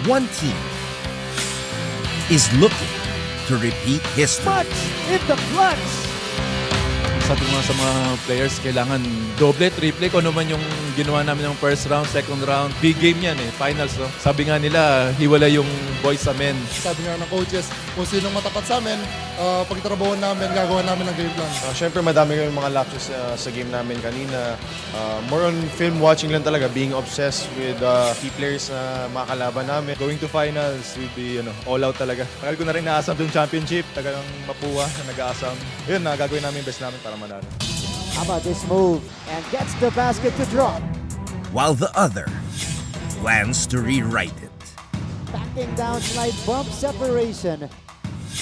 one team is looking to repeat history. Clutch in the clutch. Sabi nga sa mga players, kailangan doble, triple, kung ano man yung ginawa namin ng first round, second round. Big game yan eh, finals. No? Sabi nga nila, hiwala yung boys sa men. Sabi nga ng coaches, kung sinong matapat sa amin, pagtrabahoan namin, gagawa namin ng game plan. Siyempre madami yung mga lapses sa game namin kanina. More on film watching lang talaga, being obsessed with key players na mga kalaban namin. Going to finals will be all out talaga. Tagal ko na rin naasam yung championship, tagal ng Mapua na nag-aasam. Yun, gagawin namin best namin para manalo. How about this move? And gets the basket to drop. While the other plans to rewrite it. Backing down, slight bump separation.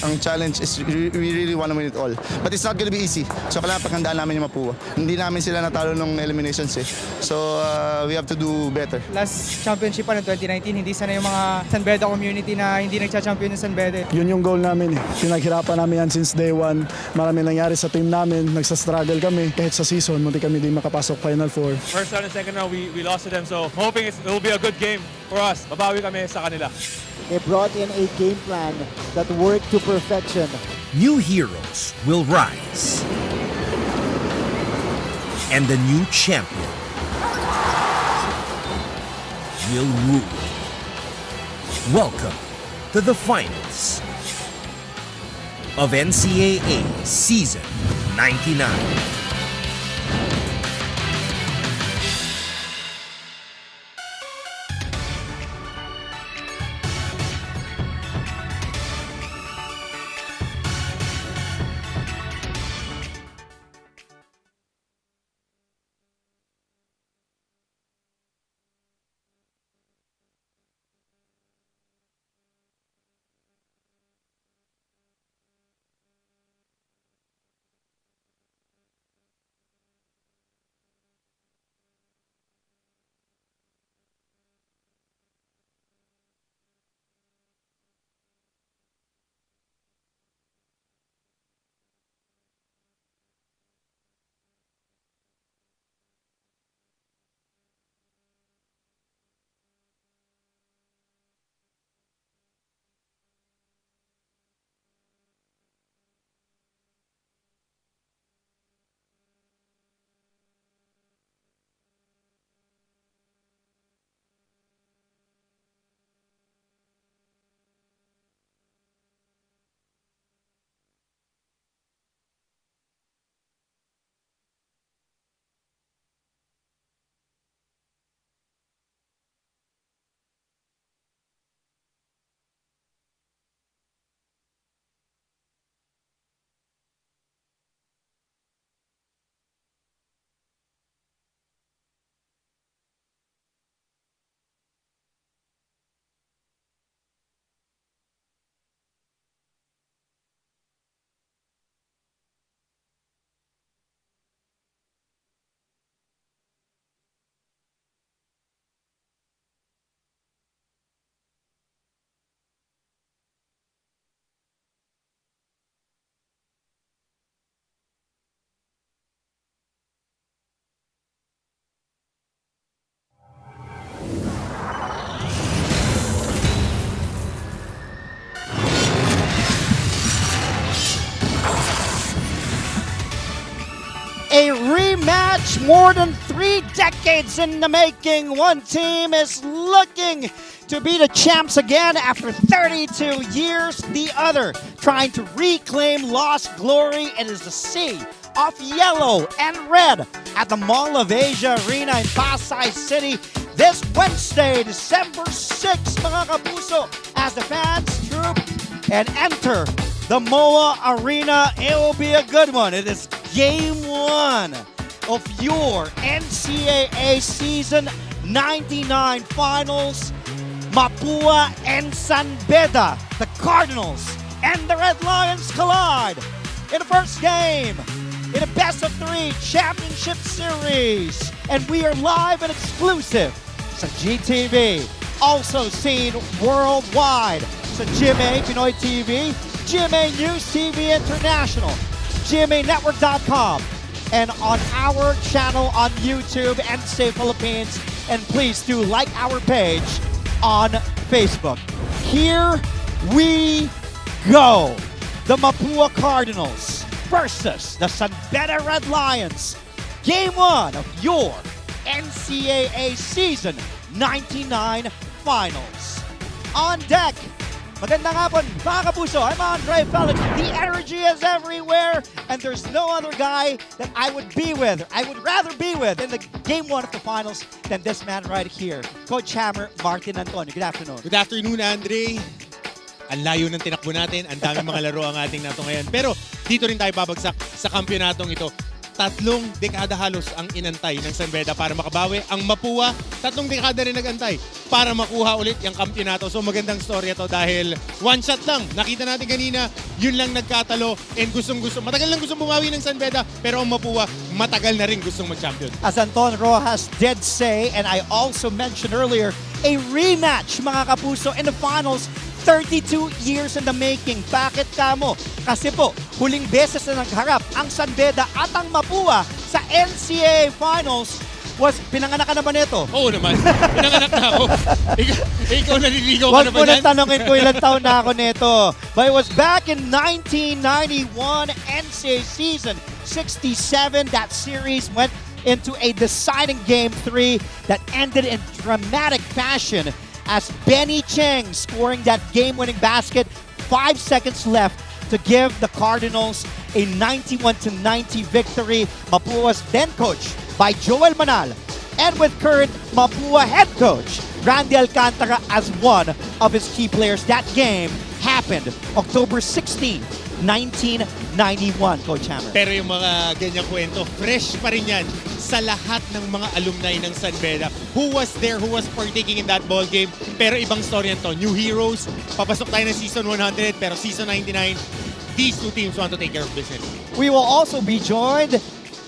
Ang challenge is we really want to win it all. But it's not gonna be easy. So kailangan paghandaan namin yung Mapua. Hindi namin sila natalo nung eliminations eh. So we have to do better. Last championship pa ng 2019, hindi sana yung mga San Beda community na hindi nagcha-champion ng San Beda. Yun yung goal namin eh. Pinaghirapan namin yan since day one. Marami nangyari sa team namin. Nagsastruggle kami. Kahit sa season, munti kami di makapasok Final Four. First round and second round, we lost to them. So hoping it will be a good game for us. Babawi kami sa kanila. They brought in a game plan that worked to perfection. New heroes will rise. And the new champion will rule. Welcome to the finals of NCAA Season 99. A rematch more than 3 decades in the making. One team is looking to be the champs again after 32 years. The other trying to reclaim lost glory. It is the sea of yellow and red at the Mall of Asia Arena in Pasay City this Wednesday, December 6, mga kapuso, as the fans troop and enter the MOA Arena. It will be a good one. It is Game 1 of your NCAA Season 99 Finals. Mapua and San Beda, the Cardinals and the Red Lions collide in the first game in a best-of-3 championship series. And we are live and exclusive sa GTV. Also seen worldwide sa GMA Pinoy TV, GMA News TV International, GMAnetwork.com, and on our channel on YouTube and Say Philippines. And please do like our page on Facebook. Here we go. The Mapua Cardinals versus the San Beda Red Lions. Game 1 of your NCAA Season 99 Finals. On deck, magandang hapon mga kapuso. I'm Andre Felix. The energy is everywhere and there's no other guy that I would rather be with in the Game 1 of the Finals than this man right here, Coach Hammer, Martin Antonio. Good afternoon. Good afternoon, Andre. Ang layo ng tinakbo natin, ang daming mga laro ang ating nato ngayon. Pero dito rin tayo babagsak sa kampyonatong ito. 3 dekada halos ang inantay ng San Beda para makabawi. Ang Mapua, 3 dekada rin nagantay para makuha ulit yung kampyonato. So magandang story ito dahil one shot lang. Nakita natin kanina, yun lang nagkatalo and matagal lang gustong bumawi ng San Beda, pero ang Mapua, matagal na rin gustong mag-champion. As Anton Rojas did say, and I also mentioned earlier, a rematch mga kapuso in the finals. 32 years in the making. Bakit kamo? Kasi po, huling beses na nagharap ang San Beda at ang Mapua sa NCAA Finals was pinanganak ka naman ito. Oo naman. Pinanganak na ako. Ikaw naliligaw ka Huwag na ba mo na yan? tanongin ko ilang taon na ako nito. But it was back in 1991 NCAA season 67. That series went into a deciding Game 3 that ended in dramatic fashion as Benny Cheng scoring that game-winning basket, 5 seconds left to give the Cardinals a 91-90 victory. Mapua was then coached by Joel Manal and with current Mapua head coach Randy Alcantara as one of his key players. That game happened October 16, 1991, Coach Hammer. Pero yung mga ganyang kwento, fresh pa rin yan sa lahat ng mga alumni ng San Beda. Who was there, who was partaking in that ball game. Pero ibang story yan to. New heroes, papasok tayo ng season 100, pero season 99, these two teams want to take care of business. We will also be joined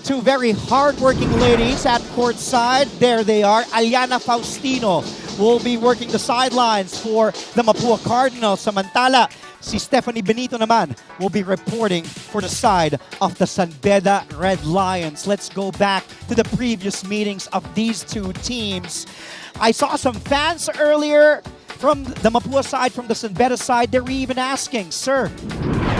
two very hard-working ladies at courtside. There they are. Aliana Faustino will be working the sidelines for the Mapua Cardinals. Samantala, si Stephanie Benito naman will be reporting for the side of the San Beda Red Lions. Let's go back to the previous meetings of these two teams. I saw some fans earlier from the Mapua side, from the San Beda side. They were even asking, Sir,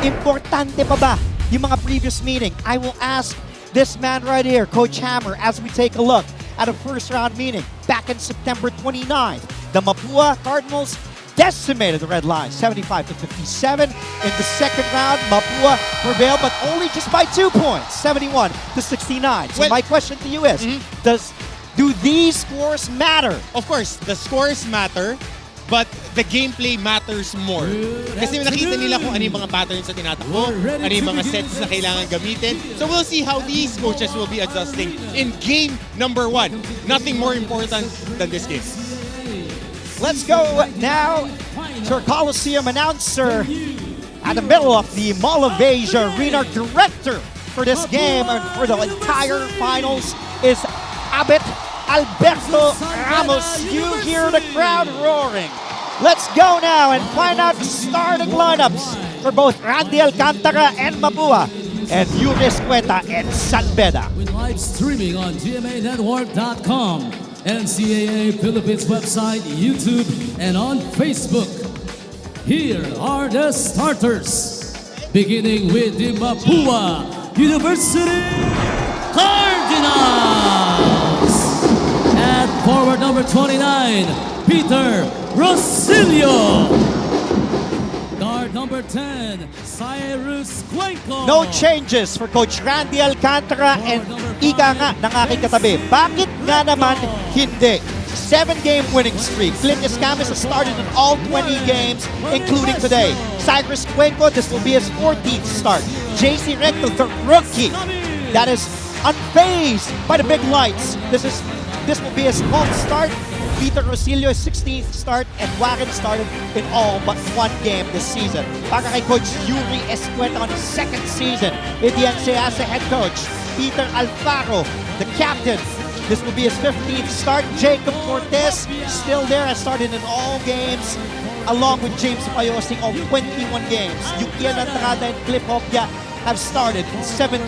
importante pa ba yung mga previous meeting? I will ask this man right here, Coach Hammer, as we take a look at a first-round meeting back in September 29th. The Mapua Cardinals decimated the Red Lions 75-57. In the second round, Mapua prevailed, but only just by 2 points, 71-69. So my question to you is, do these scores matter? Of course, the scores matter, but the gameplay matters more. Kasi nakita nila kung ano yung mga patterns na tinatakbo, ano yung mga sets na kailangan gamitin. So we'll see how these coaches will be adjusting in game number 1. Nothing more important than this game. Let's go now to our Coliseum announcer at the middle of the Mall of Asia Arena. Director for this game and for the entire finals is Abet Alberto Ramos. You hear the crowd roaring. Let's go now and find out the starting lineups for both Randy Alcantara and Mapua and Yuris Cueta and San Beda. With live streaming on GMAnetwork.com. NCAA Philippines website, YouTube, and on Facebook. Here are the starters. Beginning with the Mapua University Cardinals. At forward number 29, Peter Rosilio. Guard number 10, Cyrus Cuenco. No changes for Coach Randy Alcantara and ika nga ng aking katabi. Bakit nga naman hindi? 7-game winning streak. Clint Escamis has started in all 20 games, including today. Cyrus Cuenco, this will be his 14th start. JC Recto, the rookie, that is unfazed by the big lights. This will be his 12th start. Peter Rosilio, 16th start, and Warren started in all but 1 game this season. Para kay Coach Yuri Escueta on his 2nd season in the NCAA as a head coach. Peter Alfaro, the captain. This will be his 15th start. Jacob Cortez, still there, has started in all games, along with James Payosing all 21 games. Yukian Antarada and Cliff Hopia have started in 17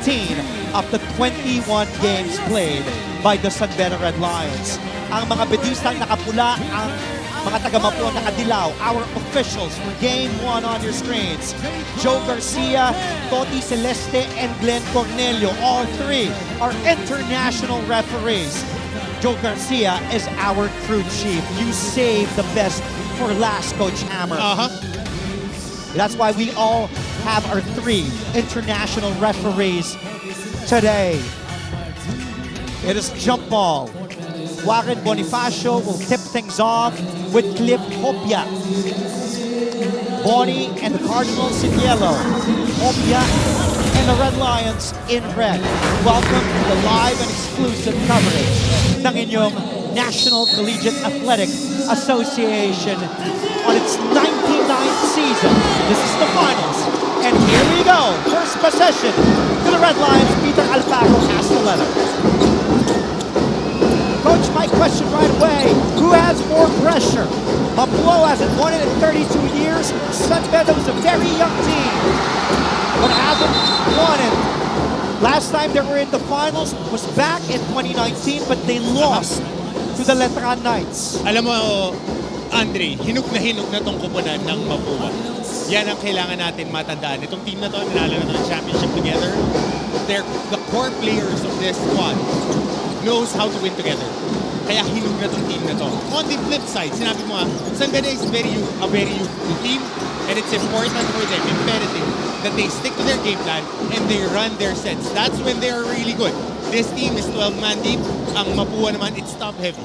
of the 21 games played by the San Beda Red Lions. Ang mga bedistang nakapula ang Mga taga Mapua nakadilaw, our officials for Game 1 on your screens. Joe Garcia, Toti Celeste, and Glenn Cornelio. All three are international referees. Joe Garcia is our crew chief. You saved the best for last, Coach Hammer. That's why we all have our three international referees today. It is jump ball. Warren Bonifacio will tip things off with Cliff Hopia. Bonnie and the Cardinals in yellow. Hopia and the Red Lions in red. Welcome to the live and exclusive coverage ng inyong National Collegiate Athletic Association on its 99th season. This is the finals. And here we go. First possession to the Red Lions. Peter Alfaro has the leather. Coach, my question right away, who has more pressure? Mapua hasn't won it in 32 years. San Beda was a very young team, but hasn't won it. Last time they were in the finals was back in 2019, but they lost to the Letran Knights. Alam mo, Andre, hinug na tong kupunan ng Mapua. Yan ang kailangan natin matandaan. Itong team na to, nanalo na ng championship together. They're the core players of this squad knows how to win together. Kaya hinug na tong team na to. On the flip side, sinabi mo San Beda is a very youthful team, and it's important for them, imperative, that they stick to their game plan and they run their sets. That's when they are really good. This team is 12-man deep. Ang Mapua naman, it's top-heavy.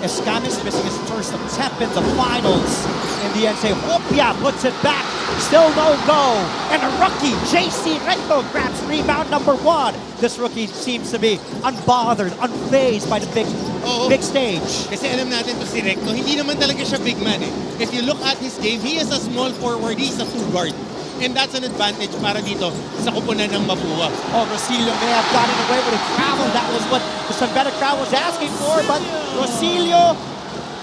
Escamis missing his first attempt in the finals in the NCAA. Hopia puts it back. Still no go. And a rookie, JC Recto, grabs rebound number 1. This rookie seems to be unbothered, unfazed by the big stage. Kasi alam natin to si Recto, hindi naman talaga siya big man eh. If you look at his game, he is a small forward, he's a 2-guard. And that's an advantage para dito sa kupunan ng Mapua. Oh, Rosilio may have gotten away with a travel. That was what the San Beda crowd was asking for, but Rosilio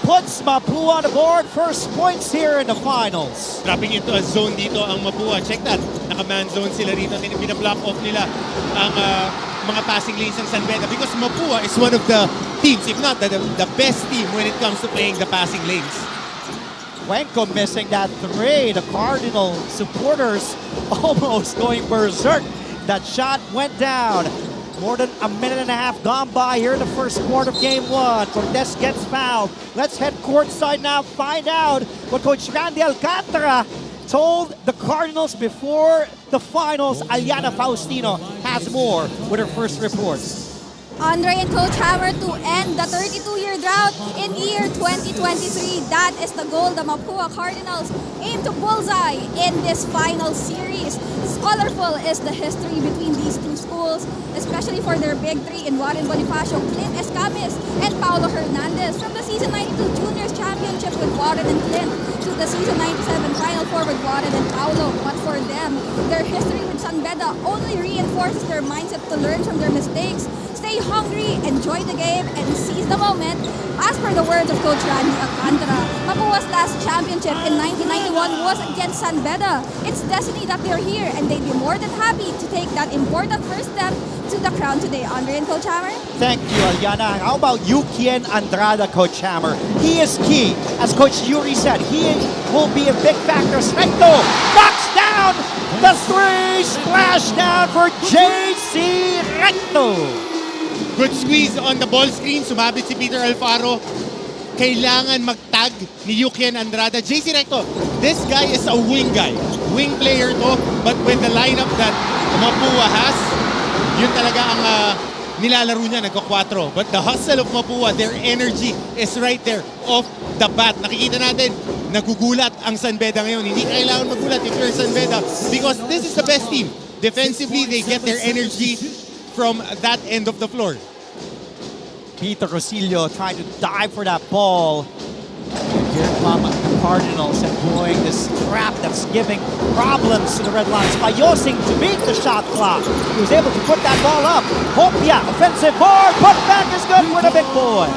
puts Mapua on the board. First points here in the finals. Dropping into a zone dito ang Mapua. Check that. Naka-man zone sila rito. Pinablock off nila ang mga passing lanes ng San Beda because Mapua is one of the teams, if not the best team when it comes to playing the passing lanes. Wenko missing that 3. The Cardinal supporters almost going berserk. That shot went down. More than a minute and a half gone by here in the first quarter of Game 1. Cortez gets fouled. Let's head courtside now, find out what Coach Randy Alcantara told the Cardinals before the finals. Aliana Faustino has more with her first report. Andre and Coach Hammer to end the 32-year drought in year 2023. That is the goal the Mapua Cardinals aim to bullseye in this final series. Colorful is the history between these two schools, especially for their big three in Warren Bonifacio, Clint Escamis, and Paulo Hernandez. From the season 92 Juniors Championship with Warren and Clint to the season 97 Final Four with Warren and Paulo. But for them, their history with San Beda only reinforces their mindset to learn from their mistakes, stay hungry, enjoy the game, and seize the moment. As per the words of Coach Randy Alcantara, Mapua's last championship in 1991 was against San Beda. It's destiny that they're here, and they'd be more than happy to take that important first step to the crown today. Andre and Coach Hammer? Thank you, Aliana. How about Yukien Andrada, Coach Hammer? He is key. As Coach Yuri said, he will be a big factor. Recto knocks down the 3. Splash down for JC Recto. Good squeeze on the ball screen. Sumabit si Peter Alfaro. Kailangan mag-tag ni Yukien Andrada. JC Recto, this guy is a wing guy. Wing player to, but with the lineup that Mapua has, yun talaga ang nilalaro niya, nagka-4. But the hustle of Mapua, their energy is right there off the bat. Nakikita natin, nagugulat ang San Beda ngayon. Hindi kailangan magulat if you're San Beda because this is the best team. Defensively, they get their energy from that end of the floor. Peter Rosilio trying to dive for that ball. Here come the Cardinals employing this trap that's giving problems to the Red Lions. Payosing to beat the shot clock. He was able to put that ball up. Hopia, offensive board, put back is good for the big boy.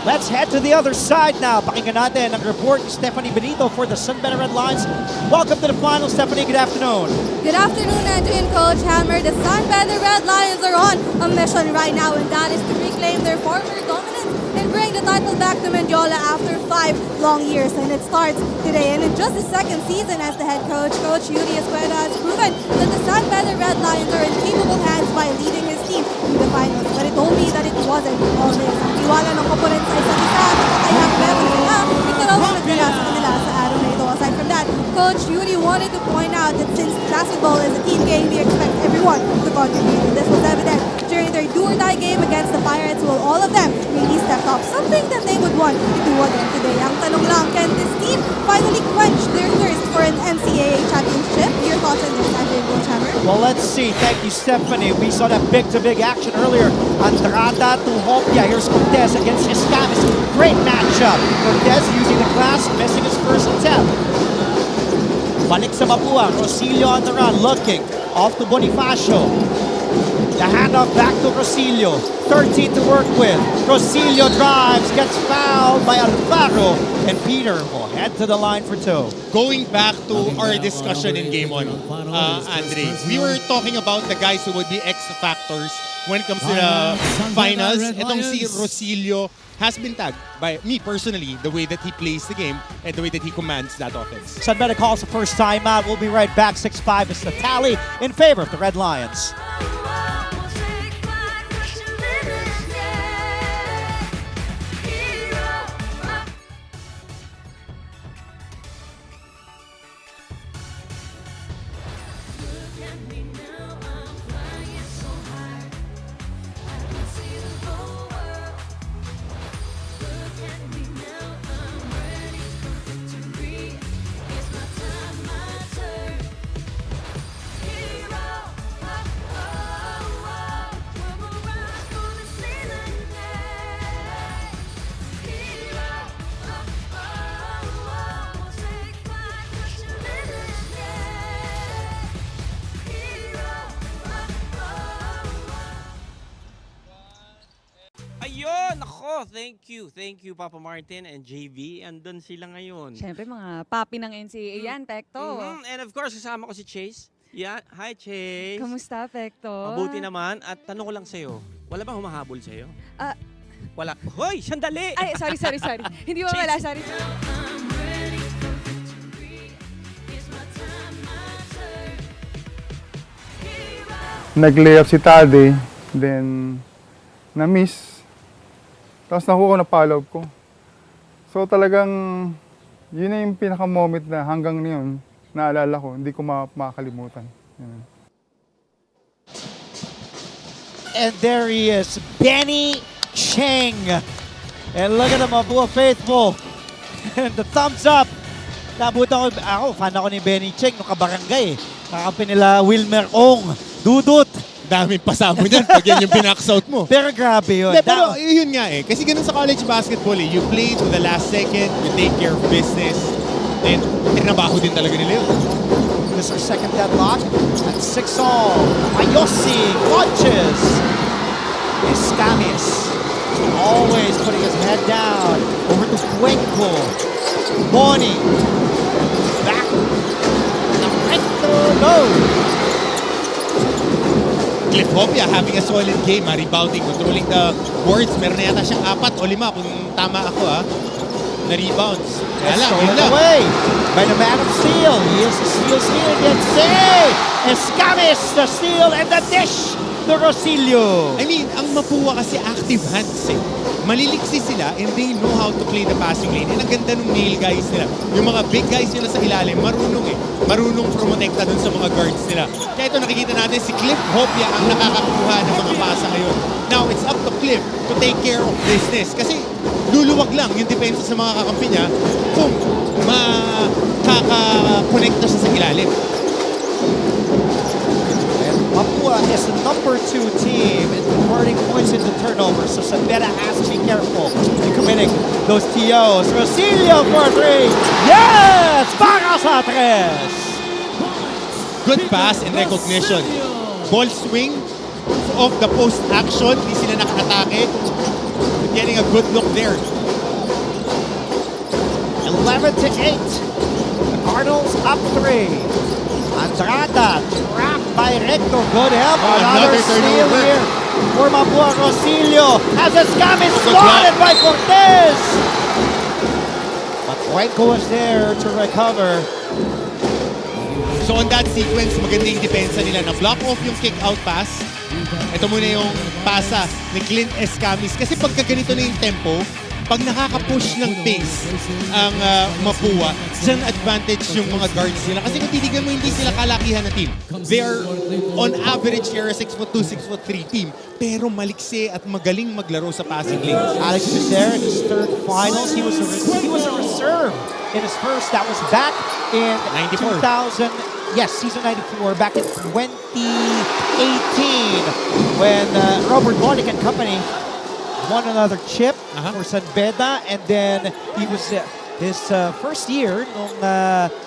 Let's head to the other side now. Pakinggan natin ang report ni Stephanie Benito for the San Beda Red Lions. Welcome to the final, Stephanie. Good afternoon. Good afternoon, Andrew and Coach Hammer. The San Beda Red Lions are on a mission right now, and that is to reclaim their former dominance and bring the title back to Mendiola after 5 long years. And it starts today. And in just his second season as the head coach, Coach Yuri Escueda has proven that the San Beda Red Lions are in capable hands by leading his team to the finals. But it told me that it wasn't all this. Ang tiwala ng komponent sa isa't isa at kakayang meron nila, ikalawag nila sa kanila sa araw na ito. Aside from that, Coach Yuri wanted to point out that since basketball is a team game, he expects everyone to contribute. And this was evident during their do-or-die game against the Pirates, while all of them really stepped up, something that they would want to do again today. Ang tanong lang, can this team finally quench their thirst for an NCAA championship? Your thoughts on this, Andrew and Coach Hammer? Well, let's see. Thank you, Stephanie. We saw that big-to-big action earlier. Andrada to Hopia. Here's Cortez against Escamis. Great matchup. Cortez using the glass, missing his first attempt. Balik sa Mapua. Rosilio on the run, looking. Off to Bonifacio. The handoff back to Rosilio. 13 to work with. Rosilio drives, gets fouled by Alvaro. And Peter will head to the line for 2. Going back to our discussion in Game 1, Andre, we were talking about the guys who would be X factors when it comes to the finals. Itong si Rosilio has been tagged by me personally, the way that he plays the game and the way that he commands that offense. San Beda calls the first timeout. We'll be right back. 6-5 is the tally in favor of the Red Lions. Ayun! Ako, thank you Papa Martin and JV. Andun sila ngayon. Siyempre, mga papi ng NCAA yan, Pekto. And of course, kasama ko si Chase. Yeah. Hi, Chase. Kamusta, Pekto? Mabuti naman. At tanong ko lang sa'yo, wala bang humahabol sa'yo? Wala. Hoy, sandali! Ay, sorry. Hindi mo wala, sorry. Nag-layup si Tade, then na-miss. Tapos nakuha ko na follow-up ko. So talagang, yun na yung pinaka-moment na hanggang ngayon, naalala ko, hindi ko makakalimutan. Yun. And there he is, Benny Cheng. And look at the Mapua faithful. And the thumbs up. Nabutan ko, fan ako ni Benny Cheng, nung kabarangay. Kakampi nila Wilmer Ong, Dudut. Daming pasamo niyan pag yan yung pinax-out mo. Pero grabe yun. Pero yun nga eh. Kasi ganun sa college basketball eh. You play to the last second, you take care of business, and trinabaho din talaga nila yun. This is our second deadlock. At 6-all. Ayosi launches. Escamis always putting his head down. Over to Cuenco. Boni. Back. Recto. No. Cliff Hopia having a solid game, rebounding, controlling the boards. Meron na yata siyang 4 o 5 kung tama ako na rebounds. Stolen away by the man of steel. He is the steal against Say. Escamis, the steal and the dish to Rosilio. I mean, ang Mapua kasi active hands eh. Maliliksi sila and they know how to play the passing lane. And ang ganda ng nail guys nila. Yung mga big guys nila sa ilalim, marunong eh. Marunong promotekta dun sa mga guards nila. Kaya ito nakikita natin si Cliff Hopia ang nakakakuha ng mga pasa ngayon. Now, it's up to Cliff to take care of business. Kasi luluwag lang yung depensa sa mga kakampi niya kung makaka-connecta siya sa ilalim. Mapua is the number 2 team in converting points into turnovers, so San Beda has to be careful in committing those TOs. Rosilio for 3. Yes! Para sa 3. Good pass and recognition. Ball swing of the post action. Hindi sila naka-atake. Getting a good look there 11-8. The Cardinals up 3. Andrada trapped by Recto. Good help. Another steal here for Mapua. Rosilio has a scammy slotted by Cortez. But Cuenco was there to recover. So on that sequence, maganda yung depensa nila na block off yung kick-out pass. Ito muna yung pasa ni Clint Escamis. Kasi pagka ganito na yung tempo, pag nakaka-push ng pace ang Mapua, dyan advantage yung mga guards nila. Kasi kung titignan mo, hindi sila kalakihan na team. They are on average, they're a 6'2", 6'3" team. Pero maliksi at magaling maglaro sa passing lanes. Alex was there in his third finals. He was a reserve in his first. That was back in 94. 2000. Yes, season 94, back in 2018 when Robert Bonick and company won another chip for San Beda, and then he was his first year nung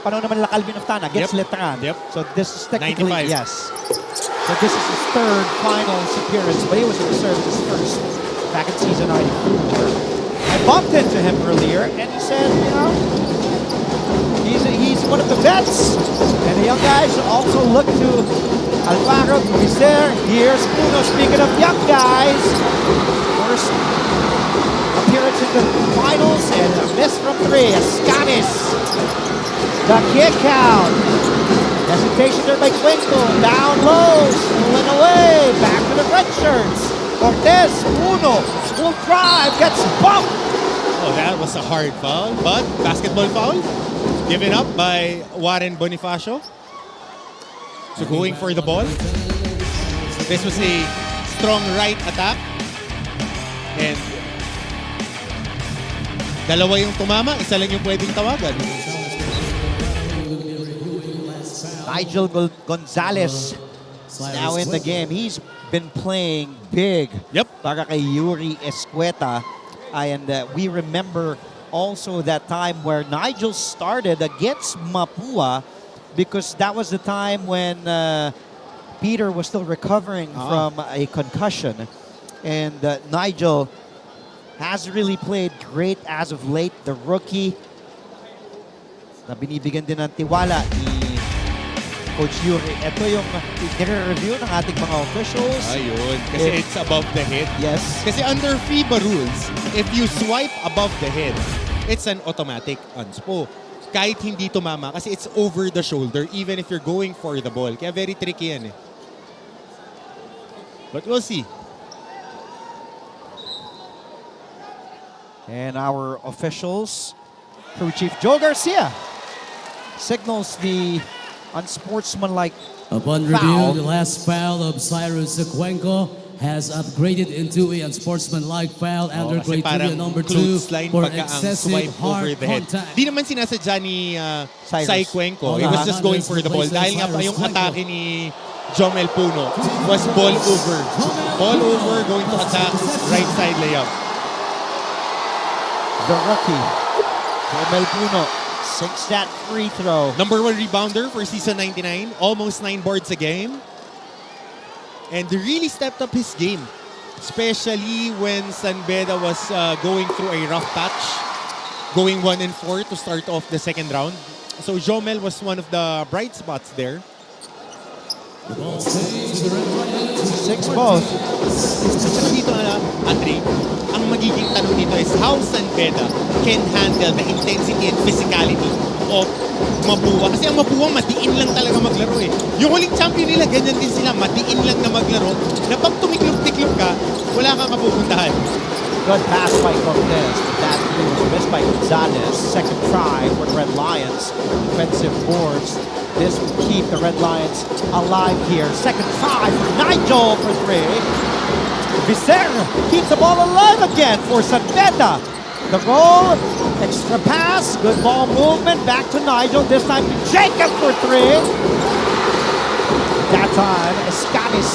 panahon naman Calvin of Tana against Letran. So this is technically 95. yes. So this is his third finals appearance, but he was a reserve in his first back in season 94. I bumped into him earlier, and he said, you know, he's one of the vets, and the young guys also look to Alvaro to be there. Here's Puno, speaking of young guys. First appearance in the finals, and a miss from 3. Escamis. The kick out. Hesitation there by Cuenco. Down low, stolen away. Back to the red shirts. Cortez, Puno, full drive, gets bumped. Oh, that was a hard foul, but basketball foul given up by Warren Bonifacio. So going for the ball. This was a strong right attack. And dalawa yung tumama, isa lang yung pwedeng tawagan. Nigel Gonzalez now in the game. He's been playing big. Para kay Yuri Escueta. And we remember also that time where Nigel started against Mapua, because that was the time when Peter was still recovering from a concussion. And Nigel has really played great as of late. The rookie na binibigyan din ng tiwala ni Coach Yuri. Ito yung nire-review ng ating mga officials. Ayun, kasi it's above the head. Yes. Kasi under FIBA rules, if you swipe above the head, it's an automatic unspo. Kahit hindi tumama, kasi it's over the shoulder, even if you're going for the ball. Kaya very tricky yan eh. But we'll see. And our officials, Crew Chief Joe Garcia, signals the unsportsmanlike Upon foul. review, the last foul of Cyrus Cuenco has upgraded into a unsportsmanlike foul under grade 3 number 2 for excessive hard contact. Di naman sinasadya ni Cy Cuenco. He was just going for the ball. Dahil nga pa yung atake ni Jomel Puno was ball over. Ball over, going to attack, right side layup. The rookie, Jomel Puno, sinks that free throw. Number 1 rebounder for season 99. Almost 9 boards a game. And really stepped up his game. Especially when San Beda was going through a rough patch. Going 1-4 to start off the second round. So Jomel was one of the bright spots there. 6 both. So dito Andre, ang magiging tanong dito is how San Beda can handle the intensity and physicality of Mapua. Kasi ang Mapua, matiin lang talaga maglaro eh. Yung huling champion nila, ganyan din sila, matiin lang na maglaro, na pag tumiklop-tiklop ka, wala kang mapupuntahan. Good pass by Cortez. That was missed by Gonzalez. Second try for the Red Lions. Defensive boards. This will keep the Red Lions alive here. Second try for Nigel for 3. Vicer keeps the ball alive again for San Beda. The roll, extra pass, good ball movement, back to Nigel, this time to Jacob for 3. That time, Escamis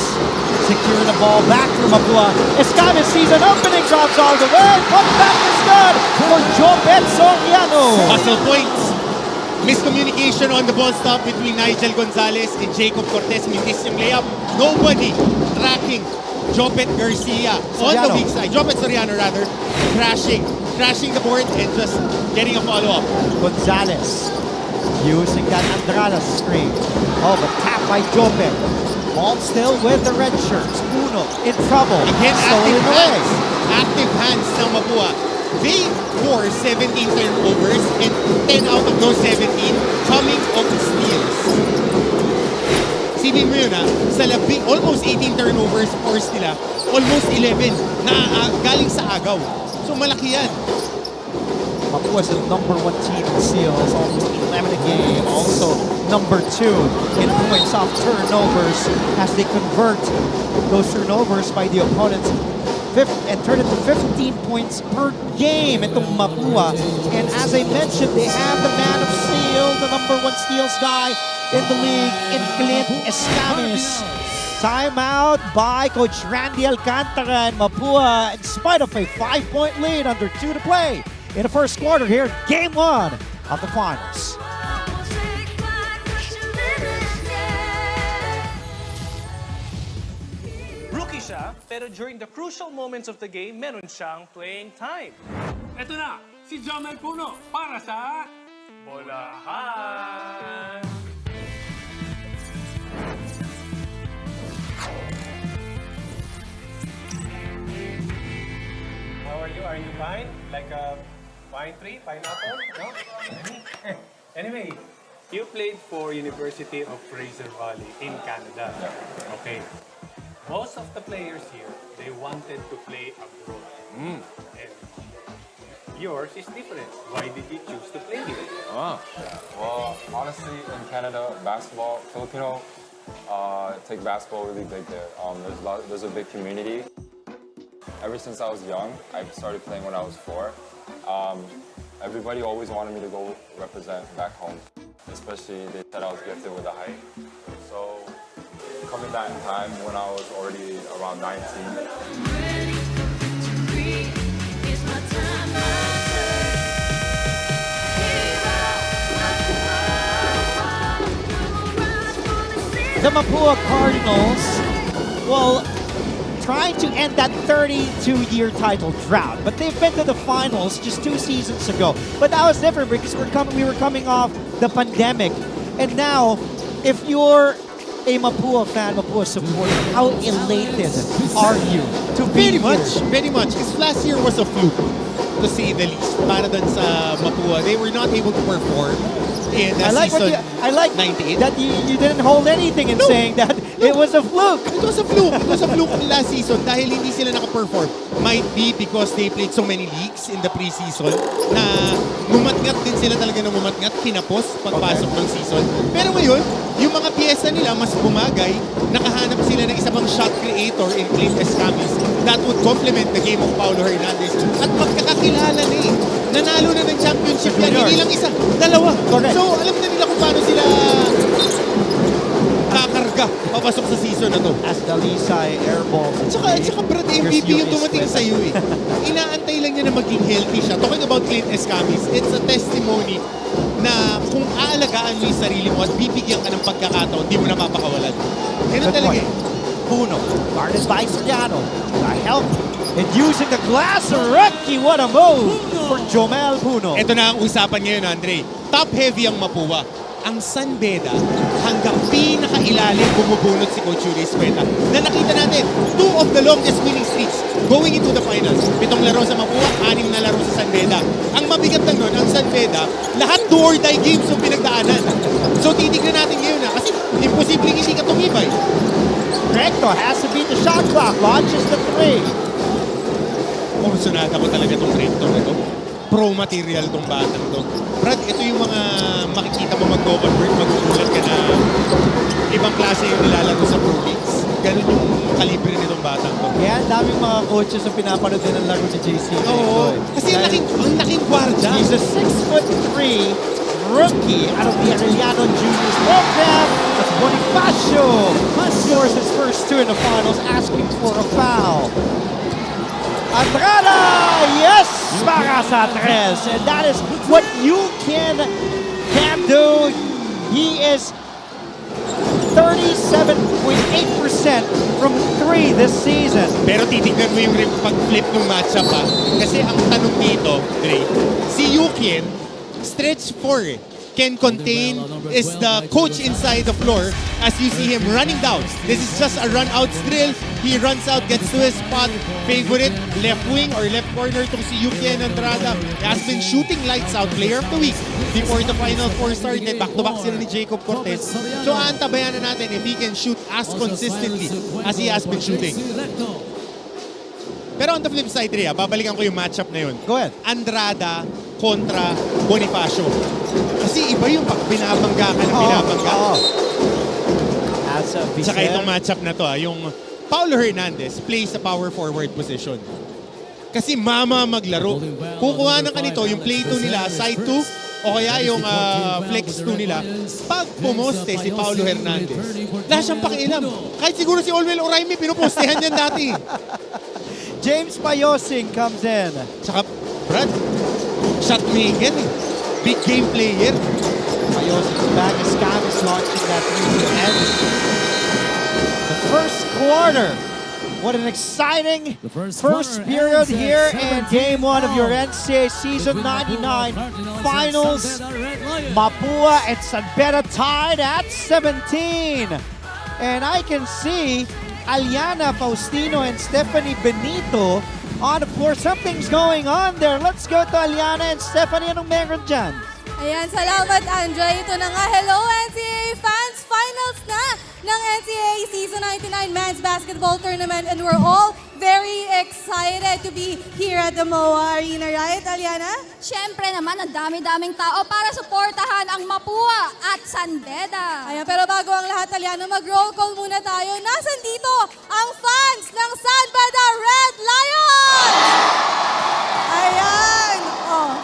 secure the ball back for Mapua. Escamis sees an opening, drops all the way, put back is good for Jobet Soriano. Hustle points. Miscommunication on the ball stop between Nigel Gonzalez and Jacob Cortez. Mintis yung layup. Nobody tracking Jobet Garcia on the weak side. Jobet Soriano rather, crashing crashing the board and just getting a follow-up. Gonzalez using that Andrada screen. Oh, but tap by Jope. Ball still with the red shirts. Puno in trouble. Again, Stolen away. Active hands ng Mapua. They force 17 turnovers and 10 out of those 17 coming off steals. Sipin mo yun sa almost 18 turnovers force nila, almost 11 na galing sa agaw. So malaki yan. Mapua is the #1 team in steals, almost 11 a game. Also #2 in points off turnovers as they convert those turnovers by the opponents and turn it to 15 points per game itong Mapua. And as I mentioned, they have the man of steel, the #1 steals guy in the league, in Clint Escamis. Timeout by Coach Randy Alcantara, and Mapua, in spite of a 5-point lead, under 2 to play in the first quarter here, game 1 of the finals. Rookie siya, pero during the crucial moments of the game, meron siyang playing time. Ito na, si Jomel Puno para sa Bolahan! How are you? Are you fine? Like a pine tree? Pineapple? No? Anyway, you played for University of Fraser Valley in Canada. Okay. Most of the players here, they wanted to play abroad. And yours is different. Why did you choose to play here? Well, honestly, in Canada, basketball, Filipino take basketball really big there. There's a big community. Ever since I was young, I started playing when I was 4. Everybody always wanted me to go represent back home. Especially they said I was gifted with a height. So coming back in time when I was already around 19. The Mapua Cardinals, well, trying to end that 32-year title drought, but they've been to the finals just 2 seasons ago. But that was different because we were coming off the pandemic, and now, if you're a Mapua fan, Mapua supporter, how elated are you to be here? Very much. Because last year was a fluke, to say the least. Para dun sa Mapua, they were not able to perform in season 98. That you didn't hold anything in saying that it was a fluke. It was a fluke. It was a fluke last season dahil hindi sila naka-perform. Might be because they played so many leagues in the preseason na mumatngat din sila talaga ng mumatngat, kinapos pagpasok ng season. Pero ngayon, yung mga piyesa nila mas bumagay, nakahanap sila ng isa pang shot creator in Clint Escamis that would complement the game of Paulo Hernandez. At magkakakilala na eh. Nanalo na ng championship yan. Hindi lang isa, dalawa. Correct. So alam na nila kung paano sila kakarga papasok sa season na to. As Dalisay airballs. At saka Brad, MVP yung dumating sa iyo eh. Inaantay lang niya na maging healthy siya. Talking about Clint Escamis, it's a testimony na kung aalagaan mo yung sarili mo at bibigyan ka ng pagkakataon, di mo na mapakawalan. Ganun talaga eh. Puno, guarded by Soriano. The help and using the glass rookie. What a move for Jomel Puno. Ito na ang usapan ngayon, Andre. Top heavy ang Mapua. Ang San Beda, hanggang pinakailalim bumubunot si Coach Yuri Escueta. Na nakita natin, 2 of the longest winning streaks going into the finals. 7 laro sa Mapua, 6 na laro sa San Beda. Ang mabigat lang nun, ang San Beda, lahat do or die games yung pinagdaanan. So titignan natin ngayon na, kasi imposibleng hindi ka tumibay. Recto has to beat the shot clock, launches the 3. Kursunada ko talaga itong Recto na ito. Pro material tong batang to. Brad, ito yung mga makikita mo mag-convert, magugulat ka na ibang klase yung nilalaro sa Pro Leagues. Ganun yung kalibre nitong batang to. Kaya daming mga coaches ang pinapanood din ng laro ni JC. Oo. Kasi ang laking gwarda. He's a 6'3" rookie out of the Arellano Juniors program. That's Bonifacio. Scores his first 2 in the finals, asking for a foul. Andrada! Yes! Para sa 3. And that is what you can do. He is 37.8% from 3 this season. Pero titignan mo yung pag-flip ng matchup ha. Kasi ang tanong dito, Dre, si Yukien, stretch 4 can contain is the coach inside the floor as you see him running down. This is just a run-out drill. He runs out, gets to his spot. Favorite left wing or left corner itong si Yukien Andrada. He has been shooting lights out, player of the week before the Final Four started. Back-to-back sila ni Jacob Cortez. So aantabayan na natin if he can shoot as consistently as he has been shooting. Pero on the flip side, Rhea, babalikan ko yung matchup na yun. Go ahead. Andrada kontra Bonifacio. Kasi iba yung pag binabangga ka ng binabangga. Tsaka itong matchup na to, yung Paulo Hernandez plays sa power forward position. Kasi maglaro. Kukuha na ka nito, yung play 2 nila, side 2, o kaya yung flex 2 nila. Pag pumoste si Paulo Hernandez, wala siyang pakialam. Kahit siguro si Olwell Oraime, pinupostehan yan dati. James Payosing comes in. Tsaka, Brad, shot maker, big game player. Payosing's back as Scam is launching that 3 to end. The first quarter. What an exciting first period here in Game 1 of your NCAA Season 99 Finals. Mapua and San Beda tied at 17. And I can see Aliana Faustino and Stephanie Benito on the floor. Something's going on there. Let's go to Aliana and Stephanie. Anong meron dyan? Ayan, salamat Andre. Ito na nga. Hello NCAA fans! Finals na ng NCAA Season 99 Men's Basketball Tournament and we're all very excited to be here at the MOA Arena, right, Aliana? Siyempre naman, ang dami-daming tao para suportahan ang Mapua at San Beda. Ayan, pero bago ang lahat, Aliana, mag-roll call muna tayo. Nasaan dito ang fans ng San Beda Red Lions? Ayan! Oh.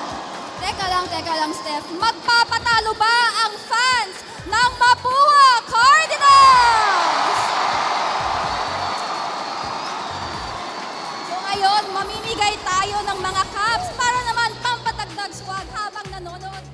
Teka lang, Steph. Magpapatalo ba ang fans ng Mapua Cardinals? So ngayon, mamimigay tayo ng mga caps para naman pampatagdag swag habang nanonood.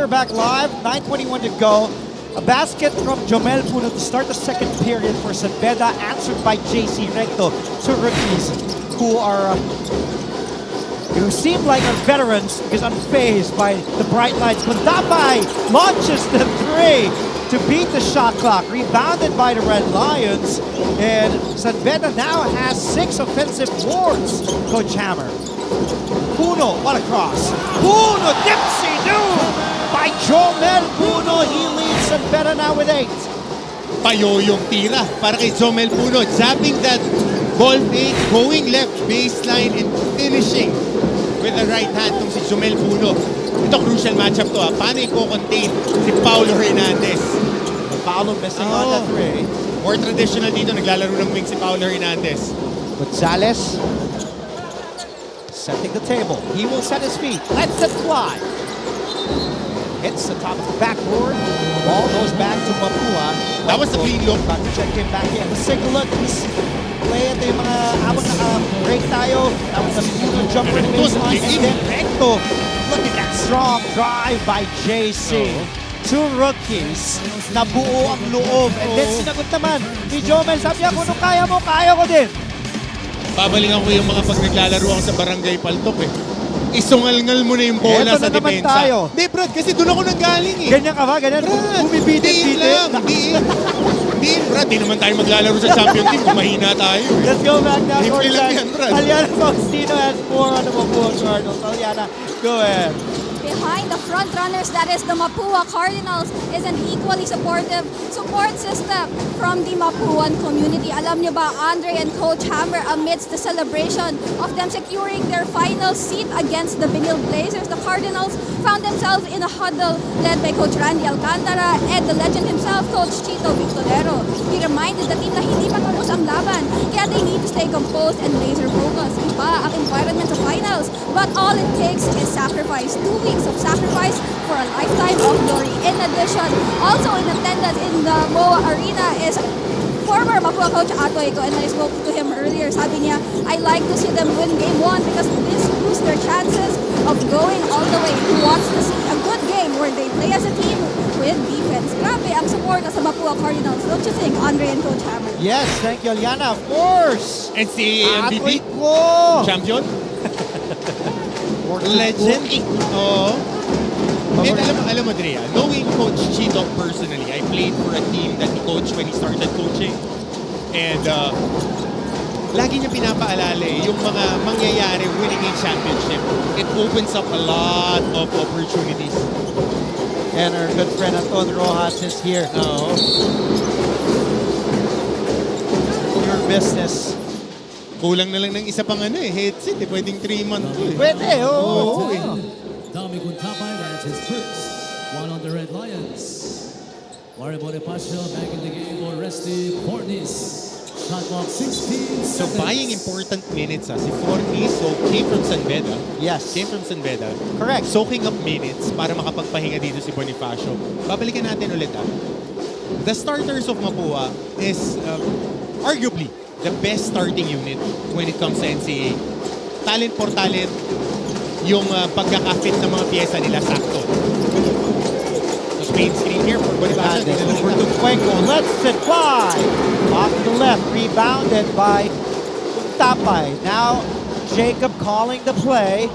Back live, 9:21 to go. A basket from Jomel Puno to start the second period for San Beda, answered by JC Recto. Two rookies who seem like are veterans because unfazed by the bright lights. Pandapay launches the 3 to beat the shot clock. Rebounded by the Red Lions. And San Beda now has 6 offensive boards. Coach Hammer. Puno, what a cross. Puno, dipsy-doo! By Jomel Puno, he leads San Beda now with 8. Payoyong tira para kay Jomel Puno. Zapping that ball fake, going left baseline and finishing with the right hand tong si Jomel Puno. Ito crucial matchup to. Paano i-contain si Paulo Hernandez? Paulo missing on that 3. More traditional dito, naglalaro ng wing si Paulo Hernandez. Gonzalez. setting the table. He will set his feet. Lets it fly. Hits the top of the backboard. Ball goes back to Mapua. That was a clean look. Back to check him back in. Let's take a look. This play at yung mga abot na break tayo. That was a beautiful jumper in the baseline. And then recto. Look at that strong drive by JC. Two rookies, nabuo ang loob. And then sinagot naman ni Jomel. Sabi ako, nung kaya mo, kaya ko din. Babalingan ko yung mga pag naglalaro ako sa Barangay Paltok eh. Isungal-ngal mo na yung bola sa depensa. Tayo. Hindi, Brad, kasi doon ako nanggaling eh. Ganyan ka ba? Ganyan? Bumibitin-bitin? Diin, Brad. Di naman tayo maglalaro sa champion team kung mahina tayo. Let's go back now. Himple lang yan, Brad. Aliana Faustino has 4 on the Mapua Cardinals. Aliana, go ahead. Behind the front runners, that is the Mapua Cardinals, is an equally supportive support system from the Mapuan community. Alam niyo ba, Andre and Coach Hammer, amidst the celebration of them securing their final seat against the Benil Blazers, the Cardinals found themselves in a huddle led by Coach Randy Alcantara and the legend himself, Coach Chito Victorero. He reminded the team na hindi pa tapos ang laban, kaya they need to stay composed and laser focused. Iba ang environment sa finals, but all it takes is sacrifice. 2 weeks of sacrifice for a lifetime of glory. In addition, also in attendance in the MOA Arena is former Mapua coach Atoy Ko, and I spoke to him earlier. Sabi niya, I like to see them win game 1 because this boosts their chances of going all the way. He wants to see a good game where they play as a team with defense. Grabe ang support sa Mapua Cardinals. Don't you think, Andre and Coach Hammer? Yes, thank you, Aliana. Of course. NCAA MVP? Champion? Legend. Oo. And alam mo, Drea, knowing Coach Chito personally, I played for a team that he coached when he started coaching. And lagi niya pinapaalala yung mga mangyayari winning a championship. It opens up a lot of opportunities. And our good friend Anton Rojas is here. Oo. Your business. Kulang na lang ng isa pang headset eh. Pwedeng 3-month to eh. Pwede, oo. Dami Kuntapay, that's his first. 1 on the Red Lions. Mario Bonifacio back in the game for Resty Fornis. Shot clock 16 seconds. So buying important minutes si Fornis, so came from San Beda. Yes. Came from San Beda. Correct. Soaking up minutes para makapagpahinga dito si Bonifacio. Babalikan natin ulit The starters of Mapua is arguably the best starting unit when it comes to NCAA. Talent for talent, yung pagkakafit ng mga pyesa nila sakto. So main screen here for Bonifacio. Over to Cuenco, lets it fly. Off to the left, rebounded by Tapay. Now Jacob calling the play.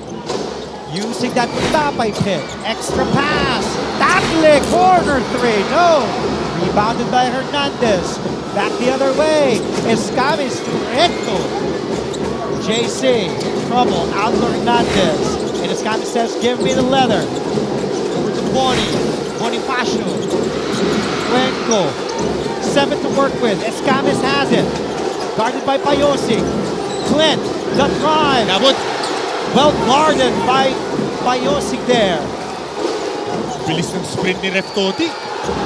Using that Tapay pick. Extra pass. Tatle, corner 3. No. Rebounded by Hernandez. Back the other way. Escamis recto. JC. Trouble. Out to Hernandez. And Escamis says, give me the leather. Over to Bonifacio. Cuenco. 7 to work with. Escamis has it. Guarded by Payosing. Clint. The drive. Well guarded by Payosing there. Bilis ng sprint ni Ref Toti.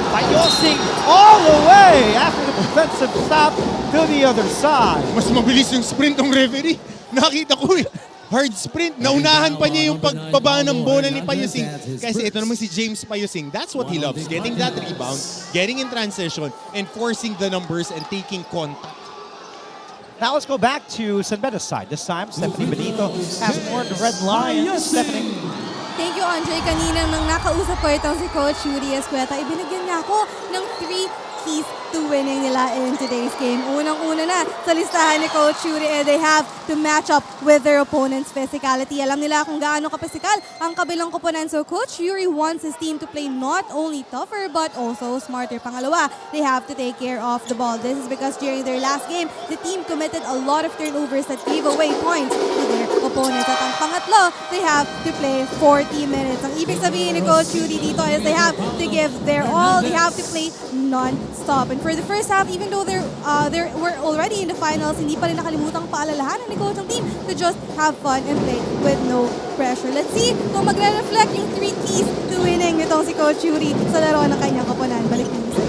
Payosing all the way after the defensive stop to the other side. Mas mabilis yung sprint ng referee. Nakita ko eh. Hard sprint. Naunahan pa niya yung pagbaba ng bola ni Payosing. Kasi ito naman si James Payosing. That's what he loves. Getting that rebound, getting in transition, and forcing the numbers and taking contact. Now let's go back to San Beda's side. This time, Stephanie Benito has more the Red Lions. Stephanie. Thank you, Andre. Kanina nang nakausap ko itong si Coach Yuri Escueta, ibinigyan niya ako ng 3 keys to winning nila in today's game. Unang-una na sa listahan ni Coach Yuri, they have to match up with their opponent's physicality. Alam nila kung gaano kapisikal ang kabilang koponan. So Coach Yuri wants his team to play not only tougher but also smarter. Pangalawa, they have to take care of the ball. This is because during their last game, the team committed a lot of turnovers that gave away points to their opponents. At ang pangatlo, they have to play 40 minutes. Ang ibig sabihin ni Coach Yuri dito is they have to give their all. They have to play non-stop. And for the first half, even though we're already in the finals, hindi pa rin nakalimutang paalalahanan ni Coach ng team to just have fun and play with no pressure. Let's see kung magre-reflect yung 3 keys to winning nitong si Coach Yuri sa laro ng kanyang koponan. Balik din sa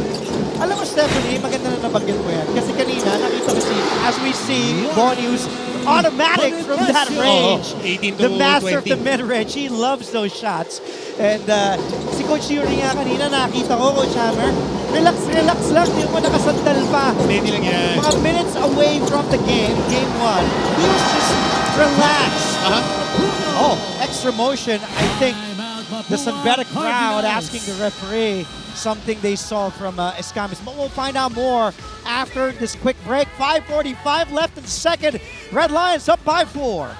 Alam mo, Stephanie, maganda na nabanggit mo yan. Kasi kanina, nakita ko as we see, Bonius automatic from that range. 18 to the master 20. of the mid-range. He loves those shots. And si Coach Yuri nga kanina, nakita ko, Coach Hammer, relax lang. Hindi mo nakasandal pa. Hindi lang yan. Mga minutes away from the game 1, he was just relaxed. Oh, extra motion. I think the San Beda crowd asking the referee something they saw from Escamis. But we'll find out more after this quick break. 5:45 left in the second. Red Lions up by 4.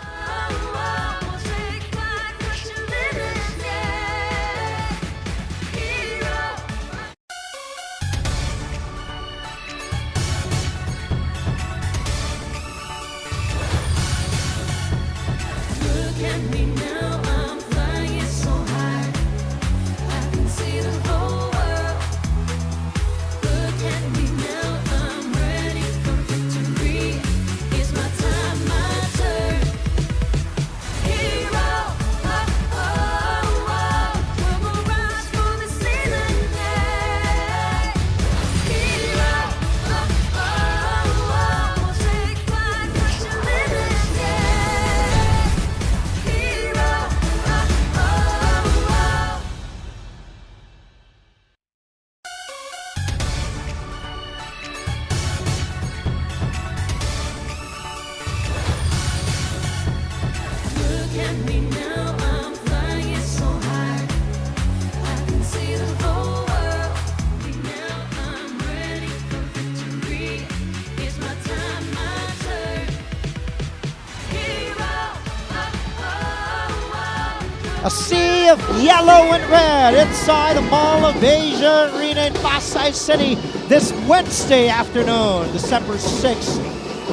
A sea of yellow and red inside the Mall of Asia Arena in Pasay City this Wednesday afternoon, December 6th.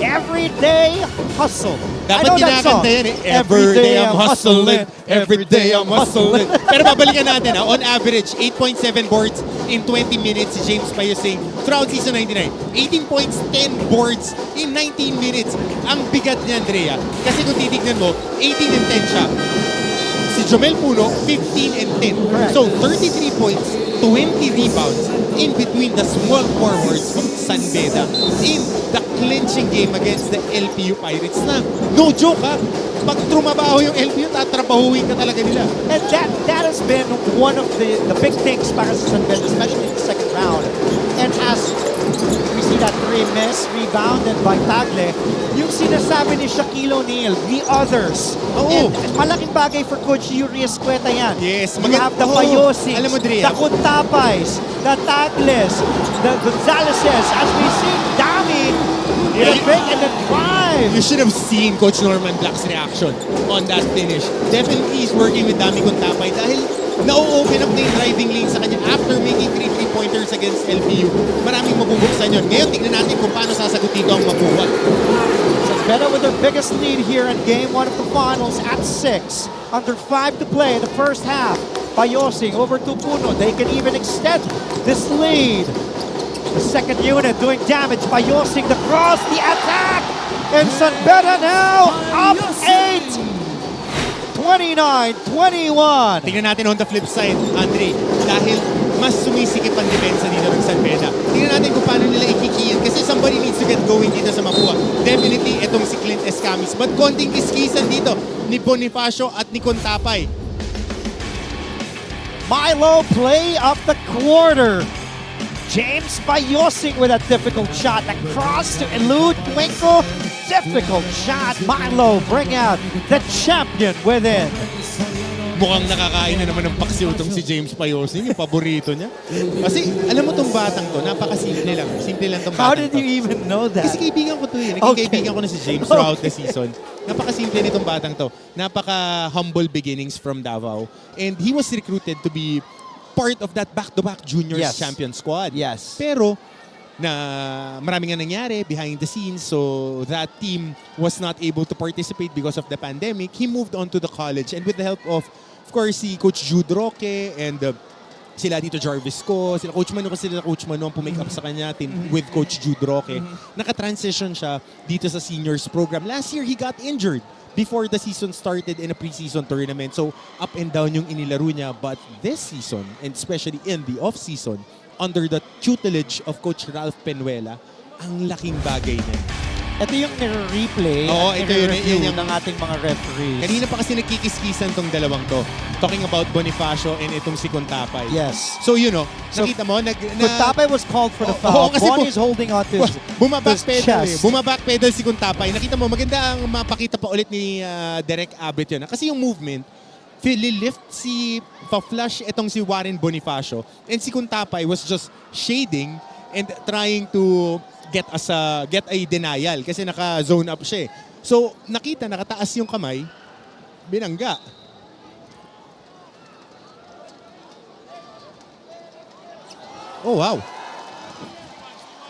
Everyday hustle. I Dapat know that song. kinakanta yan eh. Everyday I'm hustling. Everyday I'm hustling. Pero babalikan natin on average, 8.7 boards in 20 minutes si James Payosing throughout season 99. 18 points, 10 boards in 19 minutes. Ang bigat niya, Andrea. Kasi kung titignan mo, 18 and 10 siya. Si Jomel Puno, 15 and 10. Correct. So 33 points, 20 rebounds in between the small forwards of San Beda in the clinching game against the LPU Pirates na no joke ha. Pag trumabaho yung LPU, tatrabahuin ka talaga nila. And that has been one of the big things para sa San Beda, especially in the second round. And as we see that 3 miss, rebounded by Tagle, yung sinasabi ni Shaquille O'Neal, the others. And malaking bagay for Coach Yuri Escueta yan. Yes. You have the Payosing, Alam mo, Drea, the Kuntapais, the Tagles, the Gonzaleses. As we see, Dami, the big and the drive. You should have seen Coach Norman Black's reaction on that finish. Definitely he's working with Dami Kuntapay dahil na-open up na yung driving lane sa kanya after making 3 3-pointers against LPU. Maraming mabubuksan yun. Ngayon, tignan natin kung paano sasagot dito ang Mapua. San Beda with their biggest lead here in Game 1 of the Finals at 6. Under 5 to play in the first half. Payosing over to Puno. They can even extend this lead. The second unit doing damage. Payosing the cross, the attack! And San Beda now up 8! 29-21. Tingnan natin on the flip side, Andre, dahil mas sumisikip ang depensa dito ng San Beda. Tingnan natin kung paano nila ikikiyan kasi somebody needs to get going dito sa Mapua. Definitely, itong si Clint Escamis. But konting kiskisan dito ni Bonifacio at ni Contapay. Milo play of the quarter. James Payosing with a difficult shot. The cross to elude Twinkle. Difficult shot. Milo bring out the champion within. Mukhang nakakain na naman ng paksiw itong si James Payosing, yung paborito niya. Kasi alam mo itong batang to, napakasimple lang. Simple lang itong batang How did you even know that? Kasi kaibigan ko to eh. Naging kaibigan ko na si James throughout the season. Napakasimple nitong batang to. Napaka-humble beginnings from Davao. And he was recruited to be part of that back-to-back juniors champion squad. Yes. Pero na maraming nga nangyari behind the scenes, so that team was not able to participate because of the pandemic. He moved on to the college and with the help of course, si Coach Jude Roque and sila dito Jarvis ko, sila Coach Manu kasi sila Coach Manu ang pumake up sa kanya with Coach Jude Roque. Naka-transition siya dito sa seniors program. Last year, he got injured before the season started in a preseason tournament. So, up and down yung inilaro niya. But this season, and especially in the off-season, under the tutelage of Coach Ralph Penuela, ang laking bagay na. Ito yung nire-replay Oo, at ito yun, nire-review yun yung- ng ating mga referees. Kanina pa kasi nagkikiskisan tong dalawang to. Talking about Bonifacio and itong si Contapay. Yes. So you know, So, nakita mo, Contapay was called for the Oo, foul. kasi Bonnie is holding on to his, Bumabackpedal his chest. Bumabackpedal si Contapay. Nakita mo, maganda ang mapakita pa ulit ni Derek Abbott yun. Kasi yung movement, lift si pa-flush itong si Warren Bonifacio. And si Contapay was just shading and trying to get a denial kasi naka-zone up siya. So, nakita, nakataas yung kamay, binangga. Oh, wow.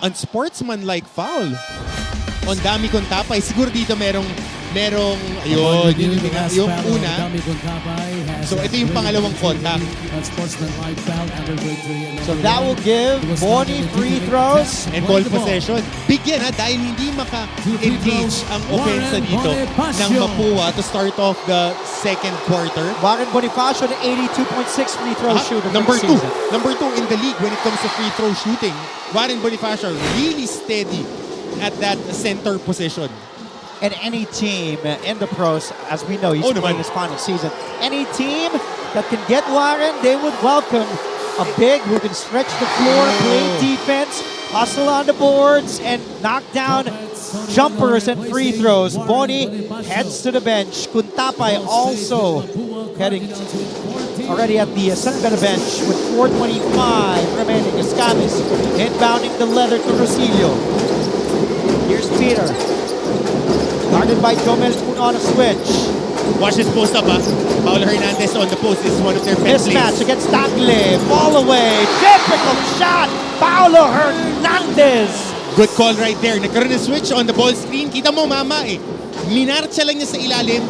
Unsportsmanlike foul. On Dami Contapay. Siguro dito merong ayun, yung una. So ito yung pangalawang contact. So that will give Bonnie free throws. And ball possession. Bigyan dahil hindi maka-engage ang offense dito ng Mapua to start off the second quarter. Warren Bonifacio, the 82.6 free throw shooter. Number for the season. Number two in the league when it comes to free throw shooting. Warren Bonifacio really steady at that center position. And any team in the pros, as we know, he's playing his final season. Any team that can get Warren, they would welcome a big who can stretch the floor, play defense, hustle on the boards, and knock down jumpers and free throws. Bonnie heads to the bench. Contapay also heading already at the San Beda bench with 4:25 remaining. Escamis inbounding the leather to Rosillo. Here's Peter. Guarded by Gomez on a switch. Watch this post up, Paulo Hernandez on the post. This is one of their best Mismatch plays. against Tagle. Fall away. Difficult shot. Paulo Hernandez. Good call right there. Nagkaroon ng switch on the ball screen. Kita mo, mama minarcha lang niya sa ilalim.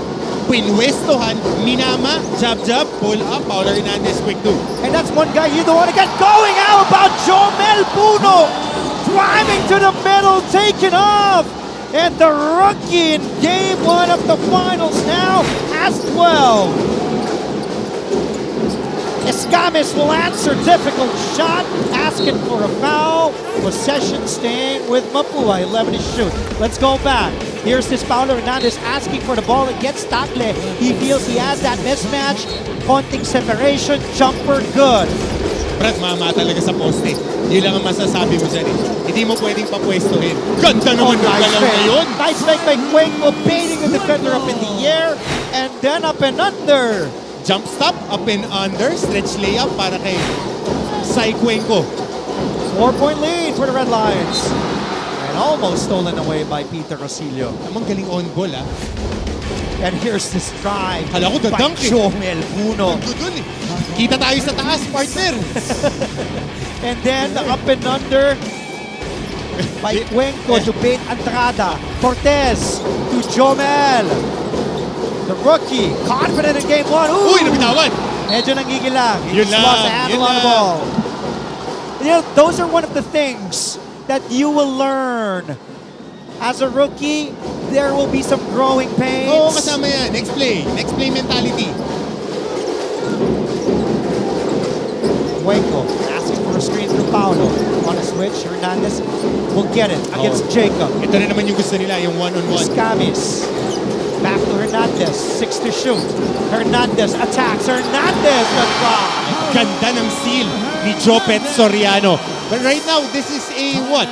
Pinwestohan. Minama. Jab, pull up. Paulo Hernandez, quick two. And that's one guy you don't want to get going. How about Jomel Puno? Driving to the middle. Taken off. And the rookie in game one of the finals now has 12. Escamis will answer. Difficult shot. Asking for a foul. Possession staying with Mapua. 11 to shoot. Let's go back. Here's this Paulo Hernandez asking for the ball against Tagle. He feels he has that mismatch. Konting separation. Jumper good. Brad, mama talaga sa poste. Yun lang ang masasabi mo dyan Hindi mo pwedeng papwestohin. Ganda naman ng nice galaw ngayon. Nice fake by Cuenco, baiting the defender up in the air, and then up and under. Jump stop, up and under, stretch layup para kay Sai Cuenco. 4-point lead for the Red Lions. And almost stolen away by Peter Rosillo. Namang galing on ball, And here's this drive Kala ko by dadunk Jomel Puno. Kita tayo sa taas, partner. And then the up and under by Cuenco to bait Andrada. Cortez to Jomel. The rookie, confident in game one. Ooh! Uy, nabitawan. Medyo nangigilang. He Yun just lang, lost the handle yun on the lang. ball. You know, those are one of the things that you will learn. As a rookie, there will be some growing pains. Oo, kasama yan. Next play mentality. Cuenco asking for a screen through Paulo. On a switch, Hernandez will get it against Jacob. Ito na naman yung gusto nila, yung one-on-one. Escamis. Back to Hernandez. 6 to shoot. Hernandez attacks. Hernandez the block. Ganda ng steal ni Jopet Soriano. But right now, this is a what?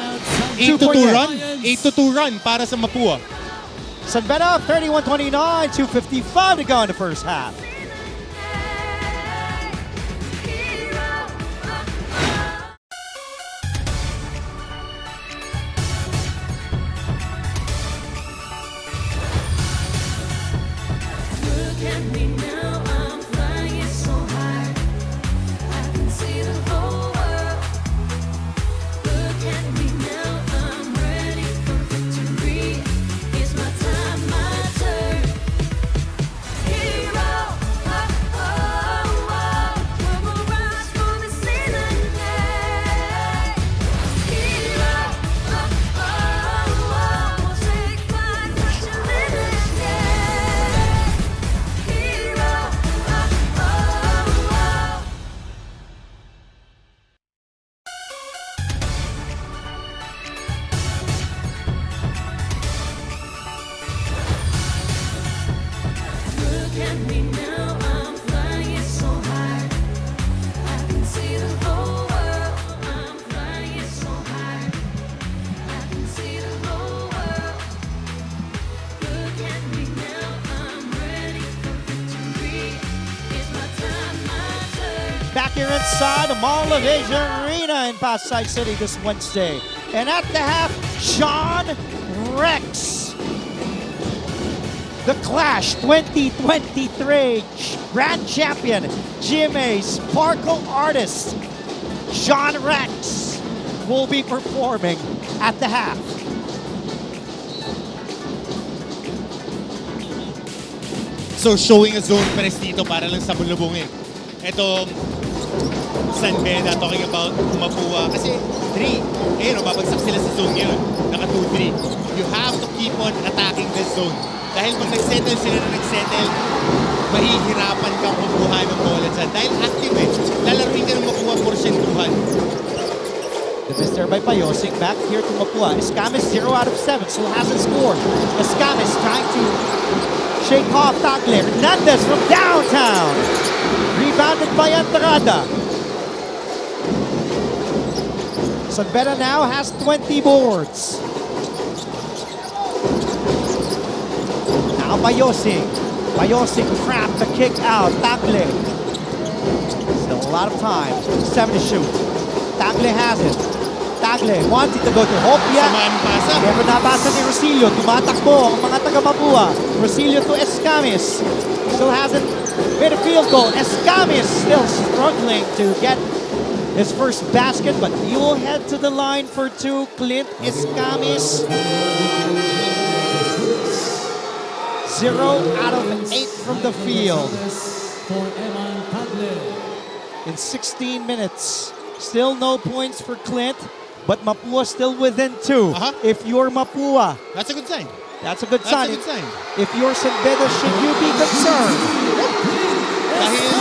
8-2 run? 8-2 run para sa Mapua. San Beda, 31-29, 2:55 to go in the first half. here inside the Mall of Asia Arena in Pasay City this Wednesday. And at the half, Sean Rex. The Clash 2023 Grand Champion, GMA Sparkle Artist, Sean Rex will be performing at the half. So showing a zone pares dito para lang sa bulubungin. Ito, San Beda talking about Mapua. Kasi 3, babagsak sila sa zone yun. Naka 2-3. You have to keep on attacking this zone. Dahil pag nag-settle sila na nag-settle, mahihirapan kang kumuha ng bola dyan. Dahil active lalaruin ka ng Mapua porsyentuhan. The miss there by Payosing, back here to Mapua. Escamis 0 out of 7, still hasn't scored. Escamis trying to shake off Tagle. Hernandez from downtown. Rebounded by Andrada. San Beda now has 20 boards. Now Payosing. Payosing trapped the kick out. Tagle. Still a lot of time. 7 to shoot. Tagle has it. Tagle wanting to go to Hopia. Pero nabasa ni Rosilio. Tumatakbo ang mga taga-Mapua. Rosilio to Escamis. Still hasn't made a field goal. Escamis still struggling to get his first basket, but he will head to the line for 2. Clint Escamis. 0 out of 8 from the field. In 16 minutes. Still no points for Clint. But Mapua still within 2. If you're Mapua. That's a good sign. That's a good That's sign. a good sign. If you're San Beda, should you be concerned? Dahil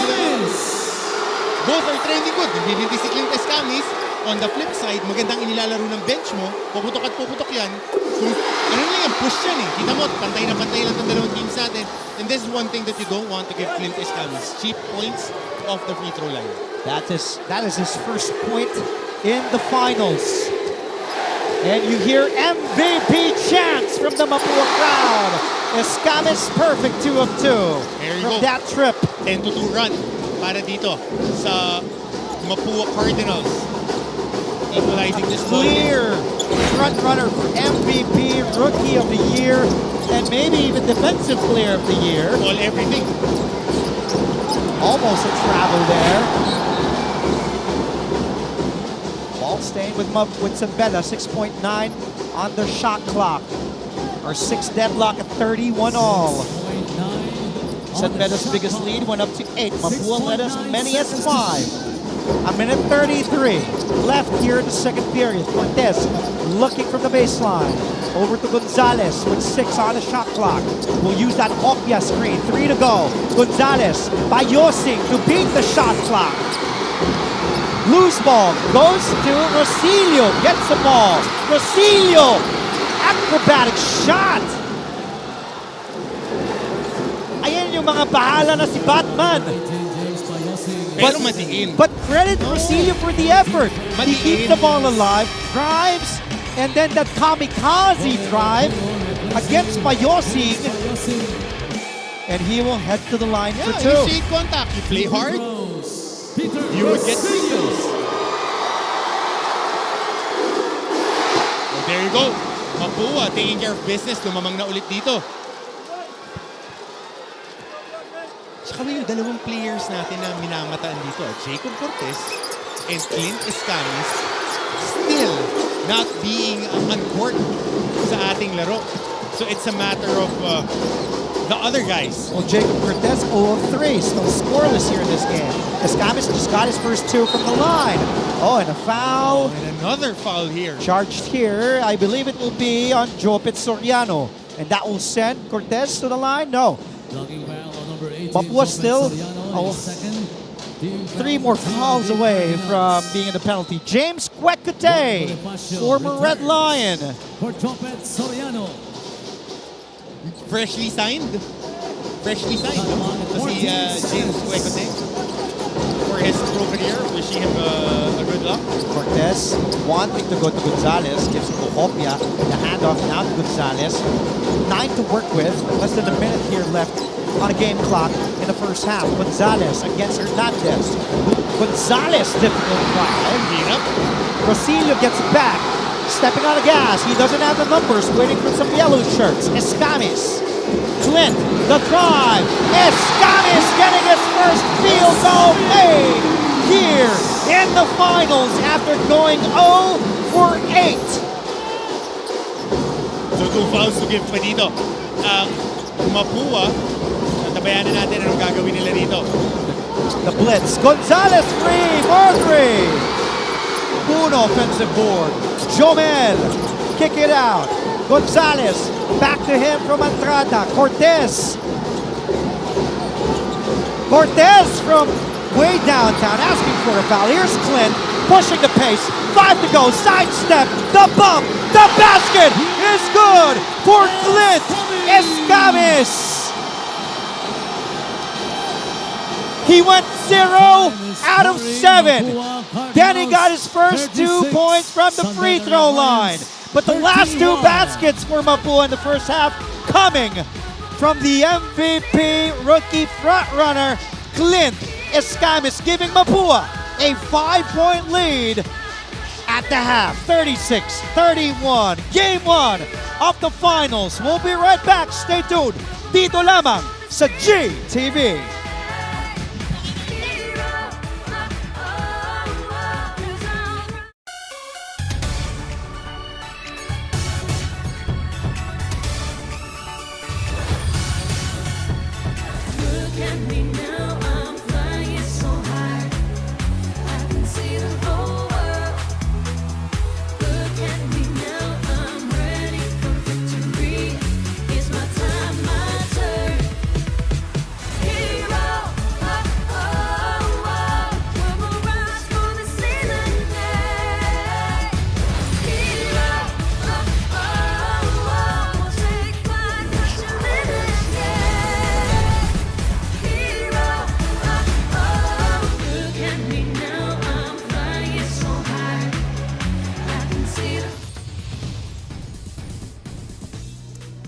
both are trending good. Hindi si Clint Escamis. On the flip side, magandang inilalaro ng bench mo. Puputok at puputok yan. Kung, ano lang yan, push yan eh. Kita mo, pantay na pantay lang ng dalawang teams natin. And this is one thing that you don't want to give Clint Escamis. Cheap points off the free throw line. That is his first point in the finals. And you hear MVP chants from the Mapua crowd. Escamis perfect 2 of 2 from that trip. 10-2 run para dito sa Mapua Cardinals. Equalizing this clear front runner for MVP, Rookie of the Year, and maybe even Defensive Player of the Year. All everything. Almost a travel there. Staying with San Beda, 6.9 on the shot clock. Our 6 deadlock at 31 all. San Beda's biggest lead went up to 8. Mapua led as many as 5. A minute 33 left here in the second period. Cortez looking from the baseline. Over to Gonzalez with 6 on the shot clock. We'll use that Hopia screen. 3 to go. Gonzalez by Yosing to beat the shot clock. Loose ball goes to Rosilio, gets the ball. Rosilio, acrobatic shot. Ayan yung mga bahala na si Batman. But credit Rosilio for the effort. He keeps the ball alive, drives, and then that kamikaze drive against Payosing. And he will head to the line for 2. You see contact, you play hard. You would get free throws. Oh, there you go. Mapua taking care of business. Lumamang na ulit dito. Saka yung dalawang players natin na minamataan dito. Jacob Cortez and Clint Escamis still not being on court sa ating laro. So it's a matter of the other guys. Well, Jacob Cortez 0 of 3, still scoreless here in this game. Escamis just got his first 2 from the line. Oh, and a foul. And another foul here. Charged here. I believe it will be on Jopit Soriano. And that will send Cortez to the line? No. Mapua still 3 more fouls away from being in the penalty. James Kwekute, former Red Lion. Freshly signed. Freshly signed. To si James Kwekute for his pro career. Wishing him a good luck. Cortez wanting to go to Gonzalez. Gives it to Hopia. The handoff now to Gonzalez. 9 to work with. Less than a minute here left on a game clock. And the first half. Gonzalez against Hernandez. Gonzalez, difficult drive. Rosillo gets it back. Stepping on the gas. He doesn't have the numbers. Waiting for some yellow shirts. Escamis. Clint, the drive. Escamis getting his first field goal made here in the finals after going 0 for 8. So 2 fouls to give pa dito. Ang Mapua, natabayanan natin anong gagawin nila dito. The blitz. Gonzalez free for 3. Uno offensive board. Jomel, kick it out. Gonzalez, back to him from Andrada. Cortez. Cortez from way downtown, asking for a foul. Here's Clint, pushing the pace. 5 to go, sidestep, the bump, the basket is good for Clint Escamis. He went 0 out of 7. Then he got his first 2 points from the free throw line. But the last 2 baskets for Mapua in the first half coming from the MVP rookie frontrunner, Clint Escamis, giving Mapua a 5-point lead at the half. 36-31. Game 1 of the finals. We'll be right back. Stay tuned. Dito lamang sa GTV.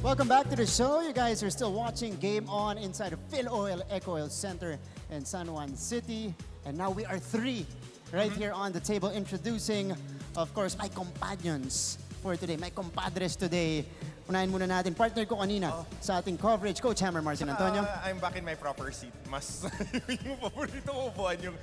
Welcome back to the show. You guys are still watching Game On inside of Phil Oil Eco Oil Center in San Juan City. And now we are 3 right here on the table introducing, of course, my companions for today, my compadres today. Unahin muna natin, partner ko kanina sa ating coverage, Coach Hammer Martin Antonio. I'm back in my proper seat. Mas yung paborito ko upuan yung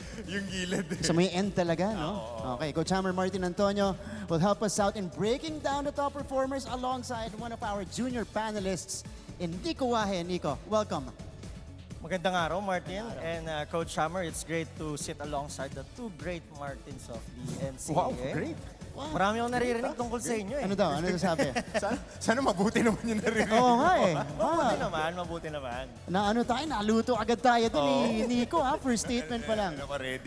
gilid. Sa may end talaga, no? Okay, Coach Hammer Martin Antonio will help us out in breaking down the top performers alongside one of our junior panelists in Nico Wahe. Nico, welcome. Magandang araw, Martin. And Coach Hammer, it's great to sit alongside the 2 great Martins of the NCAA. Wow, great. Wow. Marami akong naririnig tungkol sa inyo eh. Ano daw? Ano sabi? Sana mabuti naman yung naririnig. Oo nga eh. Mabuti naman. Na ano tayo, naluto agad tayo ito ni Nico ha, first statement pa lang.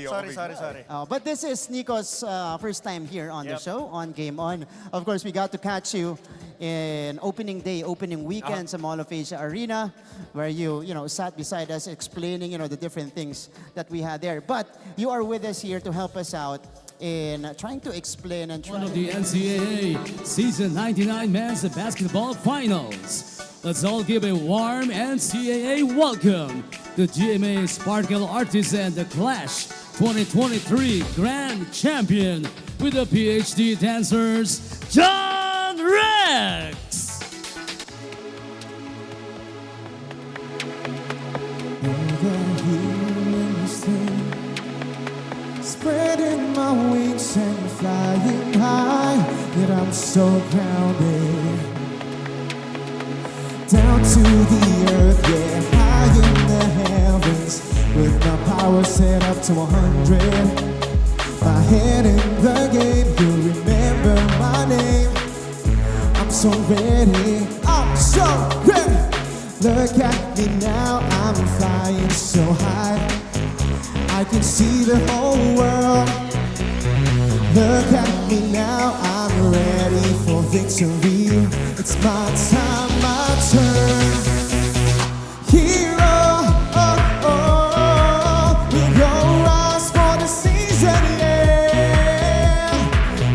Sorry. But this is Nico's first time here on the show, on Game On. Of course, we got to catch you in opening day, opening weekend sa Mall of Asia Arena, where you sat beside us explaining, the different things that we had there. But you are with us here to help us out in trying to explain and one of the NCAA Season 99 Men's Basketball Finals. Let's all give a warm NCAA welcome to GMA Sparkle Artisan The Clash 2023 Grand Champion with the PhD dancers, John Rex! Spreading my wings and flying high, yet I'm so grounded. Down to the earth, yeah, high in the heavens, with my power set up to 100. My head in the game, you'll remember my name. I'm so ready, Look at me now, I'm flying so high, I can see the whole world. Look at me now, I'm ready for victory. It's my time, my turn. Hero, we'll go rise for the season, yeah.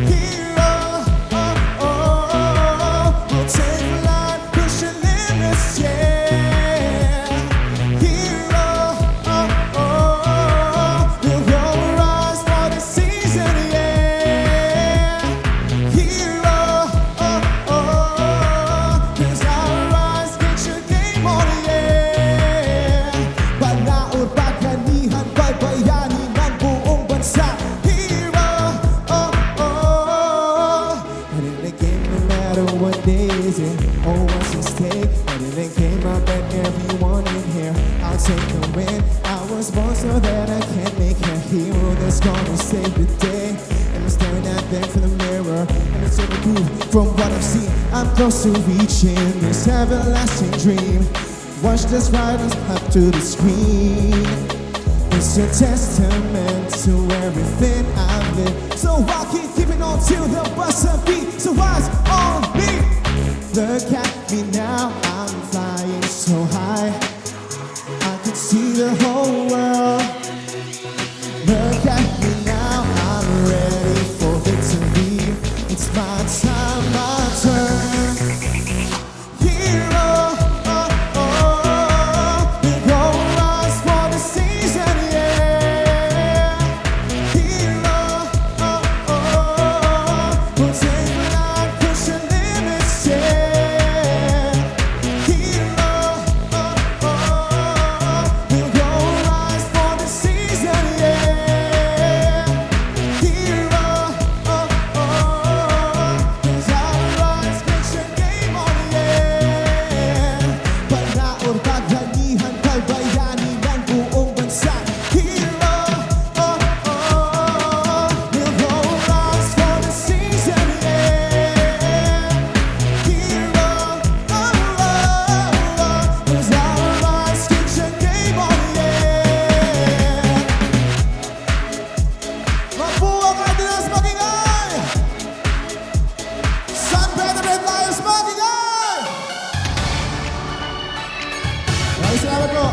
Hero, we'll take flight, pushing limits, yeah. Hero, days, yeah. Oh, what's at stake? But it then came up that everyone in here, I'll take the win. I was born so that I can make a hero that's gonna save the day. And I'm staring at them from the mirror, and it's so cool from what I've seen. I'm close to reaching this everlasting dream. Watch this riders up to the screen. It's a testament to everything I've lived. So I'll keep keeping on till the buzzer beat. So eyes on me. Look at me now, I'm flying so high. I can see the whole world. Look at me now, I'm ready for victory. It's my time, my turn. Hero, oh, oh, we go rise for the season, yeah. Hero, oh, oh, we'll take flight, pushing limits, yeah. Hero, oh, oh, we'll go rise for the season, yeah. Hero, oh, oh, 'cause our rise makes your game on, yeah. Panaon, kaganihan, kalbayani ng buong bansa. Hero, oh, oh, we'll go rise for the season, yeah. Hero, oh, oh, 'cause our rise makes your game on, yeah. Mapua Cardinals, magingay! San Beda Red Lions, magingay! Maraming salamat po.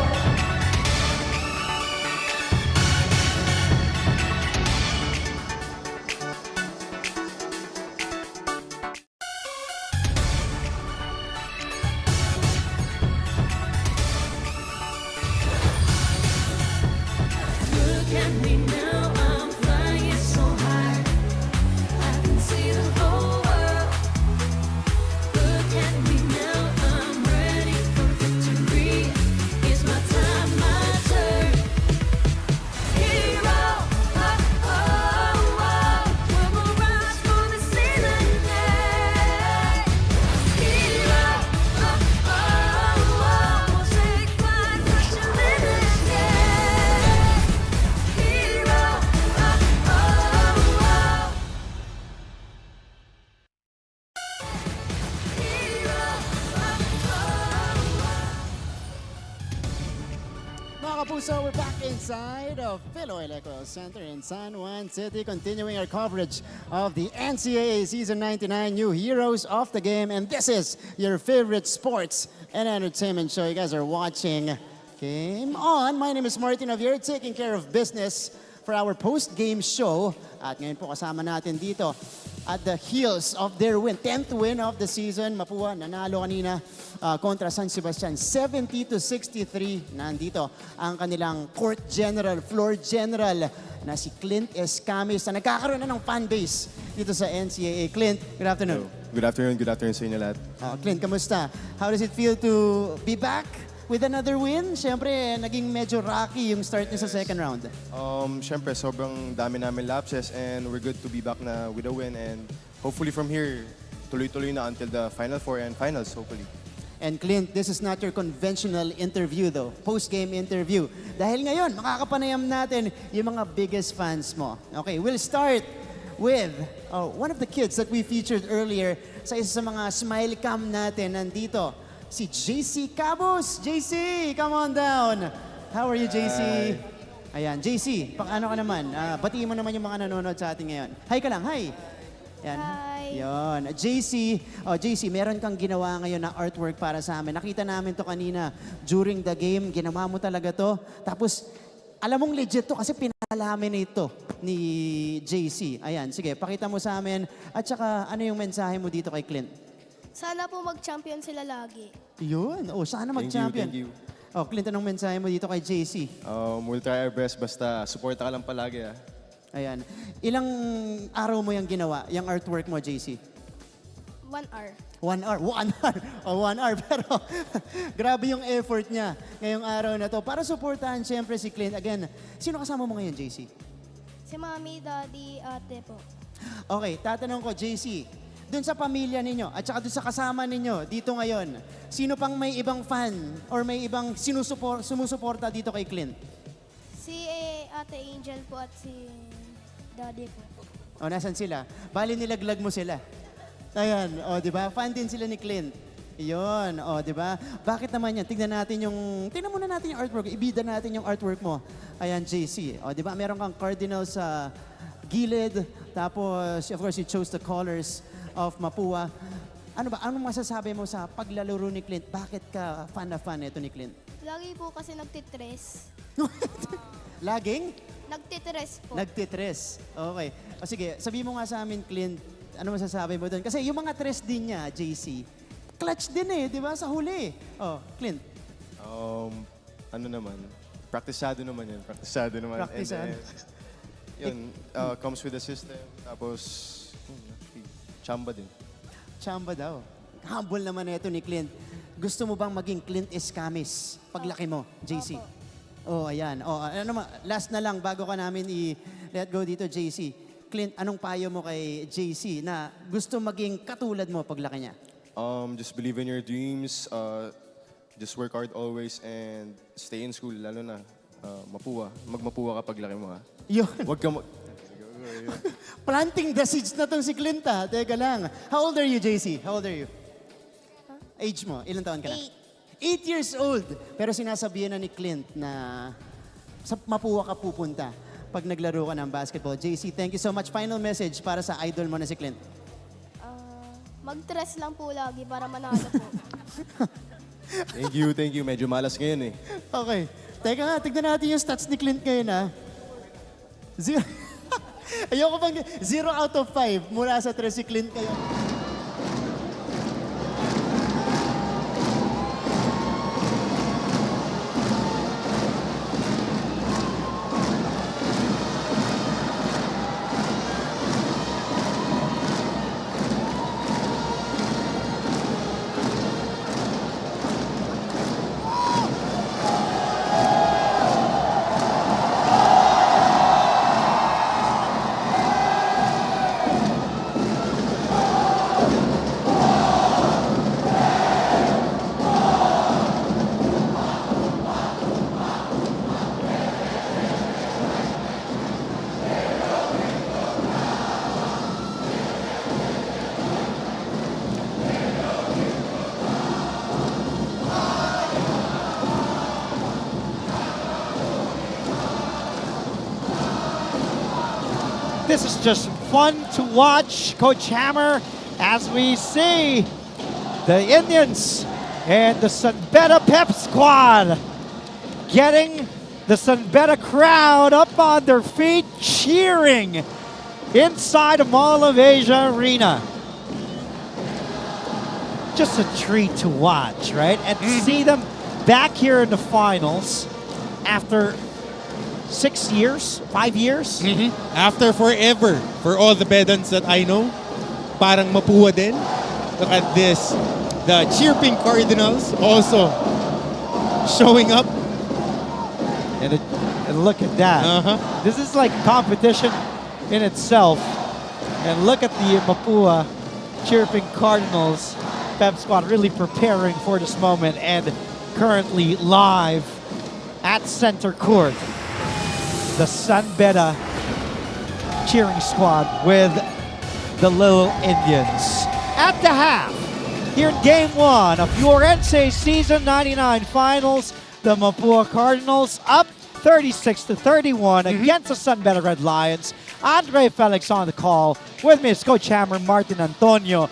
Look at me now, I'm flying so high. I can see the whole world. Look at me now, I'm ready for victory. It's my time, my turn. Hero, oh, oh, oh, we're gonna rise for the season, yeah. Hero, oh, oh, oh, we'll take flight, push the limits, yeah. Hero, oh, oh, oh. Mga kapuso, we're back inside of Philoy Electoral Center in San Juan City, continuing our coverage of the NCAA Season 99 New Heroes of the Game. And this is your favorite sports and entertainment show. You guys are watching Game On. My name is Martin Javier, taking care of business for our post-game show. At ngayon po kasama natin dito at the heels of their win, 10th win of the season. Mapua, nanalo kanina kontra San Sebastian, 70-63. Nandito ang kanilang court general, floor general na si Clint Escamis na nagkakaroon na ng fan base dito sa NCAA. Clint, good afternoon. Good afternoon sa inyo lahat. Clint, kamusta? How does it feel to be back with another win? Siyempre, naging medyo rocky yung start niya sa second round. Siyempre, sobrang dami namin lapses and we're good to be back na with a win and hopefully from here, tuloy-tuloy na until the Final Four and Finals, hopefully. And Clint, this is not your conventional interview though, post-game interview. Dahil ngayon, makakapanayam natin yung mga biggest fans mo. Okay, we'll start with one of the kids that we featured earlier sa isa sa mga smile cam natin. Nandito, si JC Cabos. JC, come on down. How are you, JC? Ayan, JC, ano ka naman? Batiin mo naman yung mga nanonood sa atin ngayon. Hi ka lang, hi. Yan. Hi. Yon. JC, meron kang ginawa ngayon na artwork para sa amin. Nakita namin to kanina during the game. Ginawa mo talaga to. Tapos, alam mong legit to kasi pinalaminate ito ni JC. Ayan, sige, pakita mo sa amin. At saka, ano yung mensahe mo dito kay Clint? Sana po mag-champion sila lagi. Yun. Sana mag-champion. Thank you. Clint, anong mensahe mo dito kay JC? We'll try our best, basta supporta ka lang palagi. Ayan. Ilang araw mo yung ginawa, yung artwork mo, JC? 1 hour. 1 hour? 1 hour? 1 hour. Pero grabe yung effort niya ngayong araw na to. Para supportahan siyempre si Clint. Again, sino kasama mo ngayon, JC? Si Mami, Daddy, Ate po. Okay, tatanong ko, JC. dun sa pamilya ninyo at saka dun sa kasama ninyo dito ngayon, sino pang may ibang fan or may ibang sumusuporta dito kay Clint? Si Ate Angel po at si Daddy po. O, nasan sila? Bali nilaglag mo sila. Ayan, o, di ba? Fan din sila ni Clint. Iyon, o, di ba? Bakit naman yan? Tingnan muna natin yung artwork. Ibida natin yung artwork mo. Ayan, JC. O, di ba? Meron kang Cardinals sa gilid. Tapos, of course, you chose the colors of Mapua. Ano ba? Anong masasabi mo sa paglalaro ni Clint? Bakit ka fan na fan ito ni Clint? Lagi po kasi nagtitres. Laging? Nagtitres po. Nagtitres. Okay. O sige, sabi mo nga sa amin, Clint, ano masasabi mo doon? Kasi yung mga tres din niya, JC, clutch din eh, di ba? Sa huli. Oh, Clint. Ano naman, praktisado naman yan. Praktisado naman. Praktisado. And then, yun, comes with the system. Tapos, chamba din. Chamba daw. Humble naman ito ni Clint. Gusto mo bang maging Clint Escamis paglaki mo, JC? Oh, ayan. Oh, last na lang bago ka namin i-let go dito, JC. Clint, anong payo mo kay JC na gusto maging katulad mo paglaki niya? Just believe in your dreams. Just work hard always and stay in school, lalo na Mapua. Magmapua ka paglaki mo, ha? Yun. Huwag ka Planting the seeds na tong si Clint, ha? Teka lang. How old are you, JC? How old are you? Age mo? Ilang taon ka na? 8 years old. Pero sinasabihan na ni Clint na sa Mapua ka pupunta pag naglaro ka ng basketball. JC, thank you so much. Final message para sa idol mo na si Clint. Mag-tres lang po lagi para manalo po. Thank you. Medyo malas ngayon eh. Okay. Teka nga, tignan natin yung stats ni Clint ngayon, ha? Ayoko bang 0 out of 5 mula sa 3 si Clint kayo. This is just fun to watch, Coach Hammer, as we see the Indians and the San Beda Pep squad getting the San Beda crowd up on their feet, cheering inside the Mall of Asia Arena. Just a treat to watch, right? And to see them back here in the finals after 6 years, 5 years. After forever, for all the Bedans that I know, parang Mapua din. Look at this. The chirping Cardinals also showing up. And look at that. This is like competition in itself. And look at the Mapua chirping Cardinals. Pep squad really preparing for this moment and currently live at center court. The San Beda cheering squad with the Little Indians. At the half, here in Game 1 of your NCAA Season 99 Finals, the Mapua Cardinals up 36-31 against the San Beda Red Lions. Andre Felix on the call. With me is Coach Hammer, Martin Antonio.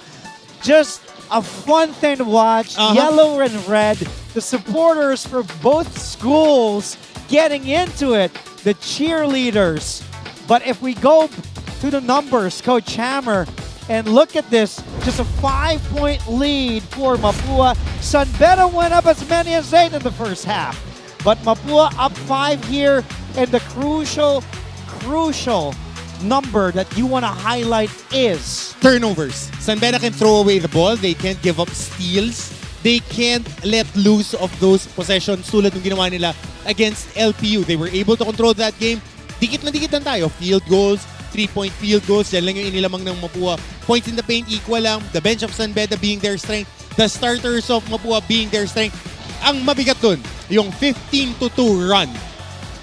Just a fun thing to watch. Yellow and red. The supporters for both schools getting into it. The cheerleaders. But if we go to the numbers, Coach Hammer, and look at this, just a 5-point lead for Mapua. San Beda went up as many as 8 in the first half. But Mapua up 5 here, and the crucial number that you want to highlight is turnovers. San Beda can throw away the ball. They can't give up steals. They can't let loose of those possessions tulad ng ginawa nila against LPU. They were able to control that game. Dikit na dikit lang tayo. Field goals, 3-point field goals. Yan lang yung inilamang ng Mapua. Points in the paint, equal lang. The bench of San Beda being their strength. The starters of Mapua being their strength. Ang mabigat dun, yung 15-2 run.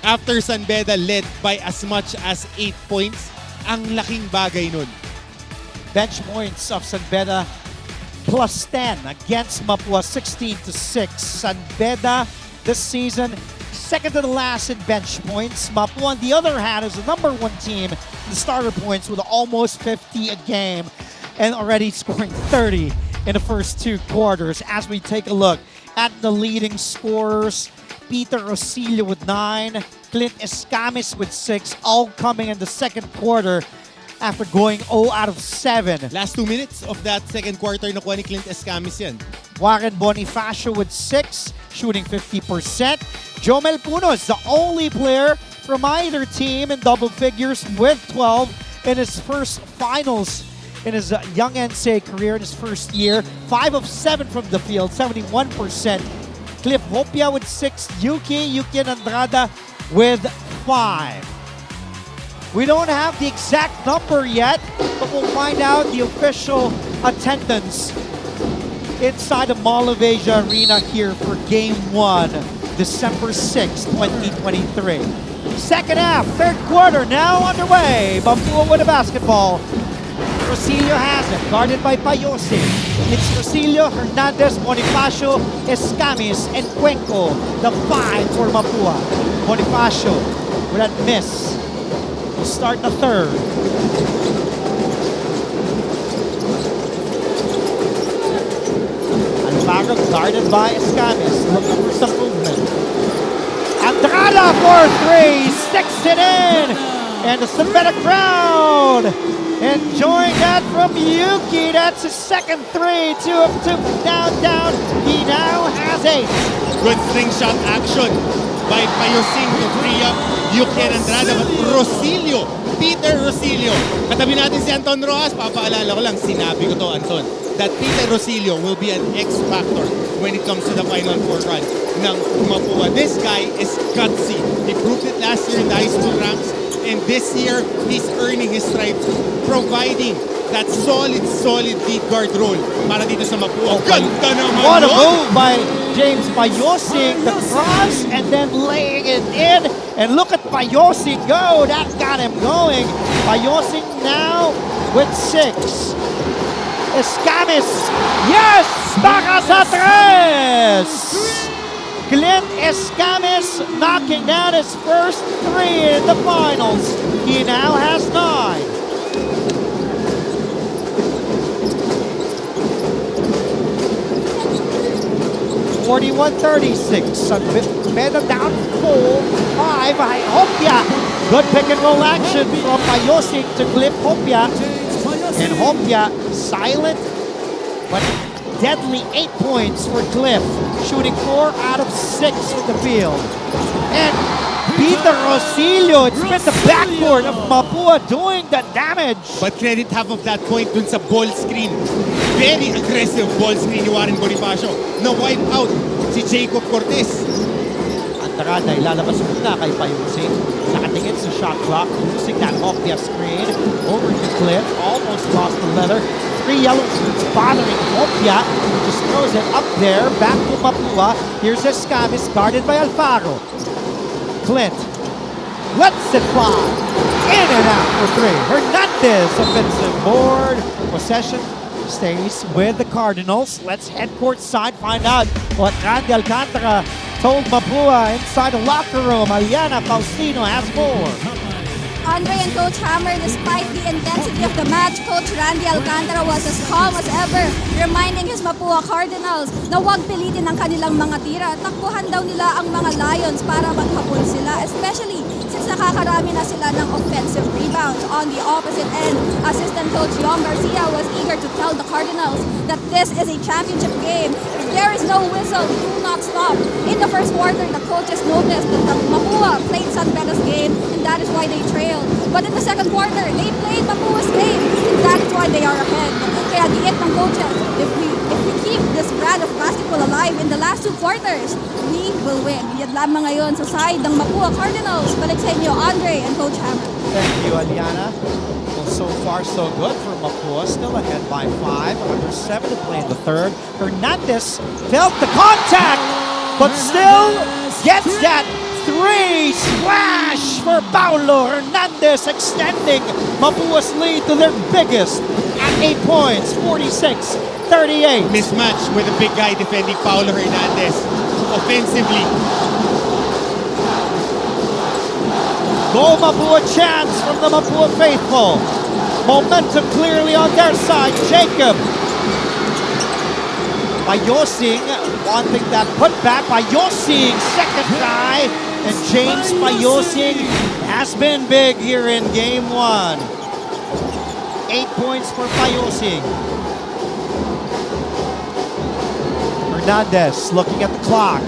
After San Beda led by as much as 8 points. Ang laking bagay nun. Bench points of San Beda plus 10 against Mapua, 16-6. San Beda this season second to the last in bench points. Mapua, on the other hand, is the #1 team in starter points with almost 50 a game and already scoring 30 in the first 2 quarters. As we take a look at the leading scorers, Peter Rosillo with 9, Clint Escamis with 6, all coming in the second quarter after going 0 out of 7. Last 2 minutes of that second quarter, nakuha ni Clint Escamis yan. Warren Bonifacio with 6, shooting 50%. Jomel Puno is the only player from either team in double figures with 12 in his first finals in his young NCAA career in his first year. 5 of 7 from the field, 71%. Cliff Hopia with 6, Yuki Andrada with 5. We don't have the exact number yet, but we'll find out the official attendance inside the Mall of Asia Arena here for Game 1, December 6, 2023. Second half, third quarter now underway. Mapua with a basketball. Rosillo has it, guarded by Payosi. It's Rosillo, Hernandez, Bonifacio, Escamis, and Cuenco. The 5 for Mapua. Bonifacio with that miss. We'll start the third. Alvaro guarded by Escamis, looking for some movement. Andrada for 3, sticks it in! And the San Beda crowd enjoying that from Yuki. That's his second 3, 2 of 2, down. He now has 8. Good slingshot action by Payosing to free up Yuki Andrada. But Rosillo, Peter Rosillo. Katabi natin si Anton Rojas. Papaalala ko lang, sinabi ko to, Anton, that Peter Rosillo will be an X-factor when it comes to the Final Four run ng Mapua. This guy is gutsy. He proved it last year in the high school ranks. And this year, he's earning his stripes, providing that solid lead guard role para dito sa Mapua. Ganda naman! What a move by James Payosing, the cross, and then laying it in. And look at Payosing go, that got him going. Payosing now with 6. Escamis, yes! Baka sa 3! Clint Escamis knocking down his first 3 in the finals. He now has 9. (41-36). San Beda down 4-5. Hopia. Good pick and roll action from Payosing to Cliff Hopia. And Hopia silent, but deadly 8 points for Cliff, shooting 4 out of 6 from the field. And Peter Rosillo, it's been the backboard of Mapua doing the damage. But credit half of that point dun sa ball screen. Very aggressive ball screen ni Warren Bonifacio. Na-wipe out si Jacob Cortez. Andrada ilalabas muna kay Payosing. Nakatingin sa shot clock, using that Hopia screen. Over to Cliff, almost lost the leather. 3 yellow shoots bothering Hopia. Just throws it up there, back to Mapua. Here's Escamis, guarded by Alfaro. Clint lets it fly. In and out for 3. Hernandez, offensive board. Possession stays with the Cardinals. Let's head courtside, find out what Randy Alcantara told Mapua inside the locker room. Aliana Faustino has more. Andre and Coach Hammer, despite the intensity of the match, Coach Randy Alcantara was as calm as ever, reminding his Mapua Cardinals na huwag pilitin ang kanilang mga tira. Takbuhan daw nila ang mga Lions para maghabol sila, especially since nakakarami na sila ng offensive rebounds. On the opposite end, assistant coach Yom Garcia was eager to tell the Cardinals that this is a championship game. If there is no whistle, do not stop. In the first quarter, the coaches noticed that the Mapua played San Beda's game, and that is why they trailed. But in the second quarter, they played Mapua's game, and that is why they are ahead. Kaya diet ng coaches, if we keep this brand of basketball alive in the last 2 quarters, we will win. Yan lamang ngayon sa side ng Mapua Cardinals. Balik sa inyo, Andre and Coach Hammer. Thank you, Aliana. Well, so far, so good for Mapua. Still ahead by 5. Under 7 to play in the third. Hernandez felt the contact, but still gets that 3 splash for Paulo Hernandez, extending Mapua's lead to their biggest at 8 points, 46-38. Mismatch with the big guy defending Paulo Hernandez offensively. Goal Mapua chance from the Mapua faithful. Momentum clearly on their side. Jacob Payosing wanting that putback. Payosing second try. And James Payosing has been big here in game 1. 8 points for Payosing. Hernandez looking at the clock.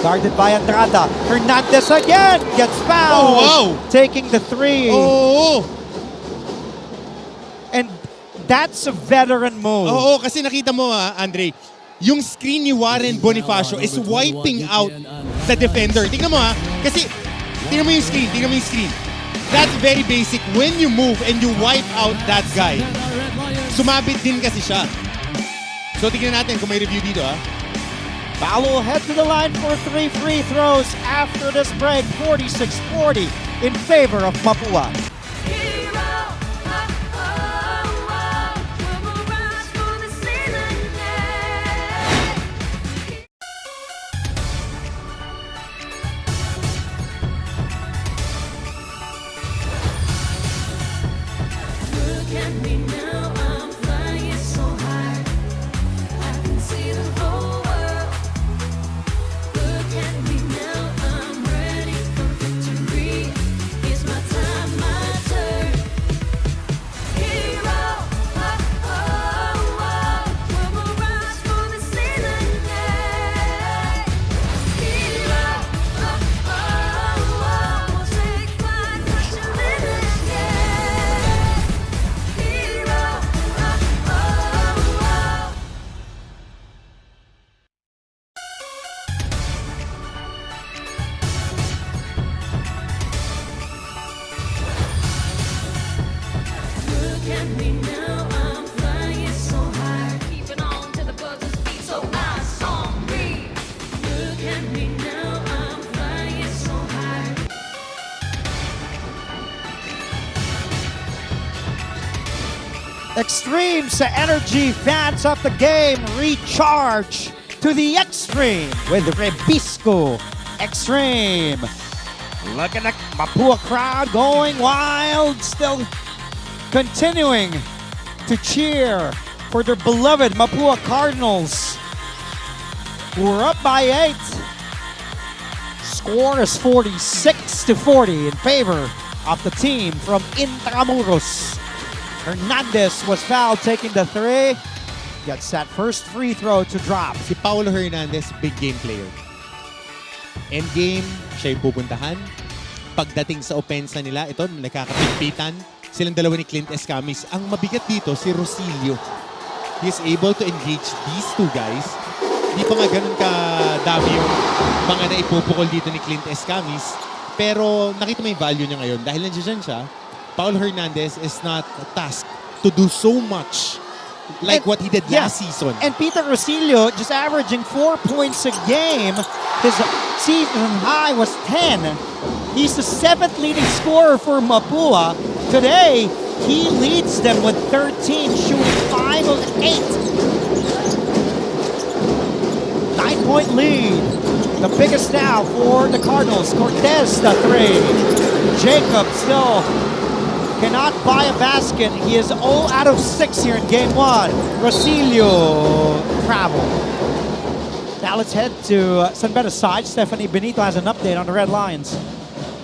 Guarded by Andrada. Hernandez again gets fouled. Oh, wow. Taking the 3. Oo. And that's a veteran move. Oo, kasi nakita mo Andre, yung screen ni Warren Bonifacio is wiping out the defender. Tingnan mo kasi tingnan mo yung screen. That's very basic. When you move and you wipe out that guy, sumabit din kasi siya. So tingnan natin kung may review dito Paulo head to the line for 3 free throws after this break. 46-40 in favor of Mapua. Look at me now, I'm flying so high. I can see the whole world. Look at me now, I'm ready for victory. It's my time, my turn. Hero, oh, oh, oh, we'll rise for the season, yeah. Hero, oh, oh, oh, we'll take flight, crush your limits, yeah. Hero, oh, oh, oh. Look at me now, I'm flying so high. Keeping on to the buzzer's beat, so I song breathe. Look at me now, I'm flying so high. Extreme sa energy, fans of the game recharge to the extreme with Rebisco Extreme. Look at the Mapua crowd going wild, still continuing to cheer for their beloved Mapua Cardinals, who are up by 8. Score is 46-40 in favor of the team from Intramuros. Hernandez was fouled, taking the 3. Gets that first free throw to drop. Si Paulo Hernandez, big game player. End game, siya yung pupuntahan. Pagdating sa opensa nila, ito, nagkakapigpitan. Silang dalawa ni Clint Escamis. Ang mabigat dito, si Rosilio. He is able to engage these two guys. Di pa nga ganun kadami yung mga naipupukol dito ni Clint Escamis. Pero nakita mo yung value niya ngayon. Dahil nandiyan siya, Paulo Hernandez is not tasked to do so much like what he did last season. And Peter Rosilio just averaging 4 points a game. His season high was 10. He's the 7th leading scorer for Mapua. Today, he leads them with 13, shooting 5 of 8. 9-point lead. The biggest now for the Cardinals. Cortez, the 3. Jacob still cannot buy a basket. He is 0 out of 6 here in game 1. Rosilio travel. Now let's head to San Beda side. Stephanie Benito has an update on the Red Lions.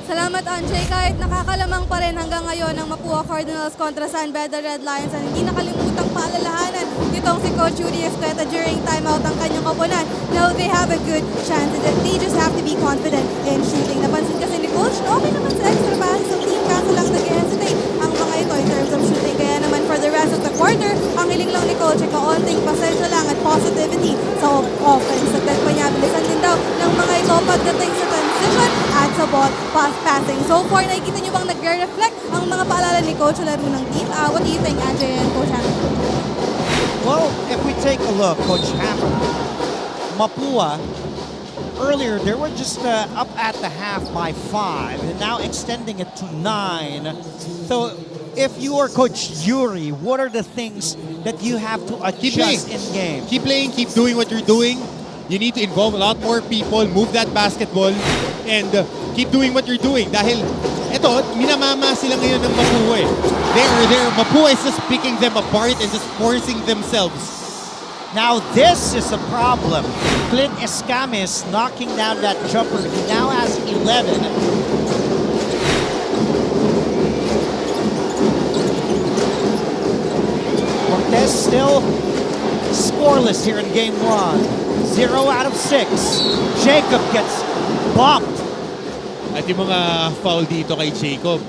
Salamat, Anjay. Kahit nakakalamang pa rin hanggang ngayon ang Mapua Cardinals kontra San Beda Red Lions, at hindi nakalimutang paalalahanan nitong si Coach Rudy Escueta during timeout ang kanyang kapunan. Now they have a good chance and they just have to be confident in shooting. Napansin kasi ni Coach, okay naman sa extra passes ng team, kaso lang nag-hesitate ang mga ito in terms of shooting. Kaya naman for the rest of the quarter, ang hiling lang ni Coach ay kaunting pasensya lang at positivity sa offense. At pa niya, bilisan din daw ng mga ito pagdating sa transition at sa ball passing. So far, nakikita nyo bang nagre-reflect ang mga paalala ni Coach sa laro ng team? What do you think, Andre and Coach Hammer? Well, if we take a look, Coach Hammer, Mapua, earlier they were just up at the half by 5, and now extending it to 9. So if you are Coach Yuri, what are the things that you have to adjust in game? Keep playing, keep doing what you're doing. You need to involve a lot more people, move that basketball, and keep doing what you're doing. Dahil, eto, minamama sila ngayon ng Mapua eh. Mapua is just picking them apart and just forcing themselves. Now this is a problem. Clint Escamis knocking down that jumper. He now has 11. Cortez still scoreless here in game 1. 0 out of 6. Jacob gets bumped. At yung mga foul dito kay Jacob.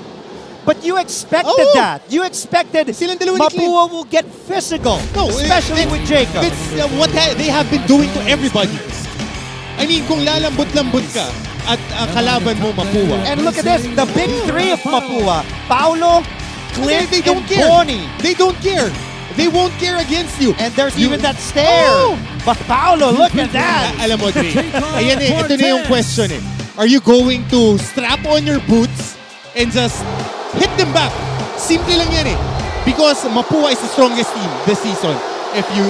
But you expected that. You expected Mapua will get physical, especially with Jacob. It's what they have been doing to everybody. I mean, kung lalambot-lambot ka at kalaban mo Mapua. And look at this, the big three of Mapua. Paulo, Clint, they don't and care. Bonnie. They don't care. They won't care against you. And there's even that stare. But Paulo, look at that. Alam mo, Dre, ayan eh, ito na yung question eh. Are you going to strap on your boots and just hit them back? Simple lang yan eh. Because Mapua is the strongest team this season. If you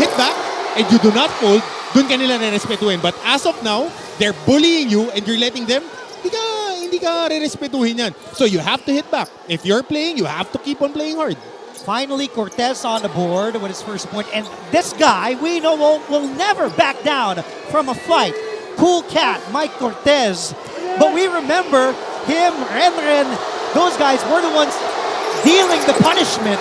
hit back and you do not fold, dun ka nila re-respetuhin. But as of now, they're bullying you and you're letting them, hindi ka re-respetuhin yan. So you have to hit back. If you're playing, you have to keep on playing hard. Finally, Cortez on the board with his first point. And this guy, we know, will never back down from a fight. Cool cat, Mike Cortez. But we remember him, Renren, those guys were the ones dealing the punishment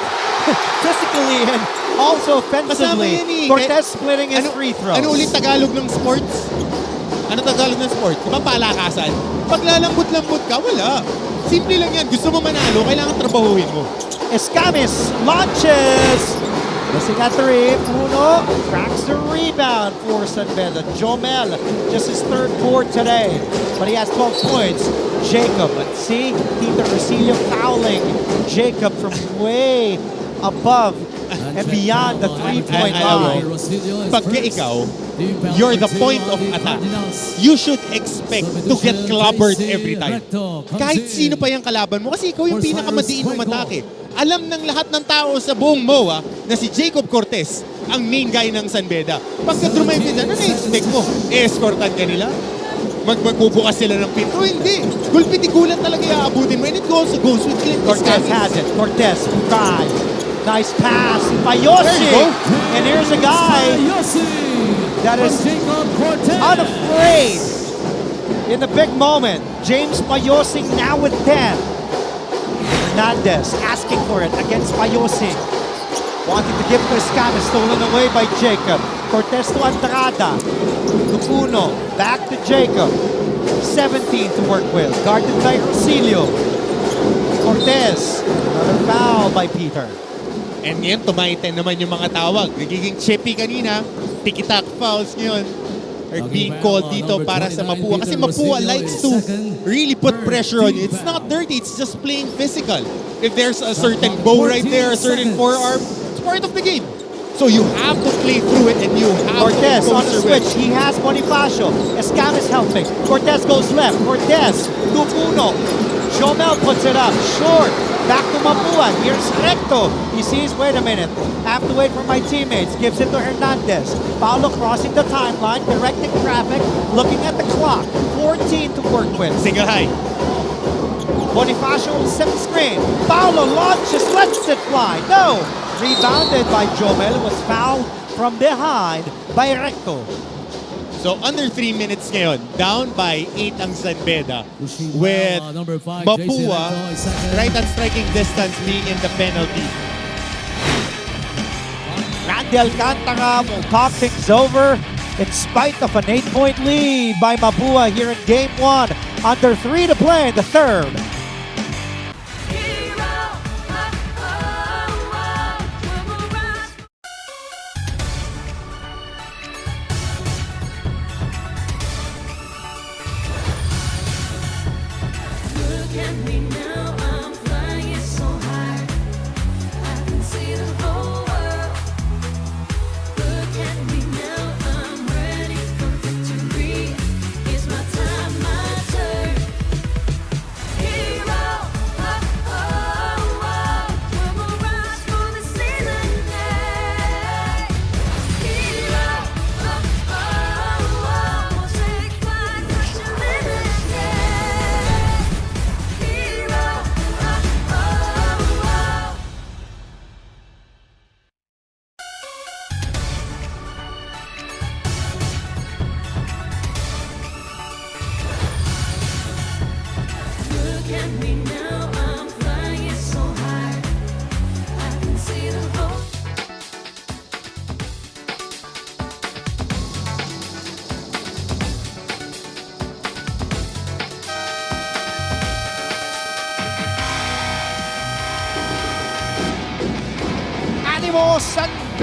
physically and also offensively. Cortez splitting his free throws. Ano ulit Tagalog ng sports? Ano Tagalog ng sports? Diba palakasan? Pag lalambot-lambot ka, wala. Simple lang yan. Gusto mo manalo, kailangan trabahuin mo. Escamis launches. Missing at 3. Puno cracks the rebound for San Beda. Jomel, just his third board today, but he has 12 points. Jacob, let's see, Tito Rosillo fouling. Jacob from way above and beyond the three-point line. Pagka ikaw, you're the point of attack. You should expect to get clobbered every time. Kahit sino pa yung kalaban mo, kasi ikaw yung pinakamadiin umatake. Alam ng lahat ng tao sa buong MOA na si Jacob Cortez ang main guy ng San Beda. Pagka drumayve nila, ano na-expect mo? Escortan ka nila? Magbubukas sila ng pinto? Hindi. Gulpitikulan talaga iaabutin mo. And it goes with Clint. Cortez has it. Cortez, drive. Nice pass. Payosi. And here's a guy that is unafraid in the big moment. James Payosi now with 10. Hernandez asking for it against Payosi. Wanting to give to Escamis, stolen away by Jacob. Cortez to Andrada. To Puno. Back to Jacob. 17 to work with. Guarded by Rosillo. Cortez. Another foul by Peter. And ngayon, tumaiten naman yung mga tawag. Nagiging chippy kanina. Tiki-tak fouls ngayon are being called dito para sa Mapua. Kasi Mapua likes to really put pressure on you. It's not dirty, it's just playing physical. If there's a certain bow right there, a certain forearm, it's part of the game. So you have to play through it and you have Cortez to on the switch. He has Bonifacio. Escamis helping. Cortez goes left. Cortez to Puno. Jomel puts it up. Short. Back to Mapua. Here's Recto. He sees, wait a minute. I have to wait for my teammates. Gives it to Hernandez. Paulo crossing the timeline, directing traffic, looking at the clock. 14 to work with. Single high. Bonifacio will set the screen. Paulo launches, lets it fly. No. Rebounded by Jomel. Was fouled from behind by Recto. So under 3 minutes ngayon, down by 8 ang San Beda with Mapua right at striking distance being in the penalty. Randy Alcantara will talk things over in spite of an 8-point lead by Mapua here in Game 1. Under 3 to play in the third.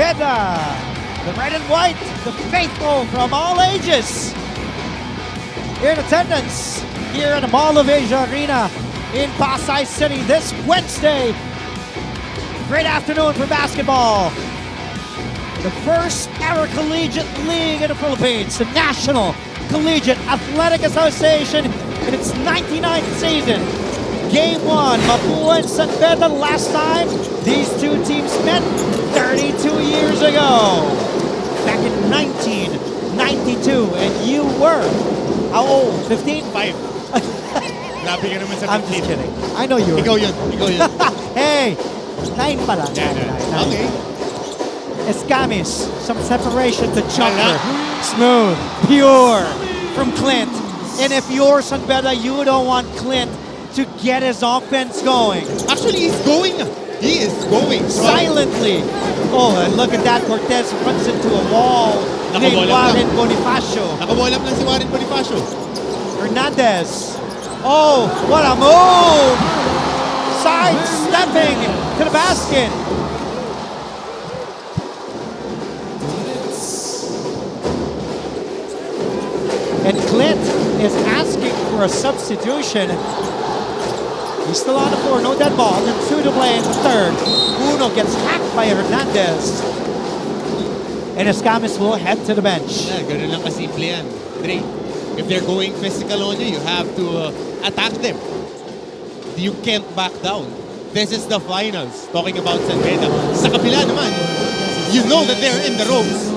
Beda. The red and white, the faithful from all ages. In attendance here at the Mall of Asia Arena in Pasay City this Wednesday. Great afternoon for basketball. The first ever collegiate league in the Philippines, the National Collegiate Athletic Association in its 99th season. Game 1, Mapua and San Beda. Last time these two teams met 32 years ago. Back in 1992, and you were, how old? 15? 5. Grabe ka naman sa 15. I'm just kidding. I know you were. Ikaw yun. Hey, 9 pala. Nine. Okay. Escamis, some separation to Jumper. Smooth, pure from Clint. And if you're San Beda, you don't want Clint to get his offense going. Actually, he's going. He is going. Silently. Oh, and look at that. Cortez runs into a wall. Named Warren Bonifacio. Nakawall up lang si Warren Bonifacio. Hernandez. Oh, what a move! Side-stepping to the basket. And Clint is asking for a substitution. He's still on the floor, no dead ball. And 2 to play in the third. Uno gets hacked by Hernandez. And Escamis will head to the bench. Yeah, ganun lang kasimple yan. Dre, if they're going physical on you, you have to attack them. You can't back down. This is the finals. Talking about San Beda. Sa kabila naman, you know that they're in the ropes.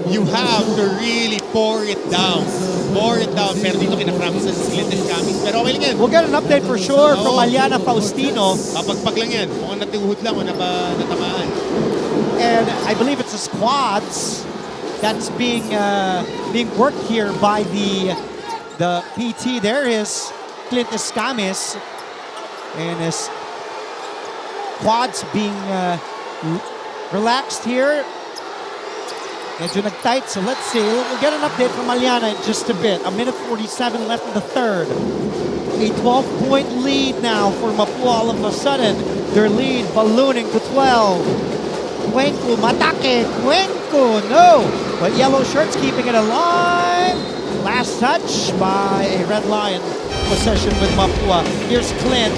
You have to really pour it down. Pour it down. Pero dito kinakram sa Clint Escamis. Pero okay lang yan. We'll get an update for sure from Aliana Faustino. Papagpag lang yan. Mukhang natuhod lang o natamaan. And I believe it's the squads that's being worked here by the PT. There is Clint Escamis. And his quads being relaxed here. Medyo nag-tight, so let's see. We'll get an update from Aliana in just a bit. 1:47 left in the third. A 12-point lead now for Mapua. All of a sudden, their lead ballooning to 12. Cuenco, Matake, Cuenco, no! But yellow shirts keeping it alive. Last touch by a Red Lion possession with Mapua. Here's Clint.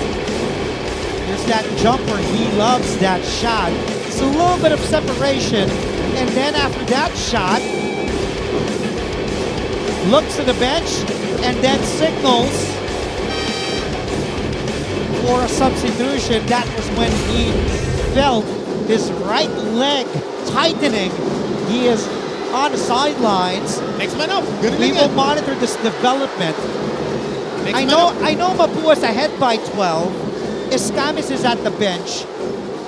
Here's that jumper. He loves that shot. It's a little bit of separation. And then after that shot, looks to the bench and then signals for a substitution. That was when he felt his right leg tightening. He is on the sidelines. Next man up. Good we will monitor this development. I know Mapua is ahead by 12. Escamis is at the bench.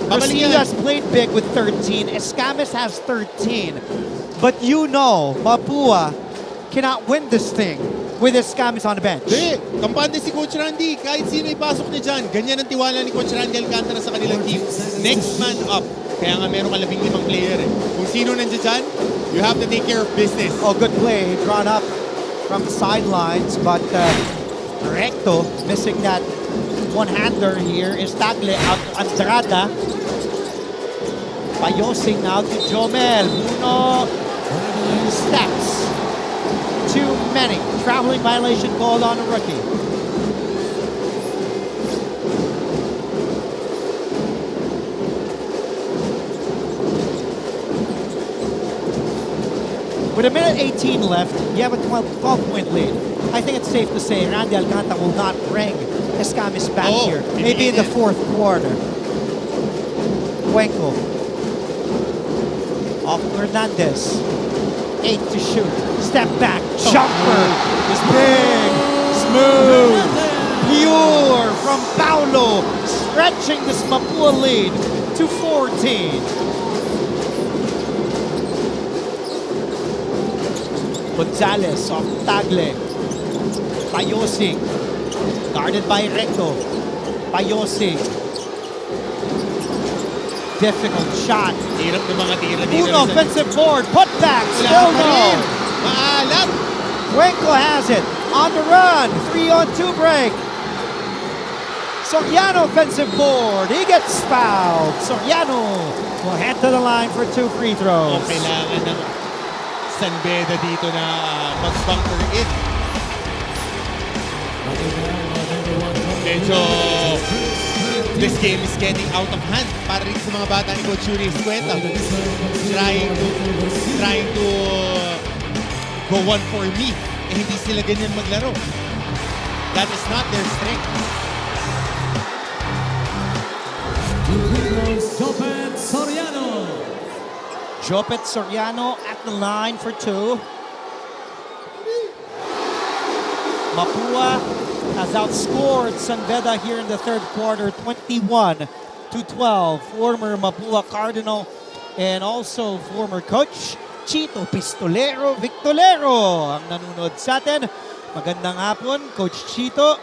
Garcia's played big with 13. Escamis has 13. But you know, Mapua cannot win this thing with Escamis on the bench. Kampante si Coach Randy. Kahit sino ipasok niya dyan. Ganyan ang tiwala ni Coach Randy Alcantara sa kanilang team. Next man up. Kaya nga meron ka 15 player eh. Kung sino nandiyan dyan, you have to take care of business. Oh, good play. Drawn up from the sidelines. But Recto missing that one-hander here is Tagle out Andrada. Payosing now to Jomel. Uno steps. Too many. Traveling violation called on a rookie. With 1:18 left, you have a 12-point lead. I think it's safe to say Randy Alcantara will not bring Escamis back here. Maybe in the fourth quarter. Cuenco. Off Hernandez. 8 to shoot. Step back. Jumper is big. Smooth. Pure from Paulo. Stretching this Mapua lead to 14. Gonzalez off Tagle. Payosing. Guarded by Recto. Payosing. Difficult shot. Hirap ng mga tira dito. Uno offensive board. Put back. Still no. Maalat. Cuenco has it. On the run. 3-on-2 break. Soriano offensive board. He gets fouled. Soriano will head to the line for 2 free throws. Kailangan ng San Beda dito na mag-bunker in. Medyo this game is getting out of hand para rin sa mga bata ni Coach Yuri Escueta. Trying to go one for me. Hindi sila ganyan maglaro. That is not their strength. Jopet Soriano. Jopet Soriano at the line for 2. Mapua has outscored San Beda here in the third quarter, 21-12. Former Mapua Cardinal and also former coach Chito Pistolero Victolero ang nanunod sa atin. Magandang hapon, Coach Chito.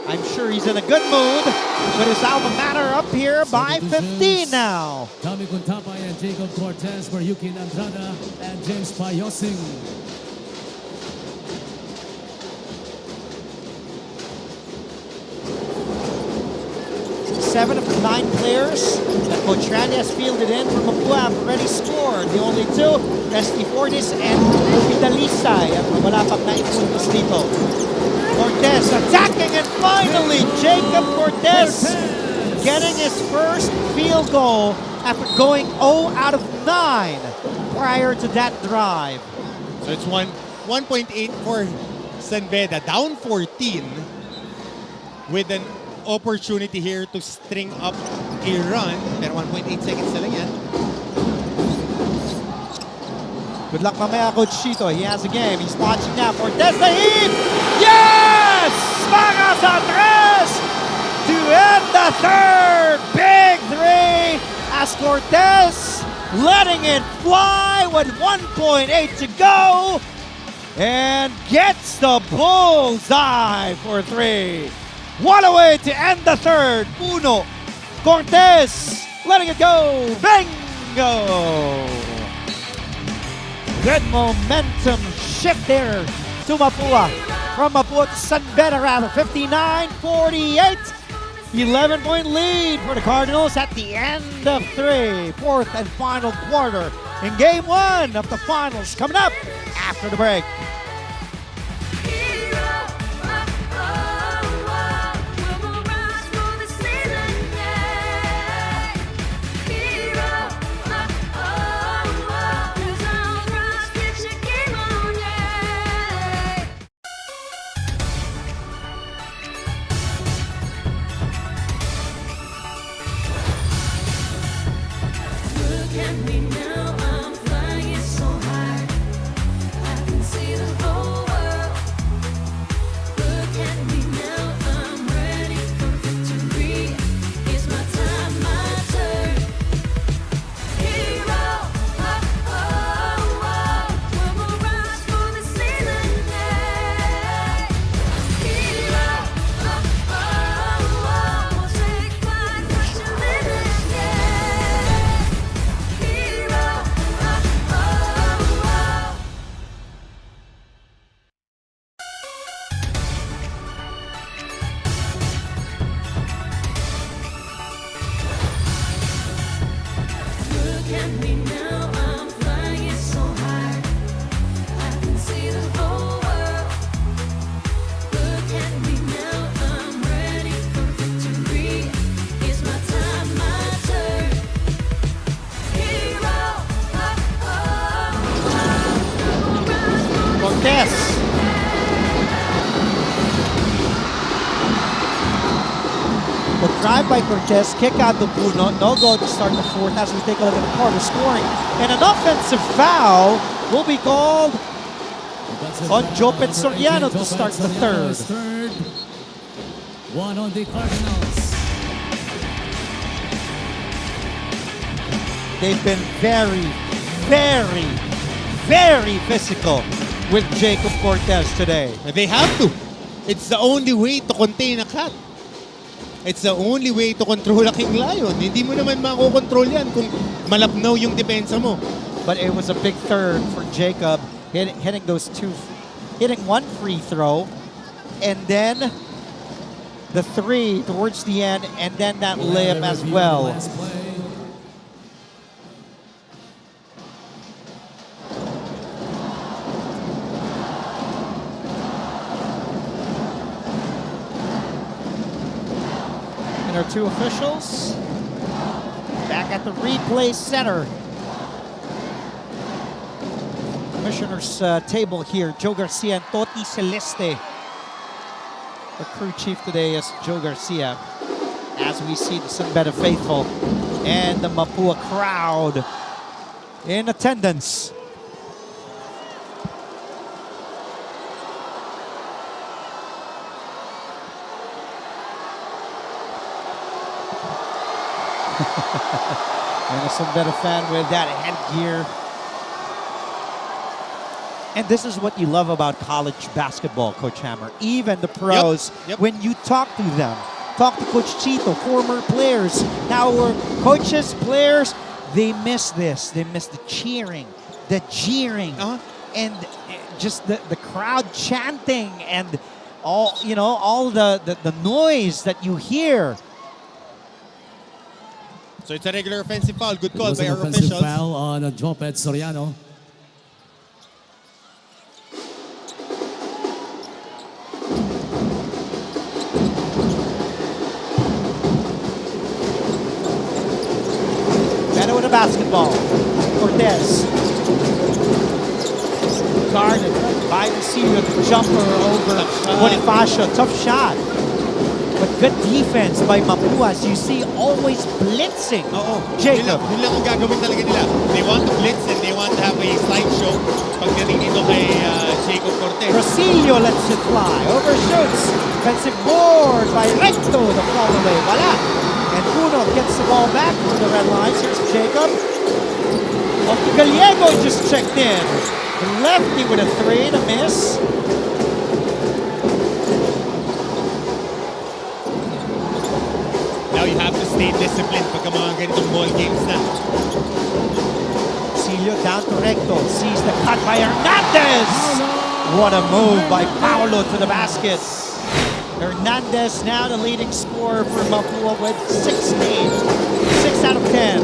I'm sure he's in a good mood with his alma mater up here by 15 now. Tommy Contapay and Jacob Cortez for Yukin Andrada and James Payosing. Seven of the 9 players that Coach Randy has fielded in from Mapua have already scored. The only 2, Esty Fortis and Vidalisay. At wala pang naipuntos dito. Cortez attacking, and finally Jacob Cortez getting his first field goal after going 0 out of 9 prior to that drive. So it's 1.8 for San Beda, down 14 with an opportunity here to string up a run. Pero 1.8 seconds na lang yan. Good luck mamaya, Coach Chito. He has a game. He's watching now. Cortez the heat! Yes! Magas a tres! To end the third! Big 3 as Cortez letting it fly with 1.8 to go and gets the bullseye for 3. What a way to end the third. Uno. Cortez letting it go. Bingo! Good momentum shift there to Mapua. From Mapua to San Beda rather. 59-48. 11-point lead for the Cardinals at the end of 3. Fourth and final quarter in game 1 of the finals coming up after the break. Cortez. The drive by Cortez, kick out to Puno, no go to start the fourth as we take a look at the quarter scoring. And an offensive foul will be called on Jopet Soriano to start the third. One on the Cardinals. They've been very, very, very physical with Jacob Cortez today. They have to. It's the only way to contain a cat. It's the only way to control a King Lion. Hindi mo naman makokontrol yan kung malapnaw yung depensa mo. But it was a big third for Jacob, hitting one free throw, and then the three towards the end, and then that layup as well. And our two officials back at the replay center. Commissioner's table here, Joe Garcia and Toti Celeste. The crew chief today is Joe Garcia. As we see the San Beda faithful and the Mapua crowd in attendance. And a San Beda fan with that headgear. And this is what you love about college basketball, Coach Hammer. Even the pros, when you talk to them, talk to Coach Chito, former players, now we're coaches, players, they miss this. They miss the cheering, the jeering, and just the crowd chanting and all, you know, all the noise that you hear. So it's a regular offensive foul. Good call by our Offensive officials. foul on Jopet Soriano. Beda with a basketball. Cortez. Guarded by the senior, the jumper over Bonifacio. Tough shot. But good defense by Mapua, as you see, always blitzing. Jacob. Yun lang ang gagawin talaga nila. They want to blitz and they want to have a slideshow pagdating dito kay Jacob Cortez. Rosillo lets it fly. Overshoots. Defensive board by Recto. The fall away. Wala. And Puno gets the ball back for the Red Lions. Here's Jacob. Gallego just checked in. The lefty with a three to miss. Now you have to stay disciplined pagka mga ganitong ball games na. Silio down to Recto. Sees the cut by Hernandez. What a move by Paulo to the basket. Hernandez now the leading scorer for Mapua with 16. 6 out of 10.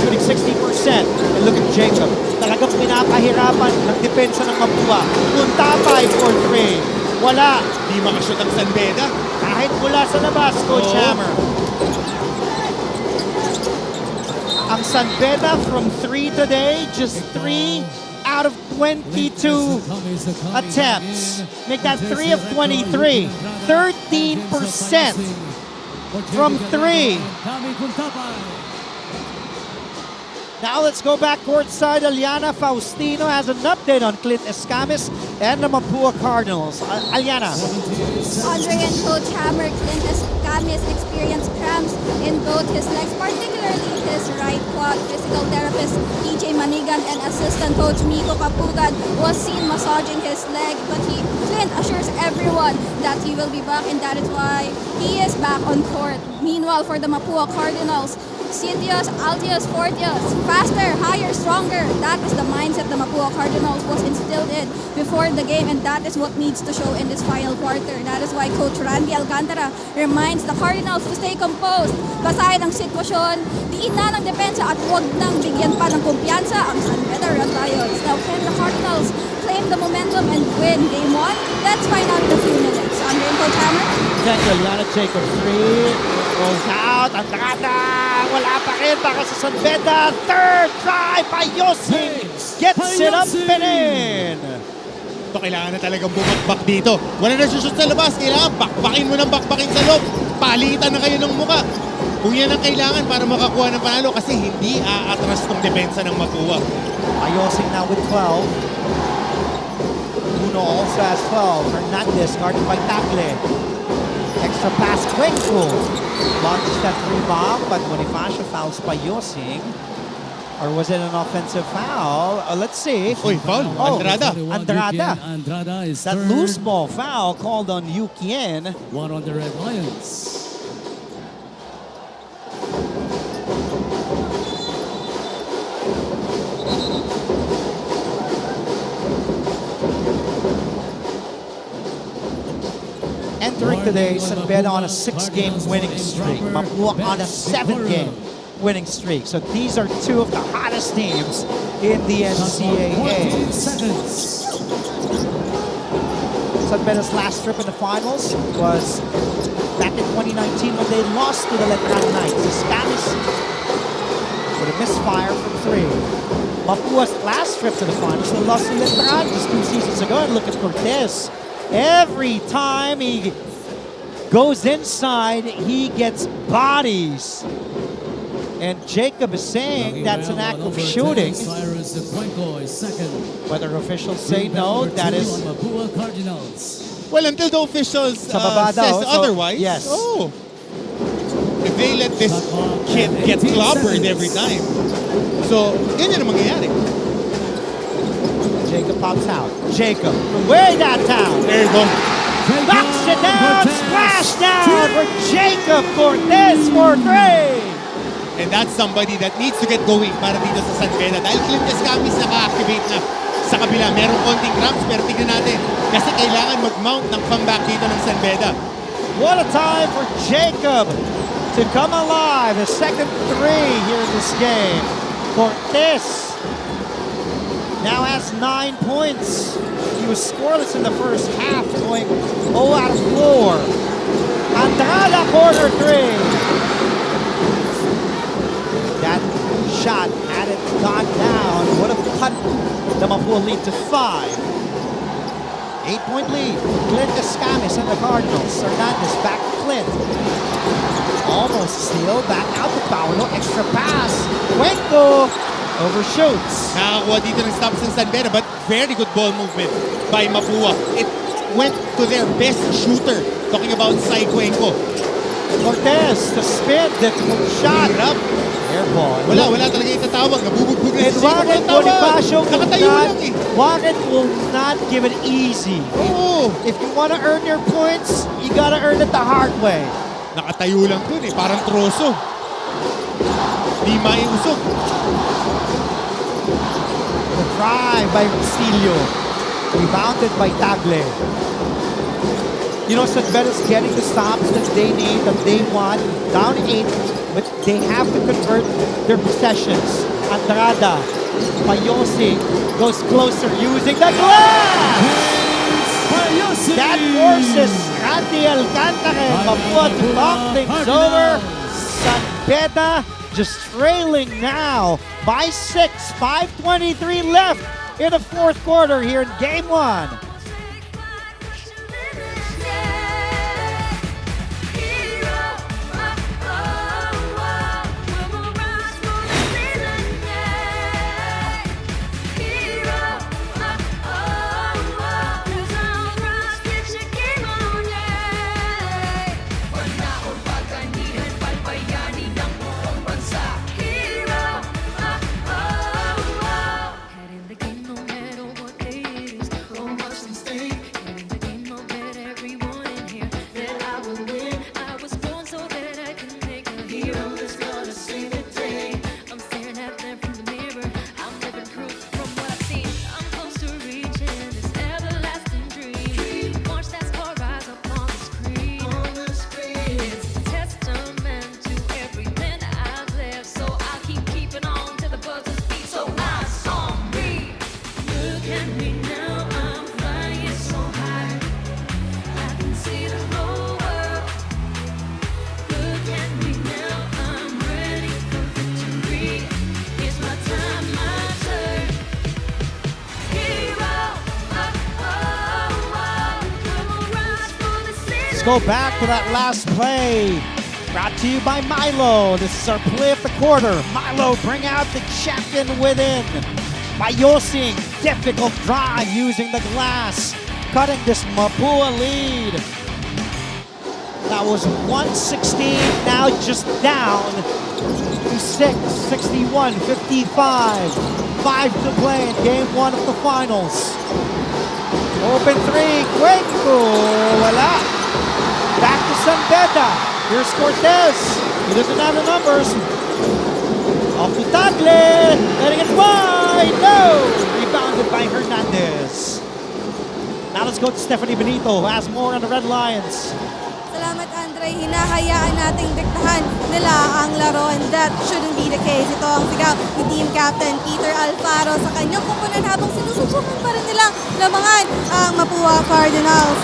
Shooting 60%. And look at Jacob. Talagang pinapahirapan ng depensa ng Mapua. Tuntapay for 3. Wala. Di makashoot ang San Beda. Kahit mula sa labas, Coach Hammer. Ang San Beda from 3 today, just 3 out of 22 attempts. Make that 3 of 23. 13% from 3. Now let's go back courtside. Aliana Faustino has an update on Clint Escamis and the Mapua Cardinals. Aliana. Andre and Coach Hammer, Clint Escamis experienced cramps in both his legs, particularly his right quad. Physical therapist PJ Manigan and assistant coach Miko Kapugan was seen massaging his leg, but Clint assures everyone that he will be back, and that is why he is back on court. Meanwhile, for the Mapua Cardinals, Sintios, Altios, Fortios, faster, higher, stronger. That is the mindset the Mapua Cardinals was instilled in before the game, and that is what needs to show in this final quarter. That is why Coach Randy Alcantara reminds the Cardinals to stay composed. Basahin ang sitwasyon, diin na ng depensa at huwag nang bigyan pa ng kumpiyansa ang San Beda Red Lions. Now can the Cardinals claim the momentum and win Game 1? Let's find out in a few minutes. Andre and Coach Hammer. Thank you, Liana Jacob. 3 rolls out. Andrada. Wala pa rin para sa San Beda. Third try by Yossi. Gets it up and in. Ito, kailangan na talagang bumagbak dito. Wala na shoot sa labas. Kailangan bakbakin mo ng bakbakin sa loob. Palitan na kayo ng muka. Kung yan ang kailangan para makakuha ng panalo, kasi hindi aatras ng depensa ng Mapua. Ayosing now with 12. Uno also has 12. Hernandez guarded by Tagle. Extra pass, Cuenco. Launches that 3 bomb, but Bonifacio fouls by Yosing. Or was it an offensive foul? Let's see. Oy, foul. Andrada. Andrada is that loose ball foul called on Yukien. One on the Red Lions. Entering night today, San Beda on a 6-game winning streak. Mapua on a 7-game winning streak. So these are two of the hottest teams in the NCAA. San Beda's last trip in the finals was back in 2019 when they lost to the LIVESTREAM Knights. The Spanish with a misfire from 3. Mapua's last trip to the finals, they lost to LIVESTREAM just 2 seasons ago. And look at Cortez. Every time he goes inside, he gets bodies. And Jacob is saying that's an act of shooting. Whether officials say no, that is... Mapua Cardinals. Well, until the officials Sa baba daw, says so, otherwise. yes. Oh. If they let this kid get clobbered every time. So, yun ang mangyayari. Jacob pops out. Jacob, way downtown. There you go. Backs it down, splash down for Jacob Cortez for 3. And that's somebody that needs to get going para dito sa San Beda. Dahil Clint Escamis naka-activate na sa kabila. Merong konting cramps, pero tignan natin. Kasi kailangan mag-mount ng comeback dito ng San Beda. What a time for Jacob to come alive. The second 3 here in this game. Cortez now has 9 points. He was scoreless in the first half, going 0 out of 4. Andrada, corner 3. That shot, had it gone down, would have cut the Mapua lead to 5. 8-point lead. Clint Escamis and the Cardinals. Hernandez back to Clint. Almost steal, back out to Paolo. Extra pass. Cuenco overshoots. Nakakuha dito ng stops ng San Beda, but very good ball movement by Mapua. It went to their best shooter. Talking about Sai Cuenco. Cortez, the spin, difficult shot. Hirap. Air ball. Wala talaga itatawag. Nabubugbog na And Warren Bonifacio Warren will not give it easy. Oh. If you want to earn your points, you got to earn it the hard way. Nakatayo lang dun eh. Parang troso. Di maiusog. The drive by Castillo. Rebounded by Tagle. You know, San Beda's getting the stops that they need, that they want. Down 8, but they have to convert their possessions. Andrada, Payosi goes closer using the glass! That forces Randy Alcantara and Mapua to talk things over. San Beda just trailing now by 6. 5:23 left in the fourth quarter here in Game 1. Let's go back to that last play. Brought to you by Milo. This is our play of the quarter. Milo, bring out the champion within. Mayosing, difficult drive using the glass. Cutting this Mapua lead. That was 116, now just down to 6, 61, 55. 5 to play in game 1 of the finals. Open 3, Cuenco, wala. Back to San Beda. Here's Cortez. He doesn't have the numbers. Off to Tagle. Letting it wide. No! Rebounded by Hernandez. Now let's go to Stephanie Benito, who has more on the Red Lions. syempre hinahayaan nating diktahan nila ang laro, and that shouldn't be the case. Ito ang sigaw ni team captain Peter Alfaro sa kanyang kupunan habang sinusubukan pa rin nilang lamangan ang Mapua Cardinals.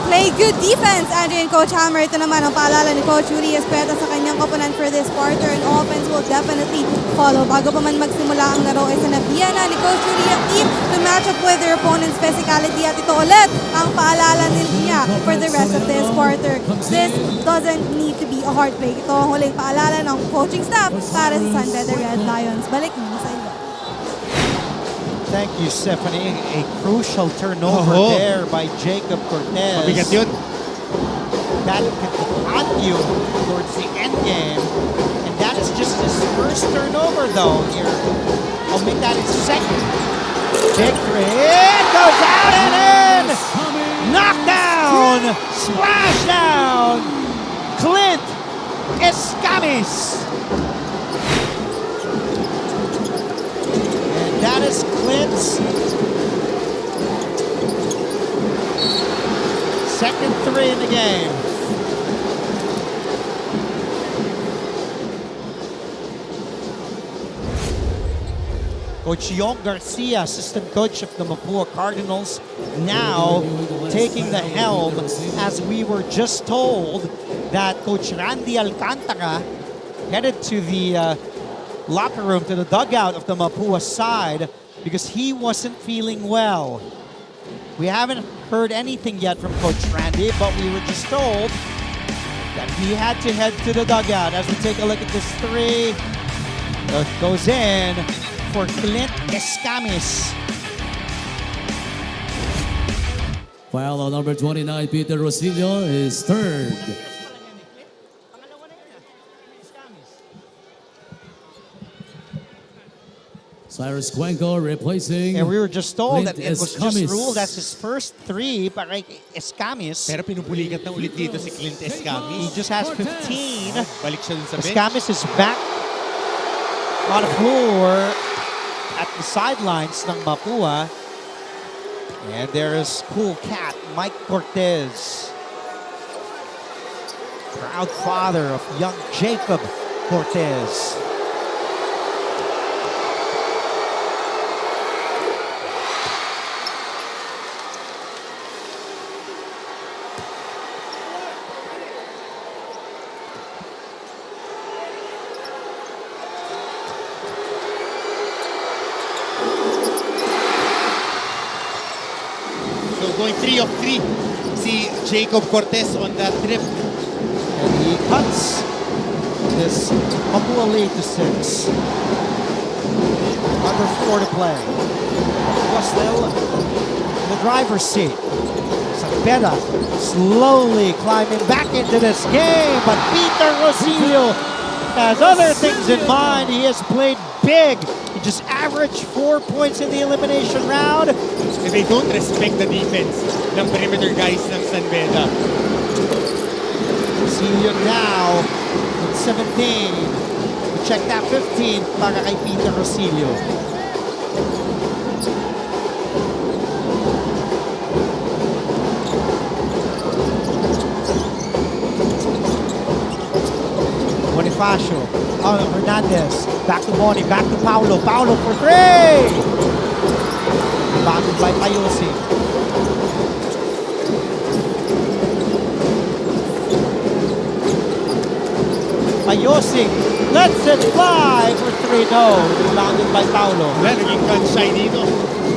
Play good defense, Andrew and Coach Hammer. Ito naman ang paalala ni Coach Uri Espeta sa kanyang opponent for this quarter, and offense will definitely follow. Bago pa man magsimula ang laro ay sinabihan na ni Coach Uri ang team to match up with their opponent's physicality, at ito ulit ang paalala niya for the rest of this quarter. This doesn't need to be a hard play. Ito ang huling paalala ng coaching staff para sa San Beda Red Lions. Balik naman sa iyo. Thank you, Stephanie. A crucial turnover there by Jacob Cortez. Mabigat yun. That could haunt you towards the end game. And that is just his first turnover, though. Here, I'll make that his second. Big three. It goes out and in. Knockdown. Splash down. Clint Escamis. That is Clint's second three in the game. Coach Yong Garcia, assistant coach of the Mapua Cardinals, now taking the helm, as we were just told that Coach Randy Alcantara headed to the locker room, to the dugout of the Mapua side, because he wasn't feeling well. We haven't heard anything yet from Coach Randy, but we were just told that he had to head to the dugout. As we take a look at this three, it goes in for Clint Escamis. Foul on number 29, Peter Rosillo, is third. Cyrus Cuenco replacing. And we were just told Clint that it was Escamis. just ruled as his first three para kay Escamis. Pero pinupulikat na ulit dito si Clint Escamis. He just has 15. Balik siya dun sa bench. Escamis is back on the floor at the sidelines ng Mapua. And there is cool cat Mike Cortez, proud father of young Jacob Cortez. Going 3 of 3. See Jacob Cortez on that trip. And he cuts this Mapua lead to 6. Under 4 to play. Was still in the driver's seat. San Beda slowly climbing back into this game, but Peter Rosillo has other things in mind. He has played big. He just averaged 4 points in the elimination round. And they don't respect the defense ng perimeter guys ng San Beda. Rosillo now with 17. Check that 15 para kay Peter Rosillo. Bonifacio, Hernandez, back to Boni, back to Paulo. Paulo for 3! Batted by Payosi. Payosi lets it fly for 3. No, rebounded by Paulo. Well, naging gun shy dito.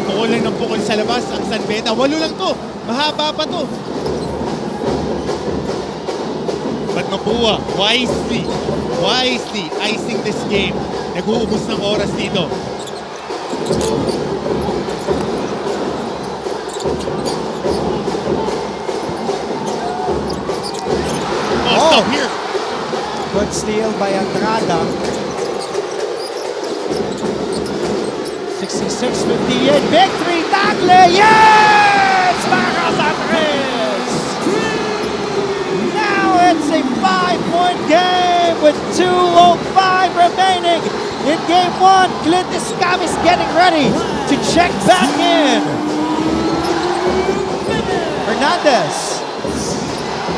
Pukol lang ng pukol sa labas ang San Beda. 8 lang to. Mahaba pa to. But Mapua, wisely icing this game. Nag-uubos ng oras dito. Stop here. Good steal by Andrada. 66-58. Big 3. Tagle. Yes! Para sa 3. Now it's a 5-point game with 2:05 remaining in game 1. Clint Escamis getting ready to check back in. Hernandez.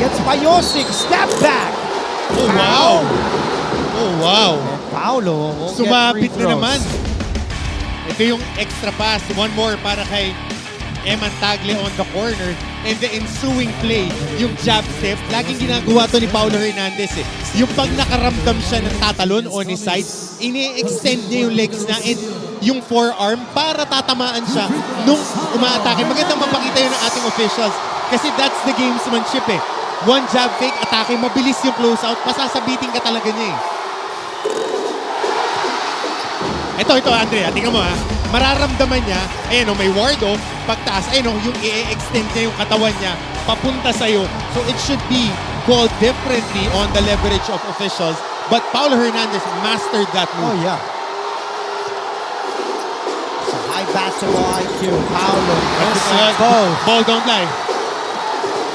Gets Payosik, step back. Oh, wow. Oh, wow. And Paolo will Sumapit get free na throws. naman. Ito yung extra pass. One more para kay Eman Tagle on the corner. And the ensuing play, yung jab step, laging ginagawa to ni Paulo Hernandez eh. Yung pag nakaramdam siya ng tatalon on his side, ini-extend niya yung legs na and yung forearm para tatamaan siya nung umaatake. Magandang mapakita yun ng ating officials kasi that's the gamesmanship eh. One jab fake, atake, mabilis yung closeout, pasasabitin ka talaga niya eh. Ito, Andrea, tingnan mo ha. Mararamdaman niya, ayan o, may ward off, pagtaas, ayan o, yung i-extend niya yung katawan niya, papunta sa'yo. So it should be called differently on the leverage of officials. But Paulo Hernandez mastered that move. Oh, yeah. So high basketball IQ. Paulo. Ball don't lie.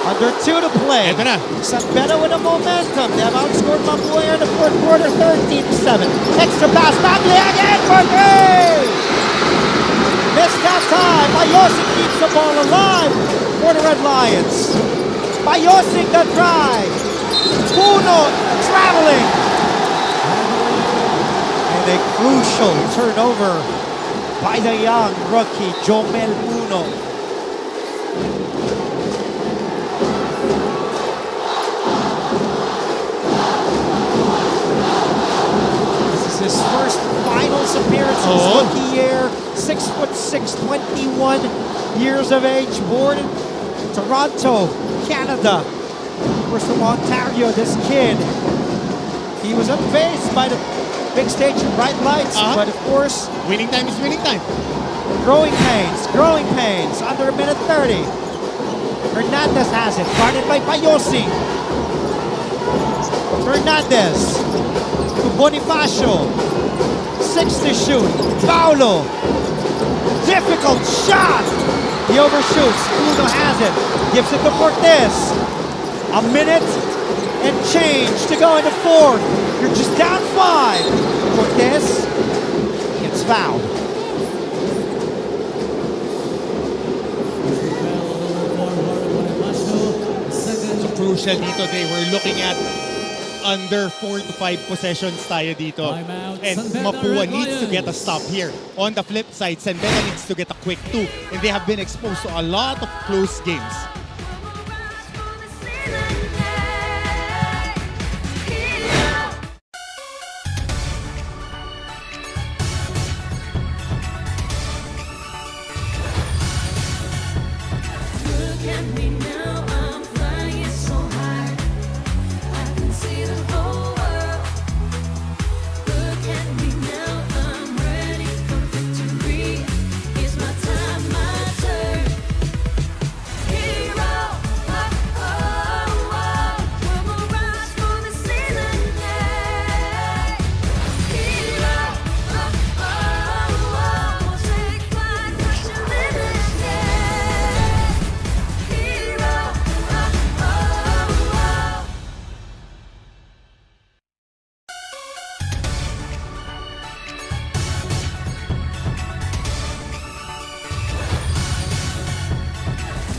Under 2 to play. Ito na. San Beda with a momentum. They have outscored Mapua in the fourth quarter, 13-7. Extra pass, Tagle again for 3! Missed that time. Payosik keeps the ball alive for the Red Lions. Payosik the drive. Puno traveling. And a crucial turnover by the young rookie, Jomel Puno. His first finals appearance in his rookie year. 6'6", 21 years of age, born in Toronto, Canada. We're from Ontario, this kid. He was unfazed by the big stage and bright lights, but of course... Winning time is winning time. Growing pains, under a minute 30. Hernandez has it, guarded by Payosi. Hernandez to Bonifacio. 6 to shoot. Paulo. Difficult shot. He overshoots. Uno has it. Gives it to Cortez. A minute and change to go into fourth. You're just down 5. Cortez gets fouled. So crucial dito, they were looking at under 4 to 5 possessions tayo dito. And Mapua needs to get a stop here. On the flip side, San Beda needs to get a quick 2. And they have been exposed to a lot of close games. Look at me now, I'm flying so high. I can see the whole world. Look at me now, I'm ready for victory. It's my time, my turn. Hero, oh, oh, oh. We're mirage for the season, yeah. Hero, oh, oh, oh. We'll take flight, touch your limits, yeah. Hero, oh, oh, oh.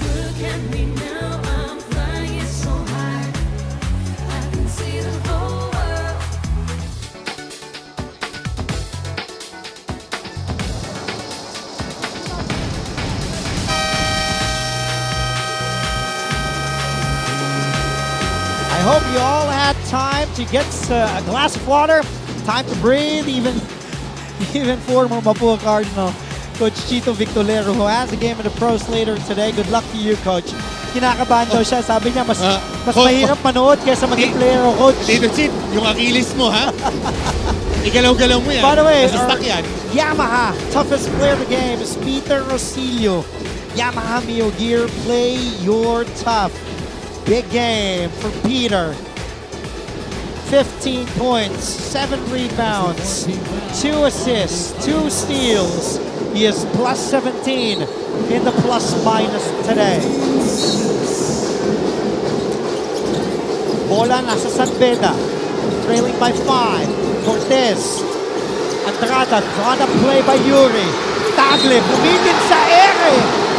Look at me now, I'm flying so high. I can see the whole world. I hope you all had time to get a glass of water, time to breathe, even former Mapua Cardinal Coach Chito Victolero, who has a game in the pros later today. Good luck to you, Coach. Kinakabahan daw siya. Sabi niya, mas mahirap manood kaysa maging player o coach. Tito Chit, yung Achilles mo ha? Igalaw-galaw mo yan. By the way, Masastak yan. Yamaha, toughest player of the game is Peter Rosillo. Yamaha Mio Gear, play your tough. Big game for Peter. 15 points, 7 rebounds, 2 assists, 2 steals. He is plus 17 in the plus-minus today. Bola nasa San Beda, trailing by 5. Cortez, Andrada, drawn up play by Yuri. Tagle, bumitin sa ere,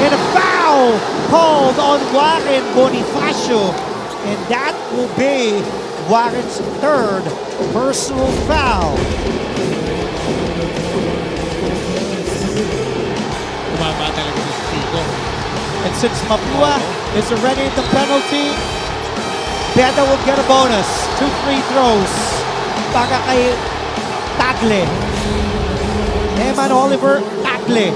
and a foul called on Warren Bonifacio. And that will be Warren's third personal foul. Bumaba talaga si Chico. And since Mapua is already in the penalty, Beda will get a bonus. 2 free throws para kay Tagle. Eman Oliver Tagle.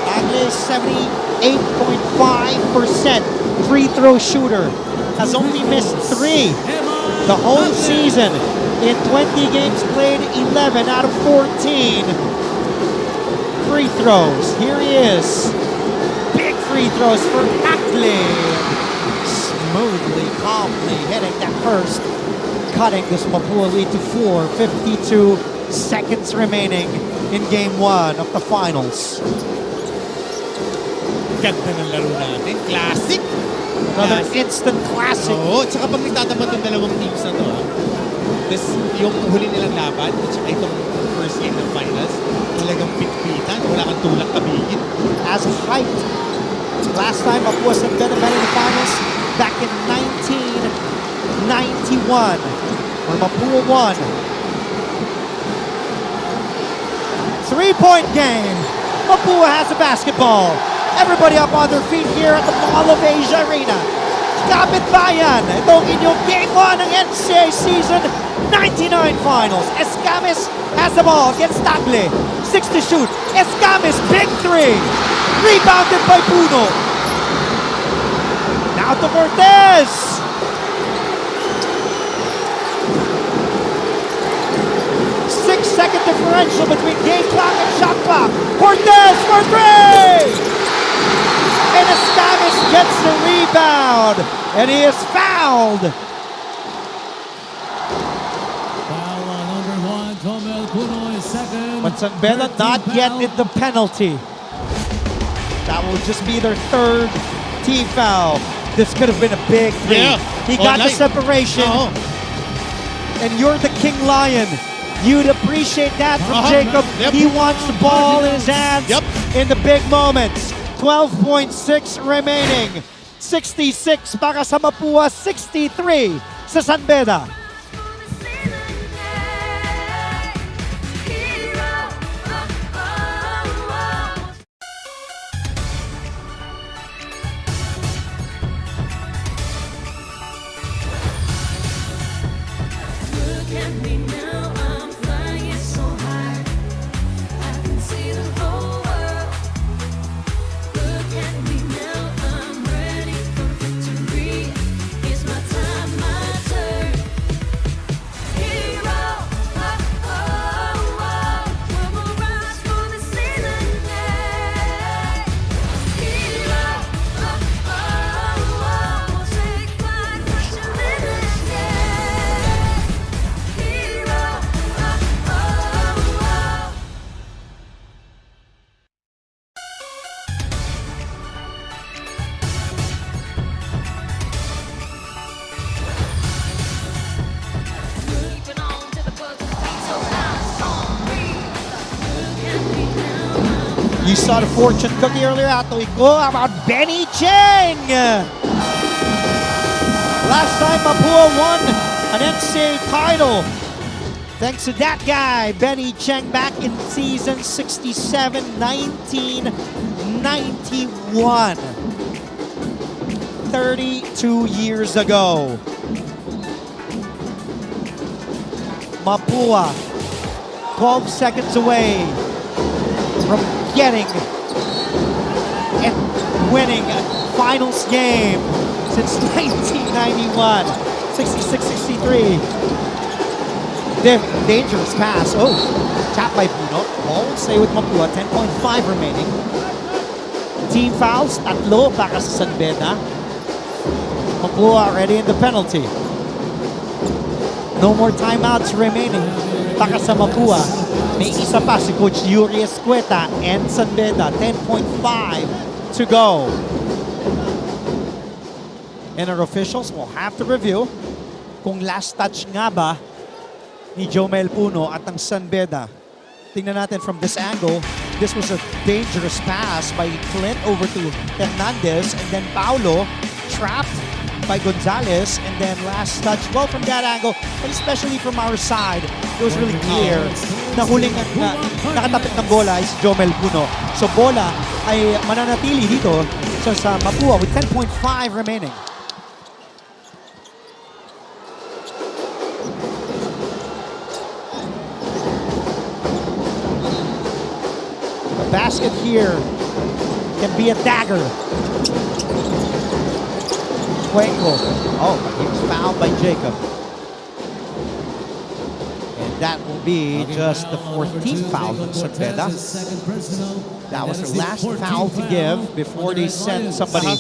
Tagle is 78.5% free throw shooter. Has only missed 3 the whole season. In 20 games played, 11 out of 14 free throws. Here he is. Big free throws for Tagle. Smoothly, calmly hitting that first. Cutting this Mapua lead to 4. 52 seconds remaining in game 1 of the finals. Ganda ng laro natin. Classic! Another instant classic. Oo, tsaka pag nagtatapat ng dalawang teams na to, this, yung huli nilang laban, at saka itong first game ng finals, talagang pitpitan, wala kang tulak kabigin. As hyped. Last time Mapua San Beda met in the finals back in 1991, where Mapua won. 3-point game. Mapua has a basketball. Everybody up on their feet here at the Mall of Asia Arena. Kapitbayan, ito ang inyong Game 1 ng NCAA Season 99 Finals. Escamis has the ball against Tagle. 6 to shoot. Escamis, big 3. Rebounded by Puno. Now to Cortez. Six-second differential between game clock and shot clock. Cortez for 3! And Escamis gets the rebound, and he is fouled. Foul on number 1, Tomel Puno is second. But San Beda not yet in the penalty. That will just be their third team foul. This could have been a big 3. Yeah. He got the Online. separation. And you're the King Lion. You'd appreciate that from Jacob. Yep. He wants the ball in his hands in the big moments. 12.6 remaining. 66 para sa Mapua, 63 sa San Beda. Look at me now, I'm flying so high. I can see the whole world. Look at me now, I'm ready for victory. It's my time, my turn. Hero, oh, oh, oh. We'll rise for the season. Hero, oh, oh, oh. We'll take flight, push your limits. Hero, oh, oh, oh. You saw the fortune cookie earlier out the week. How about Benny Cheng? Last time Mapua won an NCAA title. Thanks to that guy, Benny Cheng, back in season 67, 1991. 32 years ago. Mapua, 12 seconds away from getting and winning a finals game since 1991. 66-63. Dangerous pass. Oh, tap by Puno. Ball will stay with Mapua. 10.5 remaining. Team fouls, tatlo para sa San Beda. Mapua already in the penalty. No more timeouts remaining para sa Mapua. May isa pa si Coach Yuri Escueta and San Beda. 10.5 to go. And our officials will have to review kung last touch nga ba ni Jomel Puno at ang San Beda Tingnan natin from this angle. This was a dangerous pass by Clint over to Hernandez, and then Paulo trapped by Gonzalez, and then last touch. Well, from that angle, and especially from our side, it was really clear na huling nakatapit ng bola is Jomel Puno. So bola ay mananatili dito sa Mapua with 10.5 remaining. Basket here can be a dagger. Cuenco. Oh, but he was fouled by Jacob. And that will be just the 14th foul of San Beda. That was their last foul to give before they sent somebody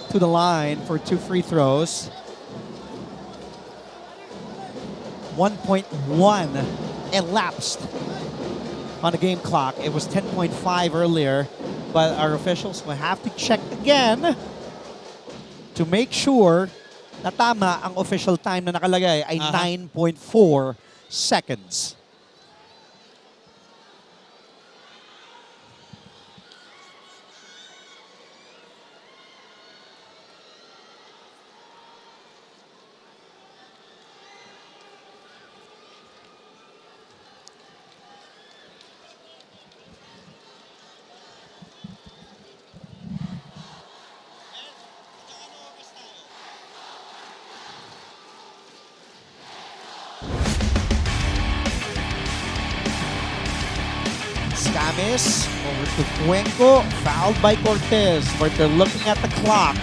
to the line for 2 free throws. 1.1 elapsed on the game clock. It was 10.5 earlier, but our officials will have to check again to make sure na tama ang official time na nakalagay ay 9.4 seconds. Escamis over to Cuenco, fouled by Cortez, but they're looking at the clock.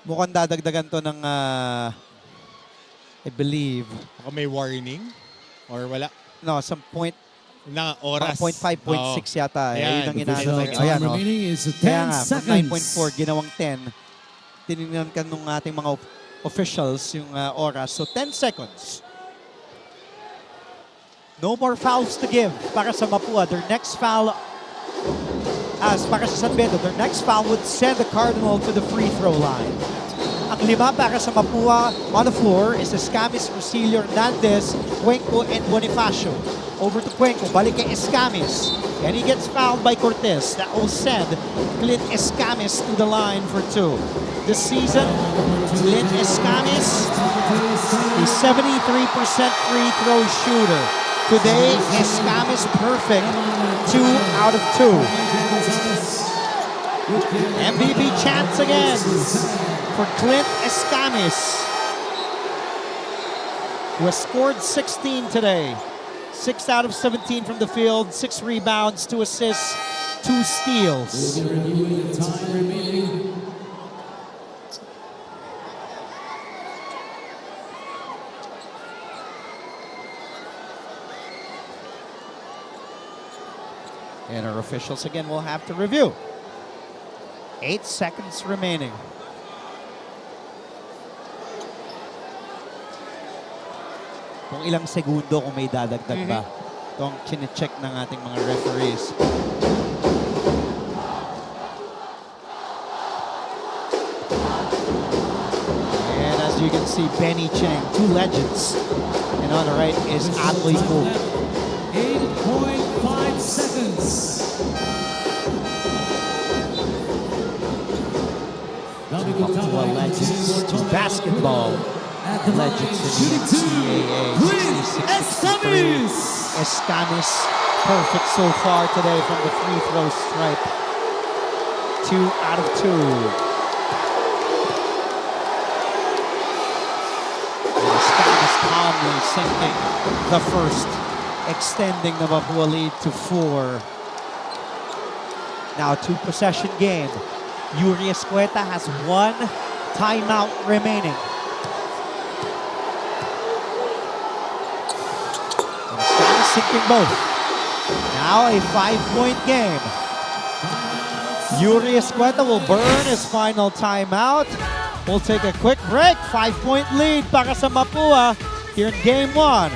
Mukhang dadagdagan to ng, I believe. Baka may warning? Or wala? No, some point. Na oras. 0.5, 0.6 yata. Ayan. Yun ang inaano. Time remaining is 10 Kaya nga, seconds. 9.4, ginawang 10. Tinignan ka nung ating mga officials yung oras. So 10 seconds. No more fouls to give para sa Mapua. Their next foul, para sa San Beda, their next foul would send the Cardinal to the free throw line. Ang 5 para sa Mapua on the floor is Escamis, Rosilio, Hernandez, Cuenco, and Bonifacio. Over to Cuenco, balik kay Escamis. And he gets fouled by Cortez. That will send Clint Escamis to the line for 2. This season, Clint Escamis, a 73% free throw shooter. Today, Escamis perfect, 2 out of 2. MVP chance again for Clint Escamis, who has scored 16 today. 6 out of 17 from the field, 6 rebounds, 2 assists, 2 steals. We'll be reviewing the time remaining. And our officials again will have to review. 8 seconds remaining. Kung ilang segundo kung may dadagdag ba. Ito ang chine-check ng ating mga referees. And as you can see, Benny Cheng, 2 legends. And on the right is Adley Ko. 8.5 seconds. Mapua legends to basketball legends in the NCAA. 66-63. Escamis perfect so far today from the free throw stripe. 2 out of 2. And Escamis calmly sinking the first, extending the Mapua lead to 4. Now 2-possession game. Yuri Escueta has 1 timeout remaining. And Escamis sinking both. Now a 5-point game. Yuri Escueta will burn his final timeout. We'll take a quick break. 5-point lead para sa Mapua here in Game 1.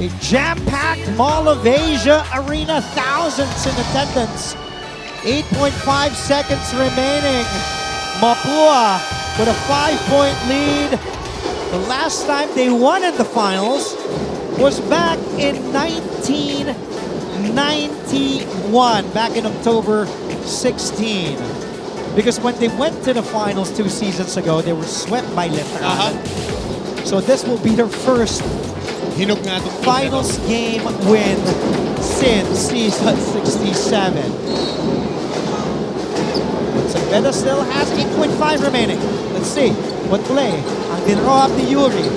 A jam-packed Mall of Asia Arena, thousands in attendance. 8.5 seconds remaining. Mapua with a 5-point lead. The last time they won in the finals was back in 1991, back in October 16. Because when they went to the finals 2 seasons ago, they were swept by Letran. So this will be their first finals game win since season 67. San Beda still has 8.5 remaining. Let's see what play ang dinraw up ni Yuri.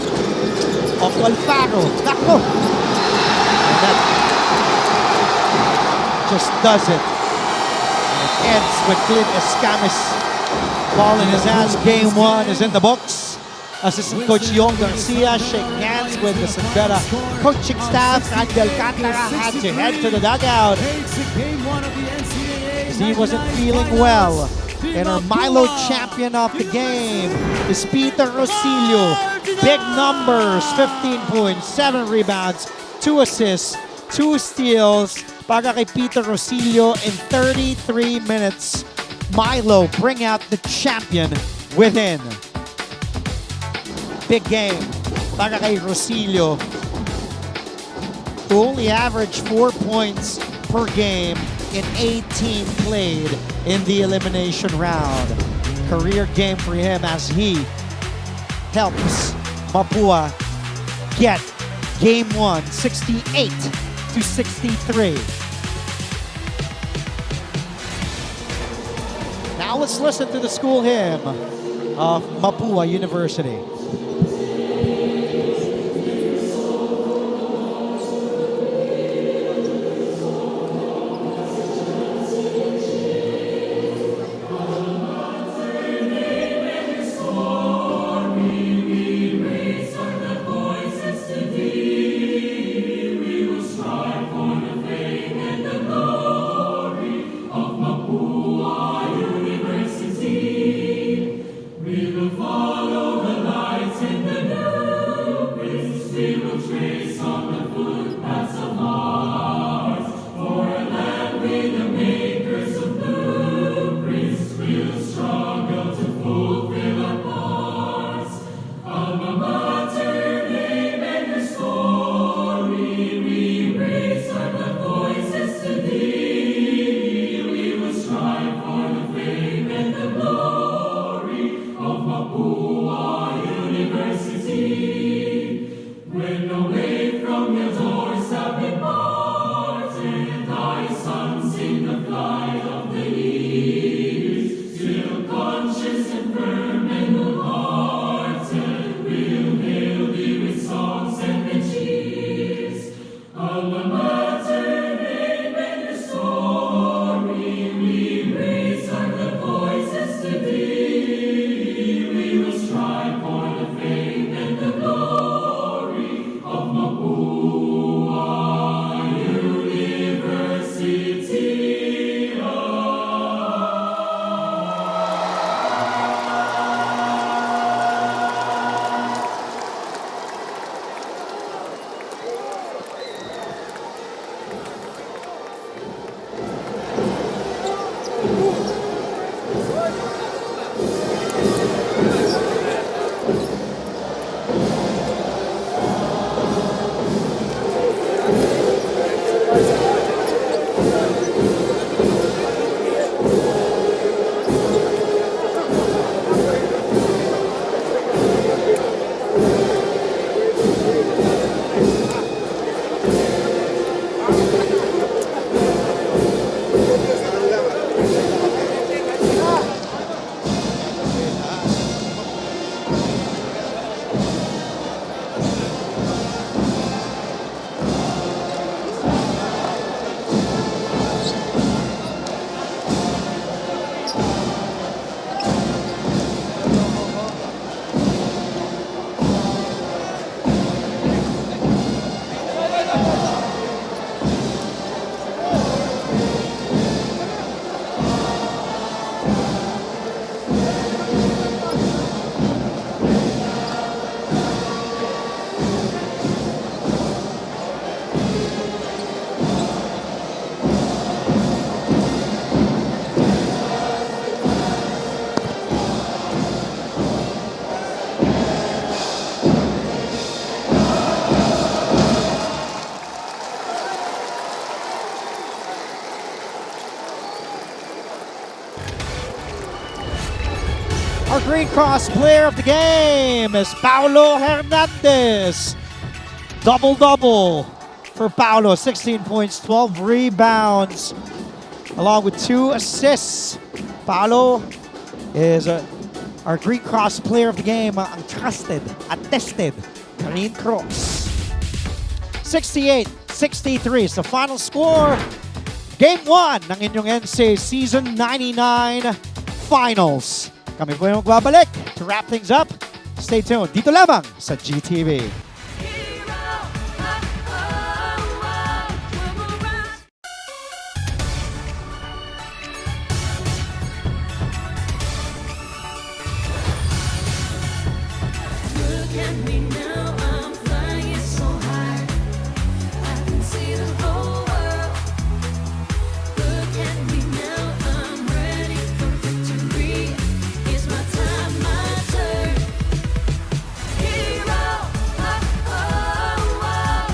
Of Alfaro. Nako! And that just does it. And it ends with Clint Escamis. Ball in his hands. Game 1 is in the books. Assistant Coach Yong Garcia shaking hands with the San Beda coaching staff. Andy Alcantara had to head to the dugout. He wasn't feeling well. And our Milo champion of the game is Peter Rosillo. Big numbers, 15 points, 7 rebounds, 2 assists, 2 steals para kay Peter Rosillo in 33 minutes. Milo bring out the champion within. Big game para kay Rosillo, who only averaged 4 points per game in 18 played in the elimination round. Career game for him as he helps Mapua get game 1, 68-63. Now let's listen to the school hymn of Mapua University. We will follow the light. Green Cross player of the game is Paulo Hernandez. Double-double for Paulo. 16 points, 12 rebounds, along with 2 assists. Paulo is our Green Cross player of the game. Ang trusted, attested Green Cross. 68-63 is the final score. Game 1 ng inyong NCAA Season 99 Finals. Kami po yung magbabalik to wrap things up. Stay tuned. Dito lamang sa GTV. Look at me now, I'm flying so high. I can see the whole world. Look at me now, I'm ready for victory. It's my time, my turn. Hero, oh, oh, oh.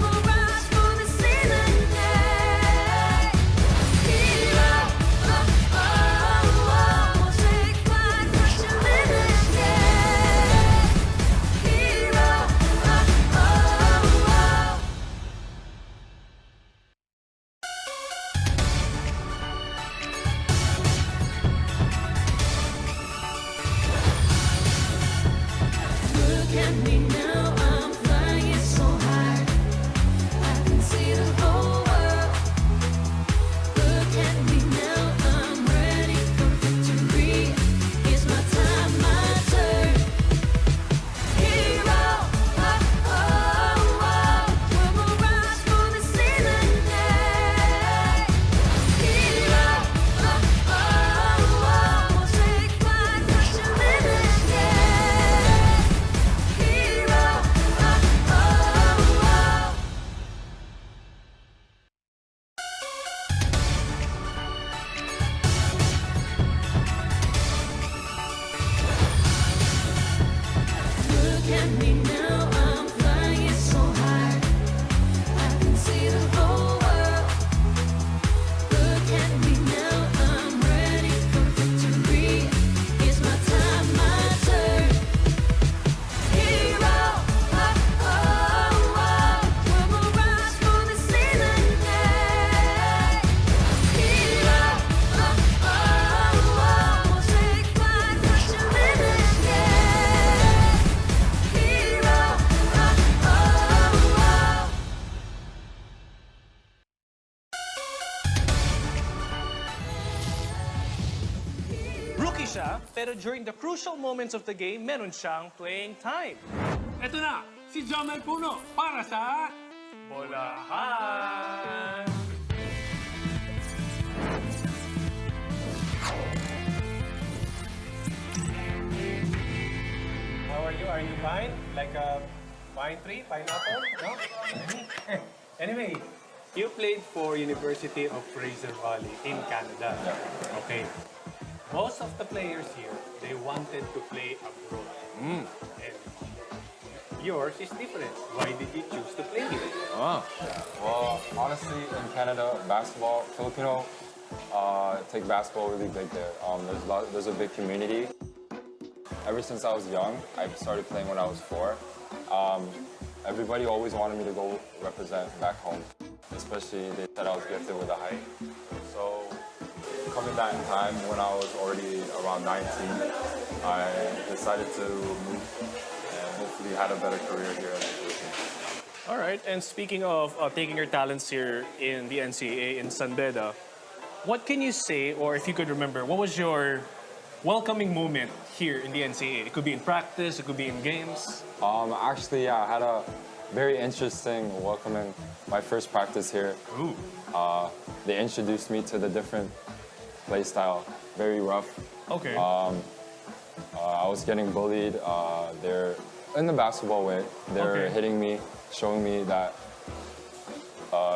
We'll rise for the season, yeah. Hero, oh, oh, oh. We'll take flight, crush your limits, yeah. Hero, oh, oh, oh. Look at me now, I'm flying so high. I can see the whole world. Look at me now, I'm ready for victory. It's my time, my turn. Hero, oh, oh, oh. We'll rise for the season, yeah. Hero, oh, oh, oh. We'll take flight, crush your limits, yeah. Hero, oh, oh, oh. Look at me now, I'm flying so high. I can see the whole world. Look at me now, I'm ready for victory. It's my time, my turn. Hero, oh, oh, oh. We'll rise for the season, yeah. Hero, oh, oh, oh. We'll take flight, crush your limits, yeah. Hero, oh, oh, oh. Rookie siya, pero during the crucial moments of the game, meron siyang playing time. Ito na, si Jomel Puno para sa Bolahan! How are you? Are you fine? Like a pine tree, pineapple? No? Anyway, you played for University of Fraser Valley in Canada. Okay. Most of the players here, they wanted to play abroad. And yours is different. Why did you choose to play here? Well, honestly, in Canada, basketball, Filipino take basketball really big there. There's a big community. Ever since I was young, I started playing when I was 4. Everybody always wanted me to go represent back home. Especially they said I was gifted with a height. So coming back in time when I was already around 19, I decided to move and hopefully had a better career here in the Philippines. All right, and speaking of taking your talents here in the NCAA in San Beda, what can you say, or if you could remember, what was your welcoming moment here in the NCAA? It could be in practice, it could be in games. Actually, yeah, I had a very interesting welcoming. My first practice here. Ooh. They introduced me to the different play style, very rough. Okay. I was getting bullied. They're in the basketball way. They're hitting me, showing me that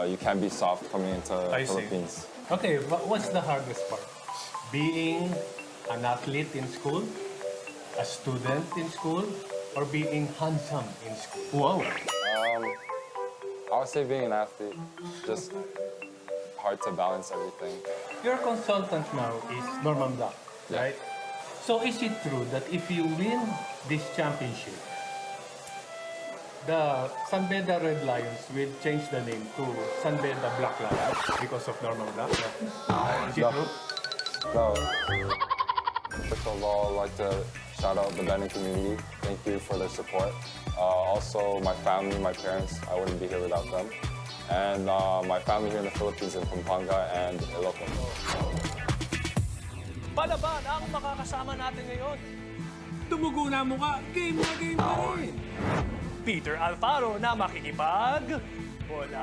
you can't be soft coming into the Philippines. Okay, but what's the hardest part? Being an athlete in school, a student in school, or being handsome in school? Wow. I would say being an athlete, just hard to balance everything. Your consultant now is Norman Black, right? So is it true that if you win this championship, the San Beda Red Lions will change the name to San Beda Black Lions because of Norman Black? Is it true? No. First of all, I'd like to shout out the Bennett community. Thank you for their support. Also, my family, my parents, I wouldn't be here without them. And my family here in the Philippines in Pampanga and Ilocos. Palaban ang makakasama natin ngayon. Tumugo na mukha, game na game pa rin. Peter Alfaro na makikipag bolahan.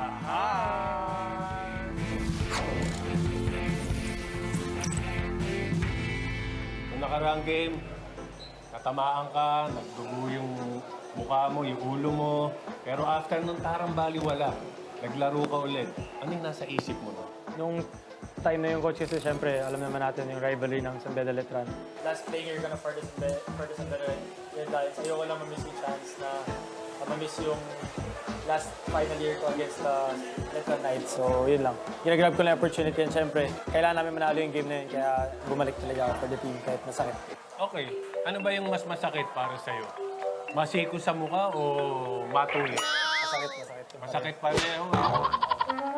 Noong nakaraang game, natamaan ka, nagdugo yung mukha mo, yung ulo mo. Pero after nung tarang baliwala, naglaro ka ulit. Ano yung nasa isip mo na? Nung time na yung coach kasi syempre, alam naman natin yung rivalry ng San Beda Letran. Last playing year ka na for the San Beda Red Lions. Ayoko lang ma-miss yung chance na ma-miss yung last final year ko against the Letran Knights. So, yun lang. Ginagrab ko lang yung opportunity and syempre, kailangan namin manalo yung game na yun. Kaya bumalik talaga ako for the team kahit masakit. Okay. Ano ba yung mas masakit para sa'yo? Masiko sa mukha o matuli? Masakit. Masakit pa rin.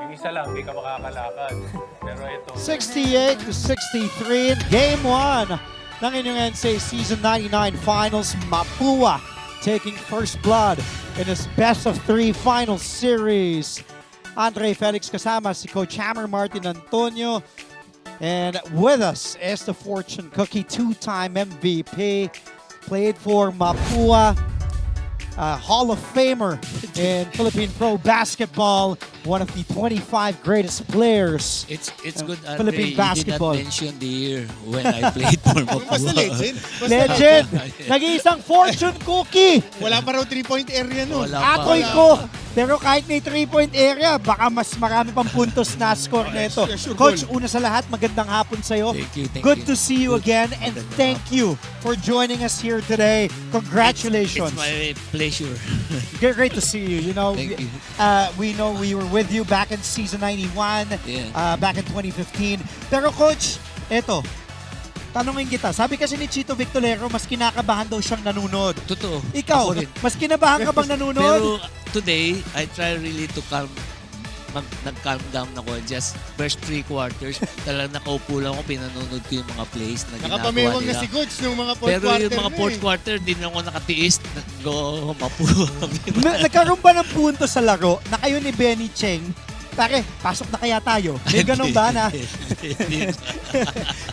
Yung isa lang, hindi ka makakalakad. Pero ito... 68-63 in Game 1 ng inyong NCAA Season 99 Finals. Mapua taking first blood in his best-of-3 final series. Andre Felix kasama si Coach Hammer Martin Antonio. And with us is the fortune cookie, two-time MVP. Played for Mapua. Hall of Famer in Philippine Pro Basketball, one of the 25 greatest players It's good, Andre, Philippine basketball. You did not mention the year when I played for Mapua. Legend! Nag-iisang fortune cookie! Wala pa raw 3-point area no. Ako'y ko! Pero kahit may 3-point area, baka mas marami pang puntos na score nito. Coach, una sa lahat, magandang hapon sa'yo. Thank Good you. to see you again, and thank you for joining us here today. Congratulations. It's my pleasure. Great to see you. You know, Thank you. We know we were with you back in season 91, Yeah. back in 2015. Pero coach, eto, tanungin kita. Sabi kasi ni Chito Victorero, mas kinakabahan daw siyang nanunod. Totoo. Ikaw, Ako rin. mas kinabahan ka bang nanunod? Pero today, I try really to nag-calm down ako. Just first 3 quarters, talagang nakaupo lang ako, pinanonood ko yung mga plays na ginagawa Nakapamewang nila. na si Coach nung mga fourth Pero quarter yung mga na fourth eh. quarter, di na ako nakatiis. Go, Mapua. Nagkaroon ba ng punto sa laro na kayo ni Benny Cheng, pare, pasok na kaya tayo? May ganun ba na?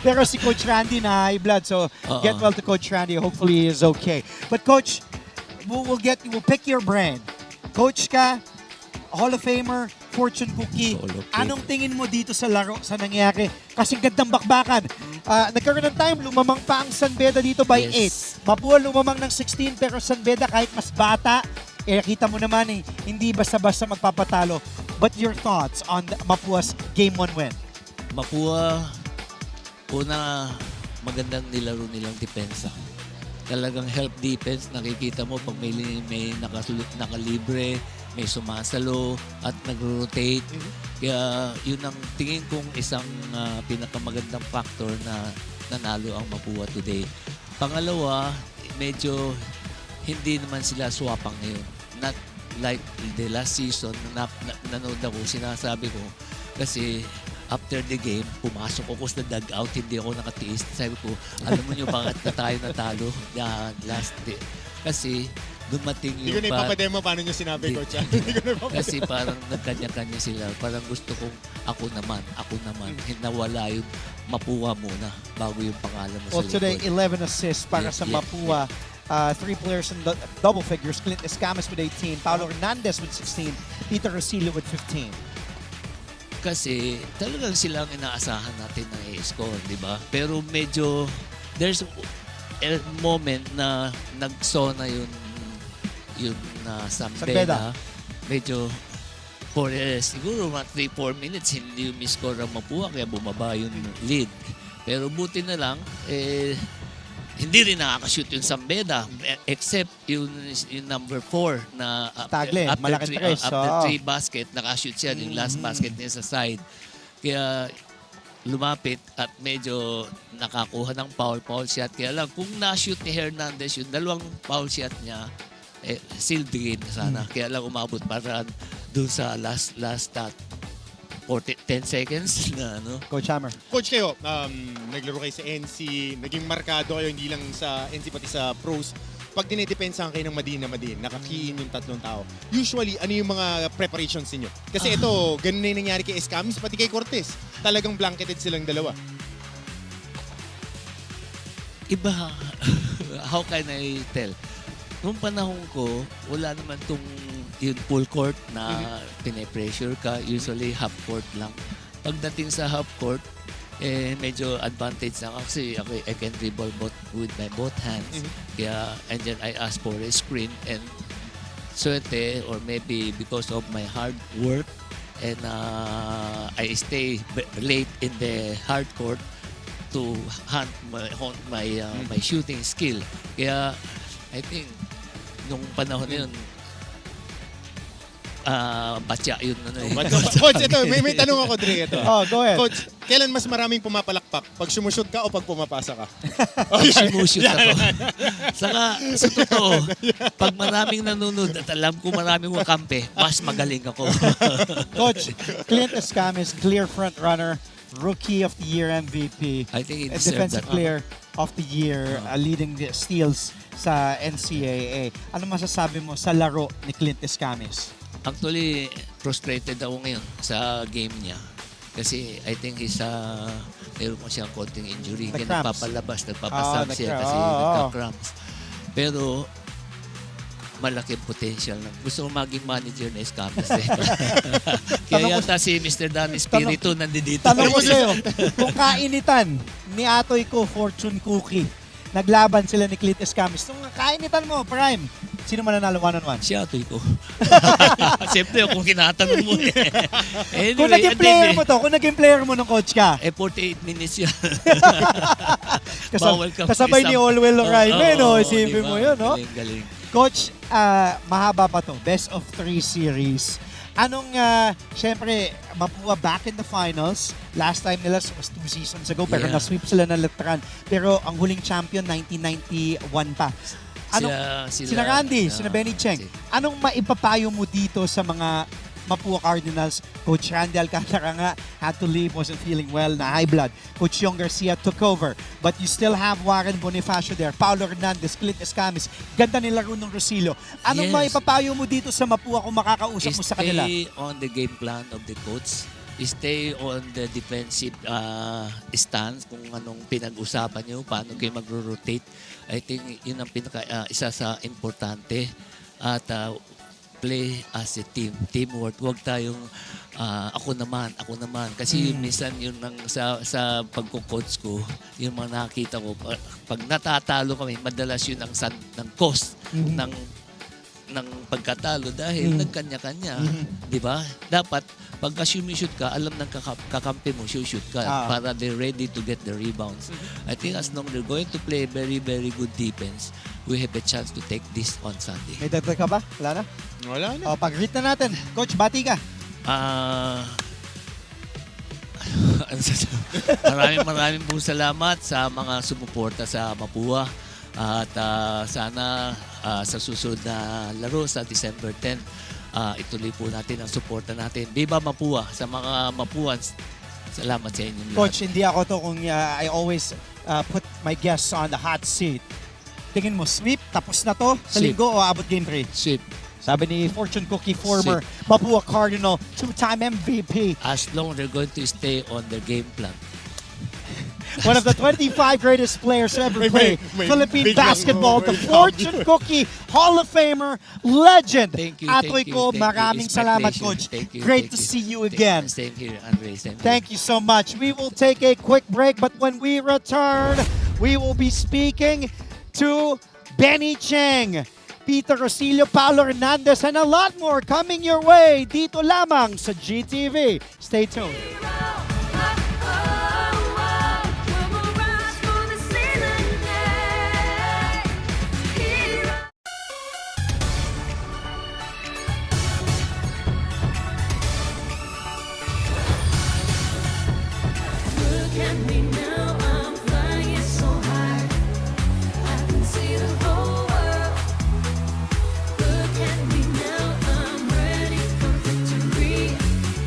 Pero si Coach Randy na high blood, so get well to Coach Randy. Hopefully he is okay. But Coach, we'll pick your brain. Coach ka, Hall of Famer, fortune cookie. Anong tingin mo dito sa laro, sa nangyari? Kasi gandang bakbakan. Nagkaroon ng time, lumamang pa ang San Beda dito by 8. Mapua lumamang ng 16, pero San Beda kahit mas bata, kita mo naman hindi basta-basta magpapatalo. But your thoughts on Mapua's Game 1 win? Mapua, una, magandang nilaro nilang depensa. Talagang help defense, nakikita mo pag may nakalibre, may sumasalo at nag-rotate. Kaya yun ang tingin kong isang pinakamagandang factor na nanalo ang Mapua today. Pangalawa, medyo hindi naman sila swapang ngayon. Not like the last season, nanood ako, sinasabi ko, kasi after the game, pumasok ako sa dugout, hindi ako nakatiis. Sabi ko, alam mo nyo bakit na tayo natalo last day? Kasi dumating Hindi yung... ko na ipapademo paano nyo sinabi, Coach. Kasi parang nagkanya-kanya sila. Parang gusto kong ako naman. Nawala yung Mapua muna bago yung pangalan mo Well, sa today, likod. 11 assists para sa Mapua. 3 players in double figures. Clint Escamas with 18, Paolo Hernandez with 16, Peter Rosillo with 15. Kasi talagang sila ang inaasahan natin na i-score, di ba? Pero medyo, there's a moment na nagsona yung San Beda. Medyo, siguro mga 3-4 minutes, hindi yung score ang Mapua, kaya bumaba yung lead. Pero buti na lang, hindi rin nakakashoot yung San Beda, except yung number 4 na Tagle, malaking tres. after 3 basket, nakashoot siya yung last basket niya sa side. Kaya lumapit at medyo nakakuha ng foul shot. Kaya lang, kung na-shoot ni Hernandez yung dalawang foul shot niya, seal the game sana. Kaya lang umabot para dun sa last 10 seconds na ano. Coach Hammer. Coach kayo, naglaro kayo sa NC, naging markado kayo hindi lang sa NC pati sa pros. Pag dinidepensahan kayo ng madin, nakakiin yung tatlong tao. Usually, ano yung mga preparations niyo? Kasi ito, ganun na yung nangyari kay Escamis, pati kay Cortez. Talagang blanketed silang dalawa. Iba, how can I tell? Noong panahon ko, wala naman yung full court na pine-pressure ka. Usually, half court lang. Pagdating sa half court, medyo advantage na kasi I can dribble with my both hands. Kaya, and then I ask for a screen and swerte or maybe because of my hard work and I stay late in the hard court to hunt my shooting skill. Kaya, I think, nung panahon na yun, batya yun. Coach, ito, may tanong ako, Dre. Ito. Go ahead. Coach, kailan mas maraming pumapalakpak? Pag sumushoot ka o pag pumapasa ka? Sumushoot ako. Saka, sa totoo, pag maraming nanonood at alam ko maraming wakampe, mas magaling ako. Coach, Clint Escamis, clear front runner, Rookie of the Year MVP, I think he deserved Defensive that. Player of the Year, leading the steals sa NCAA. Ano masasabi mo sa laro ni Clint Escamis? Actually, frustrated ako ngayon sa game niya. Kasi I think meron mo siyang konting injury. Kaya nagpapastamp siya kasi nagka-cramps. Pero, malaking potential. Gusto mo maging manager na Escamis. Kaya yata si Mr. Danny Spirito nandito. Tanong ko sa'yo, kung kainitan ni Atoy ko, Fortune Cookie, naglaban sila ni Clint Escamis. Kung kainitan mo, Prime, sino mananalo one-on-one? Si Atoy ko. Siyempre, kung kinatanong mo anyway, kung naging player mo to, kung naging player mo nung coach ka. 48 minutes yan. Kasabay ni Olwell Oraime, no? Isipin mo yun, no? Galing. Coach, mahaba pa to. Best of 3 series. Anong, syempre, Mapua back in the finals. Last time nila was 2 seasons ago, pero na-sweep sila ng Letran. Pero ang huling champion, 1991 pa. Sina Randy, sina Benny Cheng. Anong maipapayo mo dito sa mga Mapua Cardinals? Coach Randy Alcantara nga had to leave, wasn't feeling well, na high blood. Coach Yong Garcia took over. But you still have Warren Bonifacio there, Paulo Hernandez, Clint Escamis. Ganda nila rin ng Rosillo. Anong maipapayo mo dito sa Mapua kung makakausap mo sa kanila? Stay on the game plan of the coach. Stay on the defensive stance kung anong pinag-usapan nyo, paano kayo magro-rotate. I think yun ang isa sa importante. At play as a team. Teamwork. Huwag tayong ako naman. Kasi minsan yun sa pagko-coach ko, yung mga nakakita ko, pag natatalo kami, madalas yun ang cost ng pagkatalo dahil nagkanya-kanya. Di ba? Dapat, pagka shoot ka, alam ng kakampi mo, shoot ka para they're ready to get the rebounds. I think as long they're going to play very, very good defense, we have a chance to take this on Sunday. May dagdag ka ba? Wala na? Wala na. Pag-greet na natin. Coach, bati ka. Maraming pong salamat sa mga sumuporta sa Mapua. At sana sa susunod na laro sa December 10, ituloy po natin ang suporta natin. Viva Mapua! Sa mga Mapuans, salamat sa inyong lahat. Coach, hindi ako to kung I always put my guests on the hot seat. Tingin mo, sweep, tapos na to sa linggo o abot game 3? Sweep. Sabi ni Fortune Cookie, former Mapua Cardinal, 2-time MVP. As long they're going to stay on their game plan. One of the 25 greatest players to ever play Philippine basketball, the Fortune Cookie Hall of Famer, legend. Atoy ko, maraming salamat, Coach. Great to see you again. Same here, Andre. Thank you so much. We will take a quick break, but when we return, we will be speaking to Benny Cheng, Peter Rosillo, Paulo Hernandez, and a lot more coming your way dito lamang sa GTV. Stay tuned. at me now, I'm flying so high. I can see the whole world. Look at me now, I'm ready for victory.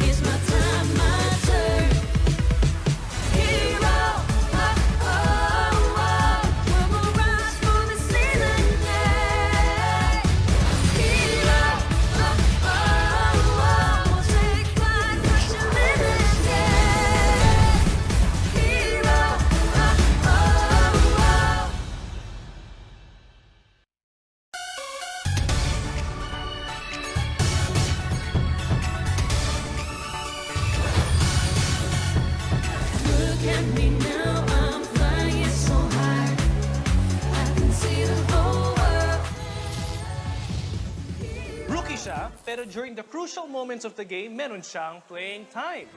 It's my time, my turn. Hero, oh, oh, oh. We will rise for the season, yeah. Hero, oh, oh, oh. We'll take flight, crush the limits, yeah. Hero, oh, oh, oh. Look at me now, I'm flying so high. I can see the whole world. Rookie siya, pero during the crucial moments of the game, meron siyang playing time.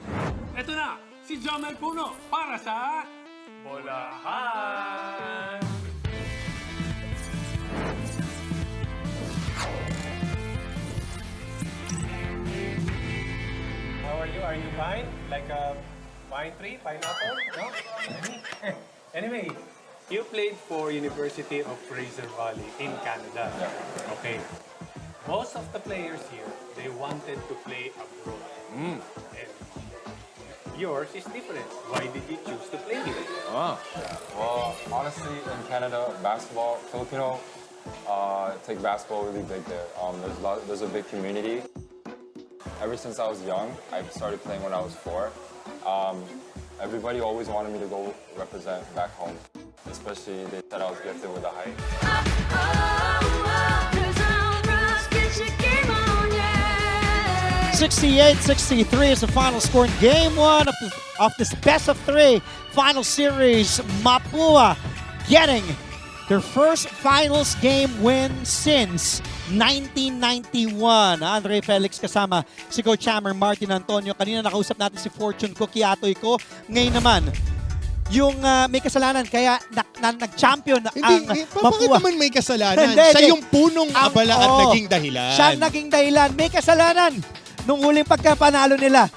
Ito na, si Jomel Puno para sa Bolahan! How are you? Are you fine? Like a pine tree, pineapple? No? Anyway, you played for University of Fraser Valley in Canada. Okay. Most of the players here, they wanted to play abroad. And yours is different. Why did you choose to play here? Well, honestly, in Canada, basketball, Filipino take basketball really big there. There's a big community. Ever since I was young, I started playing when I was 4. Everybody always wanted me to go represent back home. Especially they said I was gifted with a height. 68-63 is the final score in Game 1 of this best-of-3 final series. Mapua getting their first finals game win since 1991. Andre Felix kasama si Coach Hammer, Martin Antonio. Kanina nakausap natin si Fortune Cookie Atoy ko. Ngayon naman, yung may kasalanan kaya nag-champion ang Bakit Mapua. naman may kasalanan? Hindi, Siya hindi. yung punong abala at Oo. naging dahilan. Siya ang naging dahilan. May kasalanan nung huling pagkapanalo nila.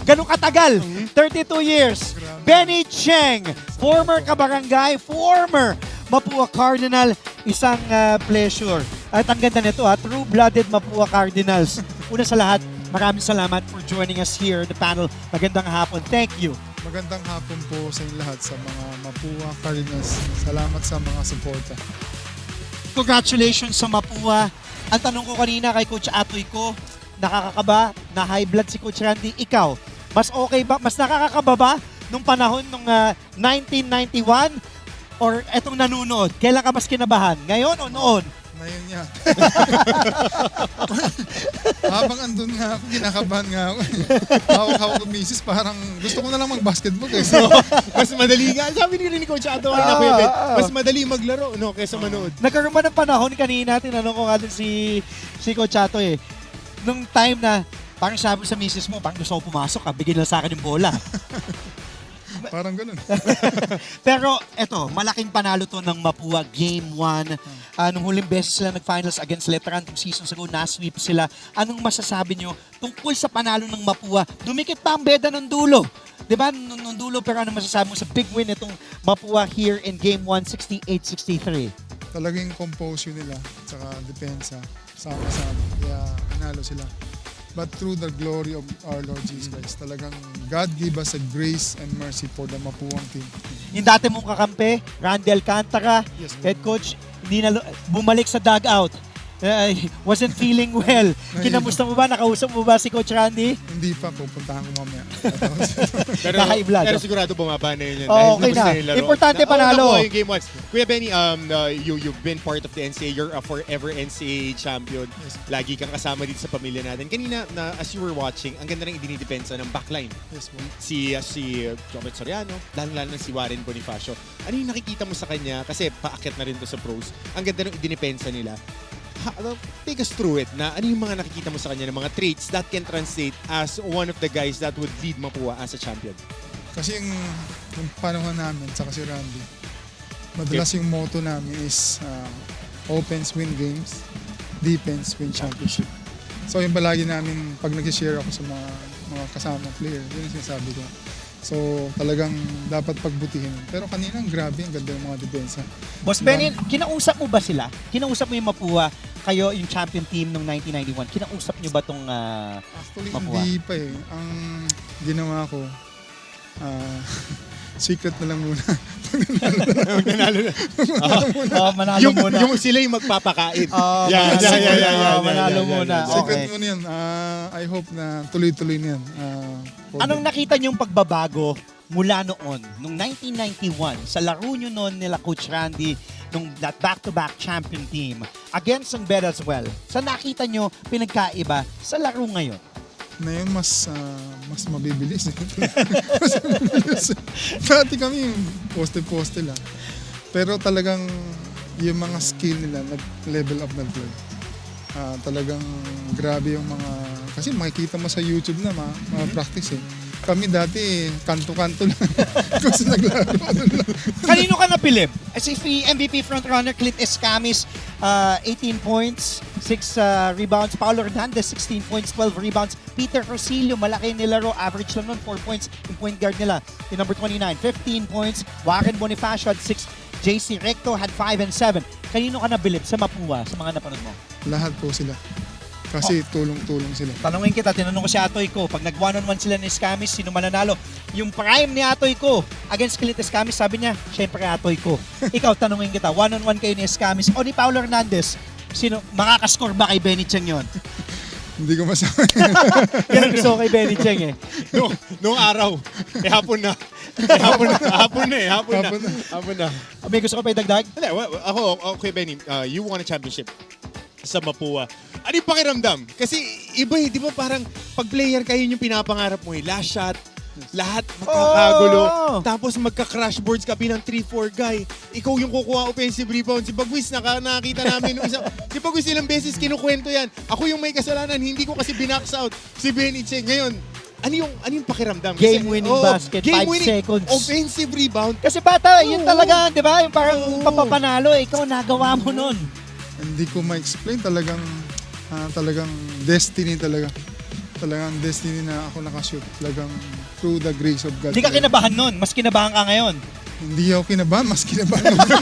Ganun katagal. 32 years. Benny Cheng, former kabarangay, former Mapua Cardinal. Isang pleasure. At ang ganda nito, true-blooded Mapua Cardinals. Una sa lahat, maraming salamat for joining us here in the panel. Magandang hapon. Thank you. Magandang hapon po sa inyo lahat sa mga Mapua Cardinals. Salamat sa mga suporta. Congratulations sa Mapua. Ang tanong ko kanina kay Coach Atoy ko, nakakakaba na high blood si Coach Randy? Ikaw, mas okay ba? Mas nakakakaba ba nung panahon nung 1991 or etong nanonood? Kailan ka mas kinabahan? Ngayon o noon? Ngayon yan. Habang andun nga ako, kinakabahan nga ako. Hawak-hawak ko misis, parang gusto ko na lang mag-basketball kaysa. Mas madali nga. Sabi ni Coach Atoy na Kuya Ben, mas madali maglaro kaysa manood. Nagkaroon ba ng panahon kanina, tinanong ko nga dun si Coach Atoy nung time na parang sabi sa misis mo, parang gusto ko pumasok bigyan lang sa akin yung bola. Parang ganun. Pero eto, malaking panalo to ng Mapua Game 1. Nung huling beses sila nag-finals against Letran 2 seasons ago, na-sweep sila. Anong masasabi nyo tungkol sa panalo ng Mapua? Dumikit pa ang beda ng dulo. Diba? Nung dulo, pero ano masasabi mo sa big win itong Mapua here in Game 1, 68-63? Talagang compose nila, tsaka depensa, sama-sama. Kaya nanalo sila. But through the glory of our Lord Jesus Christ, talagang God give us a grace and mercy for the Mapuang team. Yung dati mong kakampi, Randy Alcantara, head coach, hindi na bumalik sa dugout. Wasn't feeling well. Kinamusta mo ba? Nakausap mo ba si Coach Randy? Hindi pa, pupuntahan ko mamaya. pero sigurado bumaba na yun. Okay na. Importante panalo. Yung Game 1. Kuya Benny, you've been part of the NCAA. You're a forever NCAA champion. Yes. Lagi kang kasama dito sa pamilya natin. Kanina, as you were watching, ang ganda ng idinidepensa ng backline. Yes, po. Si Jobet Soriano, lalo-lalo na si Warren Bonifacio. Ano yung nakikita mo sa kanya? Kasi paakyat na rin to sa pros. Ang ganda ng idinidepensa nila. Take us through it na ano yung mga nakikita mo sa kanya ng mga traits that can translate as one of the guys that would lead Mapua as a champion. Kasi yung panahon namin, saka si Randy, madalas yung motto namin is offense win games, defense win championship. So yung palagi namin, pag nag-share ako sa mga kasama player, yun yung sinasabi ko. So talagang dapat pagbutihin. Pero kanina grabe, ang ganda ng mga depensa. Boss Benny, kinausap mo ba sila? Kinausap mo yung Mapua, kayo yung champion team noong 1991. Kinausap nyo ba itong Actually, Mapua? hindi pa eh. Ang ginawa ko, secret na lang muna. Manalo na. Manalo muna. Yung sila yung magpapakain. Manalo muna. Secret muna yan. I hope na tuloy-tuloy na yan. Anong nakita niyong pagbabago mula noon, nung 1991, sa laro nyo noon nila Coach Randy, nung that back-to-back champion team, against San Beda as well? Sa nakita nyo pinagkaiba sa laro ngayon? Ngayon mas mabibilis. Mas mabibilis. Dati kami poste-poste lang. Pero talagang yung mga skill nila nag-level up na talaga. Talagang grabe yung mga... Kasi makikita mo sa YouTube na mga practice eh. Kami dati kanto-kanto lang. Kasi naglaro. Kanino ka napilip? Si MVP frontrunner Clint Escamis, 18 points, 6 rebounds. Paulo Hernandez, 16 points, 12 rebounds. Peter Rosillo, malaki nilaro. Average lang nun, 4 points. Yung point guard nila, yung number 29, 15 points. Warren Bonifacio had 6. JC Recto had 5 and 7. Kanino ka nabilib sa Mapua, sa mga napanood mo? Lahat po sila. Kasi tulong-tulong sila. Tanungin kita, tinanong ko si Atoy ko, pag nag-one-on-one sila ni Escamis, sino mananalo? Yung prime ni Atoy ko against Clint Escamis, sabi niya, syempre Atoy ko. Ikaw, tanungin kita, one-on-one kayo ni Escamis o ni Paulo Hernandez, sino, makakascore ba kay Benny Cheng yun? Hindi ko masabi. Yan gusto ko kay Benny Cheng eh. Noong araw, hapon na. Hapon na. May gusto ko pa idagdag? Hindi, ako, okay Benny, you won a championship sa Mapua. Ano yung pakiramdam? Kasi iba eh, di ba parang pag player kayo yung pinapangarap mo eh, last shot, lahat magkakagulo, tapos magka-crash boards ka bilang 3-4 guy. Ikaw yung kukuha offensive rebound. Si Bagwis, nakita namin. Si Bagwis ilang beses kinukwento yan. Ako yung may kasalanan, hindi ko kasi binax out si Benny Cheng. Ngayon, ano yung pakiramdam? Game-winning basket, 5 seconds. Offensive rebound. Kasi bata, yun talaga, di ba? Yung parang papapanalo, ikaw nagawa mo nun. Hindi ko ma-explain. Talagang destiny talaga. Talagang destiny na ako nakashoot. Talagang through the grace of God. Hindi ka kinabahan nun. Mas kinabahan ka ngayon. Hindi ako kinabahan. Mas kinabahan ako.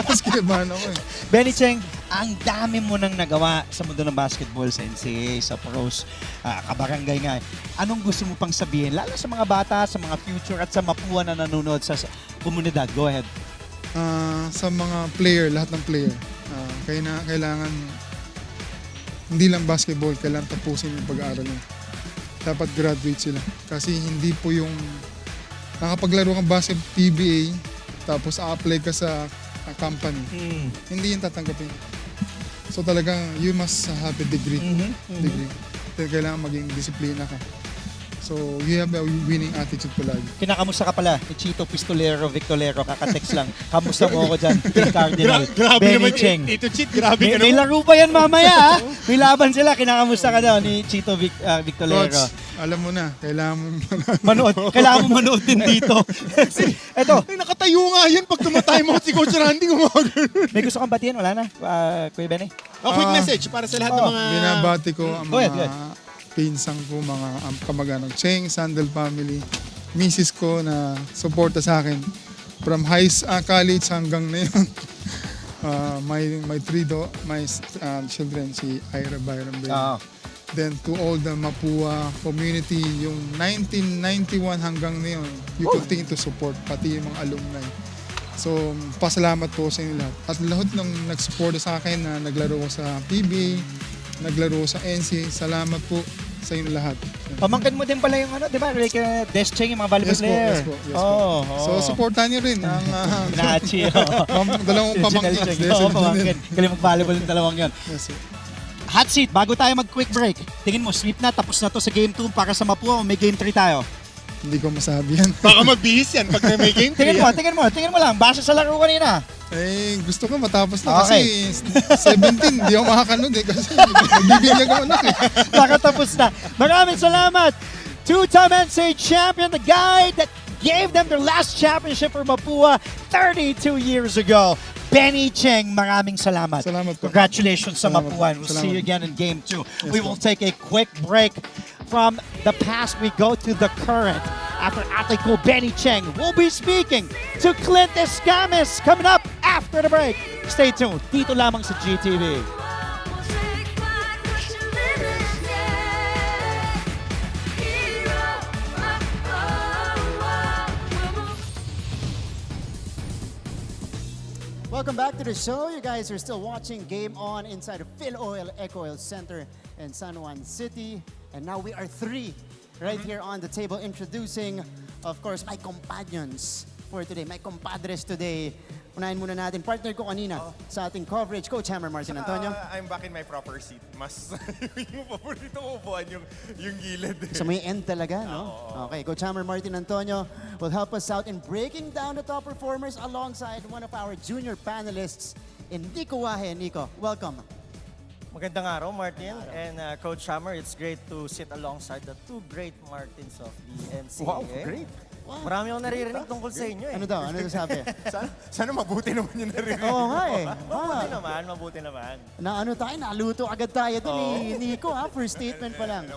Mas kinabahan ako eh. Benny Cheng, ang dami mo nang nagawa sa mundo ng basketball, sa NCAA, sa pros, kabarangay nga. Anong gusto mo pang sabihin? Lalo sa mga bata, sa mga future at sa Mapua na nanonood sa komunidad. Go ahead. Sa mga player, lahat ng player, kailangan hindi lang basketball, kailangan tapusin yung pag-aaral nila. Dapat graduate sila. Kasi hindi po yung nakapaglaro kang basketball PBA tapos a-apply ka sa company. Hindi yung tatanggapin. So talagang you must have a degree. Degree. Kailangan maging disiplina ka. So you have a winning attitude palagi. Kinakamusta ka pala ni Chito Pistolero, Victolero, kakatext lang. Kamusta mo ako dyan, Team Cardinal, Benny Cheng. Ito cheat, grabe ka May laro pa yan mamaya. May laban sila, kinakamusta ka daw ni Chito Victolero. Coach, alam mo na, kailangan mo Kailangan mo manood din dito. Eto. Nakatayo nga yan pag tumatay mo si Coach Randy. May gusto kang batiin? Wala na, Kuya Benny? Quick message para sa lahat ng mga... Binabati ko ang Go mga ahead. pinsang ko, mga kamag-anak, Cheng, Sandel family, misis ko na suporta sa akin from college hanggang na yun. My children, si Ira Byron Bell. Then to all the Mapua community, yung 1991 hanggang na yun, you continue to support, pati yung mga alumni. So, pasalamat po sa inyo lahat. At lahat ng nag-support sa akin na naglaro ko sa PBA, naglaro sa NCAA, salamat po sa inyo lahat. Pamangkin mo din pala yung di ba? Like Des Cheng, yung mga volleyball player. Yes po. So, supportan niyo rin ang Nachi. dalawang pamangkin. Pamangkin. Galing mag-volleyball yung dalawang yun. Yes, Hot seat, bago tayo mag-quick break. Tingin mo, sweep na, tapos na to sa game 2 para sa Mapua o may game 3 tayo? Hindi ko masabi yan. Baka magbihis yan pag may game 3. Tingin mo lang, basa sa laro kanina. Gusto ko matapos na kasi 17, hindi ako makakanood kasi nagbibigyan ako anak Nakatapos na. Maraming salamat. Two-time NCAA champion, the guy that gave them their last championship for Mapua 32 years ago. Benny Cheng, maraming salamat. Congratulations sa Mapua. We'll see you again in game 2. We will take a quick break. From the past, we go to the current after Ate Ko Benny Cheng. We'll be speaking to Clint Escamis coming up after the break. Stay tuned. Dito lamang sa GTV. Welcome back to the show. You guys are still watching Game On inside of Phil Oil Eco Oil Center in San Juan City. And now we are three right here on the table introducing, of course, my companions for today. My compadres today. Unahin muna natin. Partner ko kanina sa ating coverage, Coach Hammer Martin Antonio. I'm back in my proper seat. Mas yung paborito ko upuan yung gilid. Sa may end talaga, no? Okay, Coach Hammer Martin Antonio will help us out in breaking down the top performers alongside one of our junior panelists in Nico Wahe. Nico, welcome. Magandang araw, Martin. And Coach Hammer, it's great to sit alongside the two great Martins of the NCAA. Wow, great. Wow. Marami akong naririnig tungkol sa inyo eh. Ano daw? Ano sabi? Sana mabuti naman yung naririnig. Oo nga eh. Mabuti naman. Na ano tayo, naluto agad tayo dun ni Nico ha, first statement pa lang.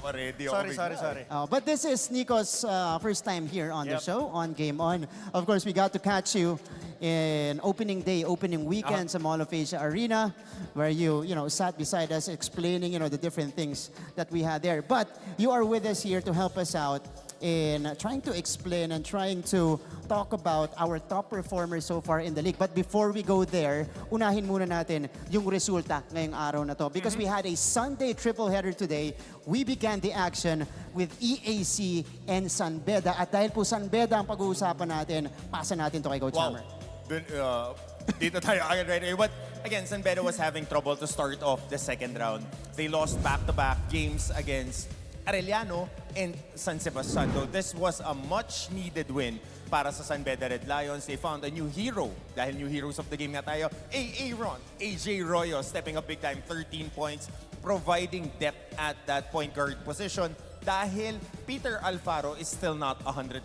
Sorry. But this is Nico's first time here on the show, on Game On. Of course, we got to catch you in opening day, opening weekend sa Mall of Asia Arena, where you sat beside us explaining the different things that we had there. But you are with us here to help us out in trying to explain and trying to talk about our top performers so far in the league. But before we go there, unahin muna natin yung resulta ngayong araw na to. Because we had a Sunday triple header today, we began the action with EAC and San Beda. At dahil po San Beda ang pag-uusapan natin, pasa natin to kay Coach Hammer. Dito tayo agad right away. But again, San Beda was having trouble to start off the second round. They lost back-to-back games against Arellano and San Sebastian. So this was a much-needed win para sa San Beda Red Lions. They found a new hero. Dahil new heroes of the game nga tayo. AJ Royo stepping up big time, 13 points, providing depth at that point guard position. Dahil Peter Alfaro is still not 100%.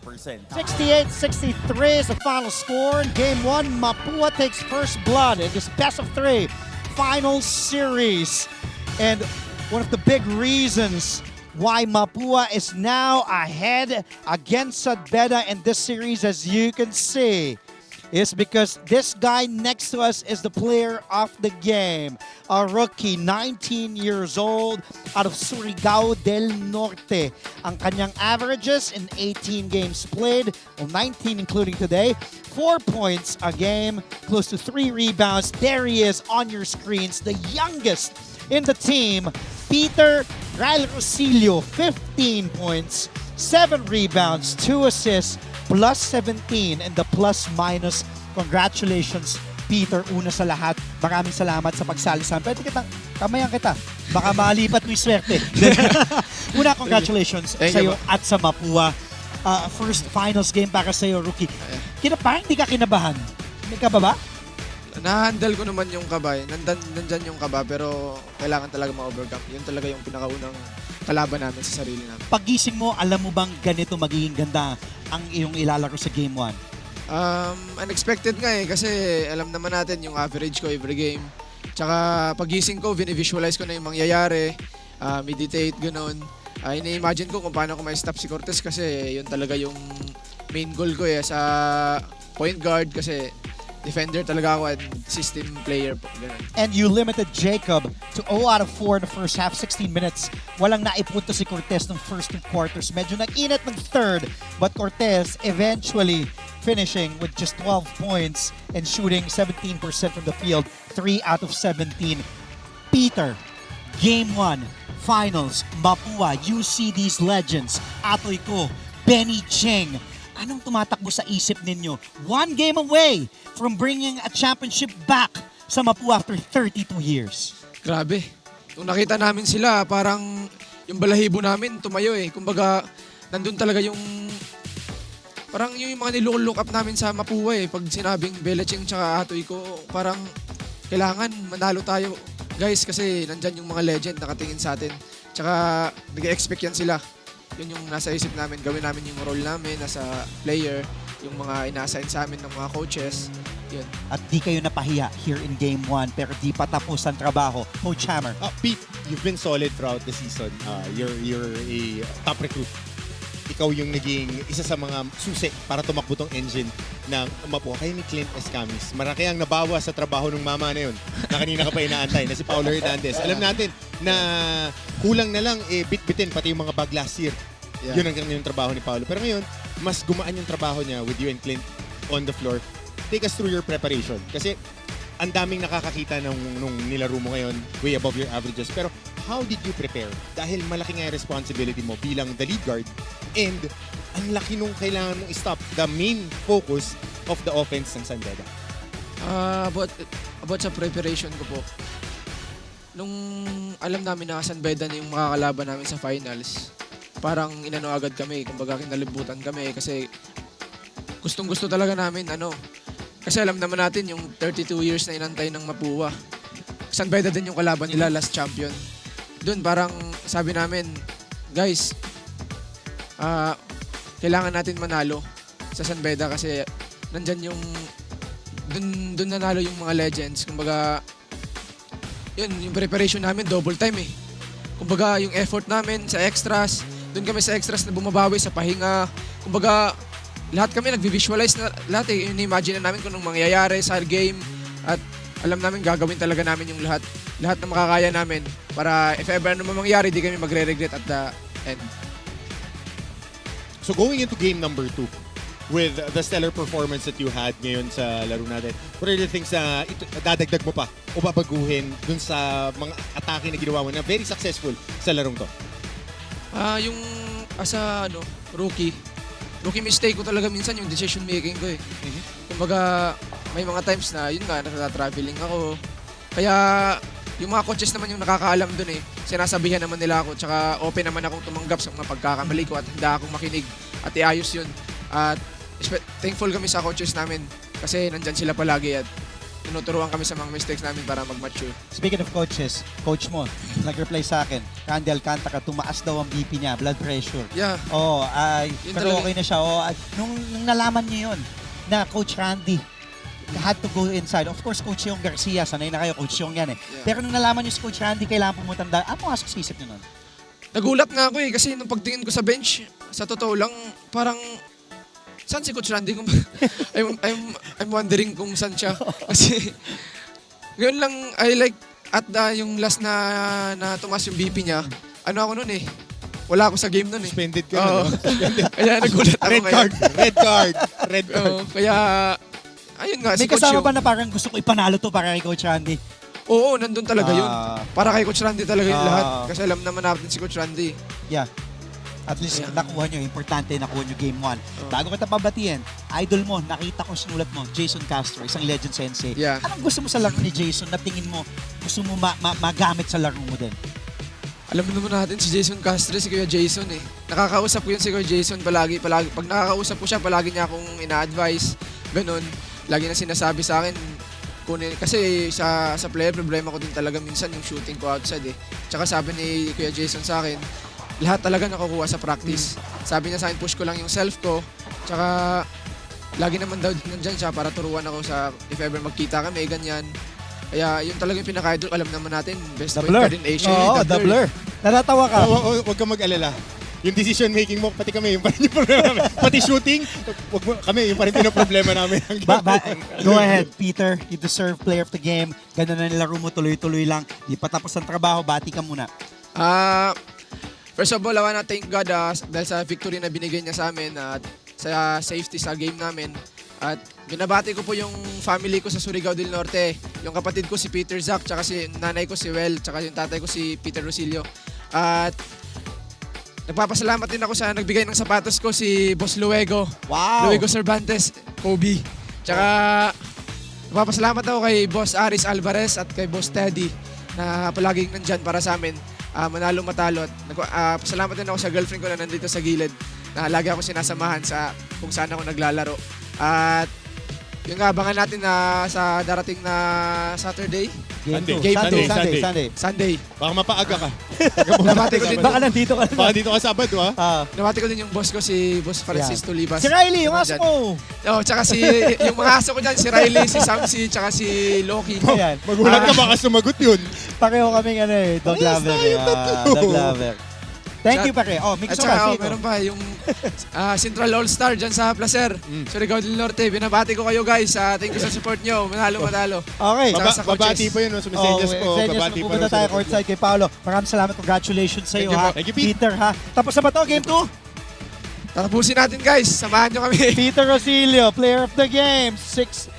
68-63 is the final score. In Game 1, Mapua takes first blood in this best-of-3 final series. And one of the big reasons why Mapua is now ahead against San Beda in this series, as you can see, is because this guy next to us is the player of the game. A rookie, 19 years old, out of Surigao del Norte. Ang kanyang averages in 18 games played, 19 including today, 4 points a game, close to 3 rebounds. There he is on your screens, the youngest in the team, Peter Rosillo, 15 points, 7 rebounds, 2 assists, plus 17 and the plus-minus. Congratulations, Peter. Una sa lahat, maraming salamat sa pagsali sa amin. Pwede kitang, kamayan kita. Baka malipat mo yung swerte. Una, congratulations sa iyo at sa Mapua. First finals game para sa iyo, rookie. Parang hindi ka kinabahan. May ka ba? Na-handle ko naman yung kaba. Nandyan yung kaba, pero kailangan talaga ma-overcome. Yun talaga yung pinakaunang kalaban namin sa sarili namin. Pagising mo, alam mo bang ganito magiging ganda ang iyong ilalaro sa Game 1? Unexpected nga eh, kasi alam naman natin yung average ko every game. Tsaka pagising ko, visualize ko na yung mangyayari, meditate, gano'n. Ini-imagine ko kung paano ko ma-stop si Cortez kasi yun talaga yung main goal ko eh, sa point guard kasi defender talaga ako at system player po. Ganun. And you limited Jacob to 0 out of 4 in the first half, 16 minutes. Walang naipunta si Cortez ng first 2 quarters. Medyo nag-init ng third, but Cortez eventually finishing with just 12 points and shooting 17% from the field, 3 out of 17. Peter, Game 1, Finals, Mapua, you see these legends. Atoy Ko, Benny Cheng. Anong tumatakbo sa isip ninyo? 1 game away from bringing a championship back sa Mapua after 32 years. Grabe. Nung nakita namin sila, parang yung balahibo namin tumayo eh. Kumbaga, nandun talaga yung parang yung mga nilook up namin sa Mapua eh. Pag sinabing Belacheng tsaka Atoy Ko, parang kailangan manalo tayo. Guys, kasi nandyan yung mga legend nakatingin sa atin. Tsaka nag-expect yan sila. Yun yung nasa isip namin, gawin namin yung role namin nasa player, yung mga ina-assign sa amin ng mga coaches. Yun. At di kayo napahiya here in Game 1 pero di pa tapos ang trabaho. Coach Hammer. Pete, you've been solid throughout the season. You're a top recruit. ikaw yung naging isa sa mga susi para tumakbo tong engine ng Mapua. Kayo ni Clint Escamis. Maraki ang nabawa sa trabaho ng mama na yun na kanina ka pa inaantay, na si Paulo Hernandez. Alam natin na kulang na lang bit-bitin pati yung mga bag last year. Yeah. Yun ang yung trabaho ni Paulo. Pero ngayon, mas gumaan yung trabaho niya with you and Clint on the floor. Take us through your preparation. Kasi ang daming nakakakita nung nilaro mo ngayon, way above your averages. Pero how did you prepare? Dahil malaki nga yung responsibility mo bilang the lead guard and ang laki nung kailangan mong stop the main focus of the offense ng San Beda. About sa preparation ko po, nung alam namin na San Beda na yung makakalaban namin sa finals, parang inano agad kami, kumbaga kinalibutan kami kasi gustong-gusto talaga namin kasi alam naman natin yung 32 years na inantay ng Mapua. San Beda din yung kalaban nila, last champion. Doon parang sabi namin, guys, kailangan natin manalo sa San Beda kasi nandyan yung doon nanalo yung mga legends. Kumbaga, yun, yung preparation namin, double time eh. Kumbaga, yung effort namin sa extras, doon kami sa extras na bumabawi sa pahinga. Kumbaga, lahat kami nag-visualize na lahat eh. Imagine na namin kung anong mangyayari sa game at alam namin gagawin talaga namin yung lahat na makakaya namin para if ever ano mangyari, di kami magre-regret at the end. So going into game number 2, with the stellar performance that you had ngayon sa laro natin, what are the things na dadagdag mo pa o babaguhin dun sa mga atake na ginawa mo na very successful sa larong to? Yung as a rookie mistake ko talaga minsan yung decision making ko eh. Kumbaga, may mga times na yun nga, nagta-traveling ako. Kaya yung mga coaches naman yung nakakaalam dun eh. Sinasabihan naman nila ako, tsaka open naman akong tumanggap sa mga pagkakamali ko at hindi akong makinig at iayos yun. At thankful kami sa coaches namin kasi nandyan sila palagi at tinuturuan kami sa mga mistakes namin para mag-mature. Speaking of coaches, coach mo, nag-reply sa akin, Randy Alcantara, tumaas daw ang BP niya, blood pressure. Yeah. Pero okay na siya. Nung nalaman niyo yun, na Coach Randy had to go inside. Of course, Coach Yung Garcia, sanay na kayo, Coach Yung yan eh. Yeah. Pero nung nalaman niyo si Coach Randy, kailangan pumunta, ano nga sa isip niyo nun? Nagulat nga ako eh kasi nung pagtingin ko sa bench, sa totoo lang, parang saan si Coach Randy? I'm wondering kung saan siya. Kasi ngayon lang, yung last na tumas yung BP niya, ako nun eh. Wala ako sa game nun eh. Suspended ka nun. Kaya nagulat ako Red card. Kaya, ayun nga, May si Coach kasama Yung. ba na parang gusto ko ipanalo to para kay Coach Randy? Oo, nandun talaga yun. Para kay Coach Randy talaga yung lahat. Kasi alam naman natin si Coach Randy. Yeah. At least nakuha nyo, importante nakuha nyo game 1. Bago kita pabatiin, idol mo, nakita ko sinulat mo, Jason Castro, isang legend sensei. Yeah. Anong gusto mo sa laro ni Jason na tingin mo gusto mo magamit sa laro mo din? Alam mo naman natin si Jason Castro, si Kuya Jason eh. Nakakausap ko yun si Kuya Jason palagi. Pag nakakausap ko siya, palagi niya akong ina-advise. Ganun. Lagi na sinasabi sa akin, kasi sa player, problema ko din talaga minsan yung shooting ko outside eh. Tsaka sabi ni Kuya Jason sa akin, lahat talaga nakukuha sa practice. Sabi niya sa akin, push ko lang yung self ko. Tsaka, lagi naman daw nandyan siya para turuan ako sa if ever magkita kami, ganyan. Kaya yun talaga yung pinaka-idol. Alam naman natin, best point guard in Asia. Oo, doubler. Natatawa ka. Huwag kang mag-alala. Yung decision making mo, pati kami, yung pa rin yung problema namin. Pati shooting, kami, yung pa rin yung problema namin. Go ahead, Peter. You deserve player of the game. Ganda na nilaro mo, tuloy-tuloy lang. Di pa tapos ang trabaho, bati ka muna. First of all, I wanna thank God dahil sa victory na binigay niya sa amin at sa safety sa game namin. At binabati ko po yung family ko sa Surigao del Norte. Yung kapatid ko si Peter Zac, tsaka si nanay ko si Well, tsaka yung tatay ko si Peter Rosilio. At nagpapasalamat din ako sa nagbigay ng sapatos ko si Boss Luego. Wow! Luego Cervantes, Kobe. Tsaka nagpapasalamat ako kay Boss Aris Alvarez at kay Boss Teddy na palaging nandyan para sa amin. Manalo matalo at pasalamat din ako sa girlfriend ko na nandito sa gilid na lagi ako sinasamahan sa kung saan ako naglalaro. At yung abangan natin na sa darating na Saturday. Sunday. Baka mapaaga ka. Nabati ko din. Baka nandito ka. Baka dito ka Sabado Nabati ko din yung boss ko, si Boss Francis Tulibas. Si Riley, yung aso mo. Tsaka yung mga aso ko dyan, si Riley, si Samsi, tsaka si Loki. Magulat ka baka sumagot yun. Pareho kaming dog lover. Dog lover. Thank you, pare. Oh, At Mixo saka, Basito. meron pa yung Central All-Star dyan sa Placer. Surigao del Norte. Binabati ko kayo guys. Thank you sa support nyo. Manalo. Okay. Babati po yun, no? Sumisenyas po. Babati po. Pupunta tayo courtside kay Paolo. Maraming salamat. Congratulations sa iyo, ha? Thank you, Pete. Peter, ha? Tapos na ba to? Game 2? Tatapusin natin guys. Samahan nyo kami. Peter Rosilio, player of the game. 16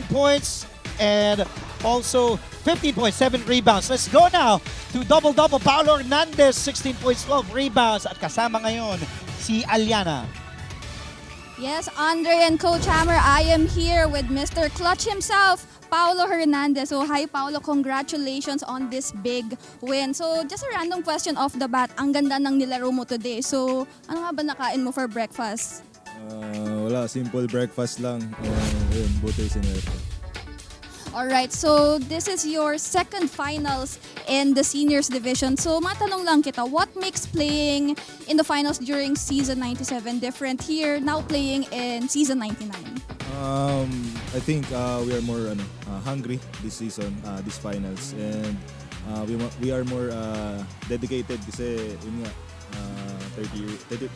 points and also 15 points, 7 rebounds. Let's go now to double-double. Paolo Hernandez, 16 points, 12 rebounds. At kasama ngayon si Aliana. Yes, Andre and Coach Hammer, I am here with Mr. Clutch himself, Paolo Hernandez. So hi Paolo, congratulations on this big win. So just a random question off the bat, ang ganda ng nilaro mo today. So ano nga ba nakain mo for breakfast? Wala, simple breakfast lang. Yun, buti sinero. Alright, so this is your second finals in the seniors division. So matanong lang kita, what makes playing in the finals during season 97 different here, now playing in season 99? I think we are more hungry this season, this finals, and we are more dedicated kasi yun nga,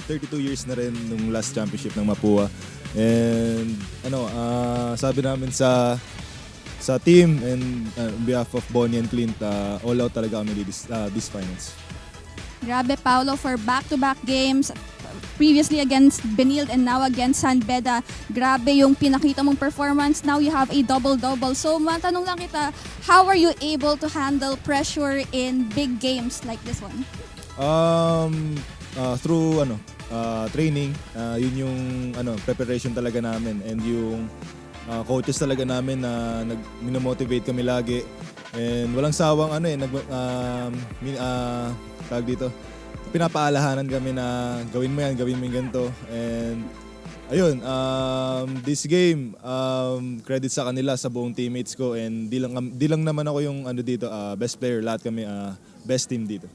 32 years na rin nung last championship ng Mapua, and sabi namin sa team and on behalf of Bonnie and Clint, all out talaga kami this finals. Grabe Paolo, for back-to-back games, previously against Benilde and now against San Beda, grabe yung pinakita mong performance. Now you have a double-double. So matanong lang kita, how are you able to handle pressure in big games like this one? Through training, yun yung preparation talaga namin, and yung coaches talaga namin na nag-motivate kami lagi, and walang sawang tawag dito, pinapaalahanan kami na gawin mo yan ganito, and ayun, this game, credit sa kanila, sa buong teammates ko, and di lang naman ako yung dito, best player, lahat kami best team dito.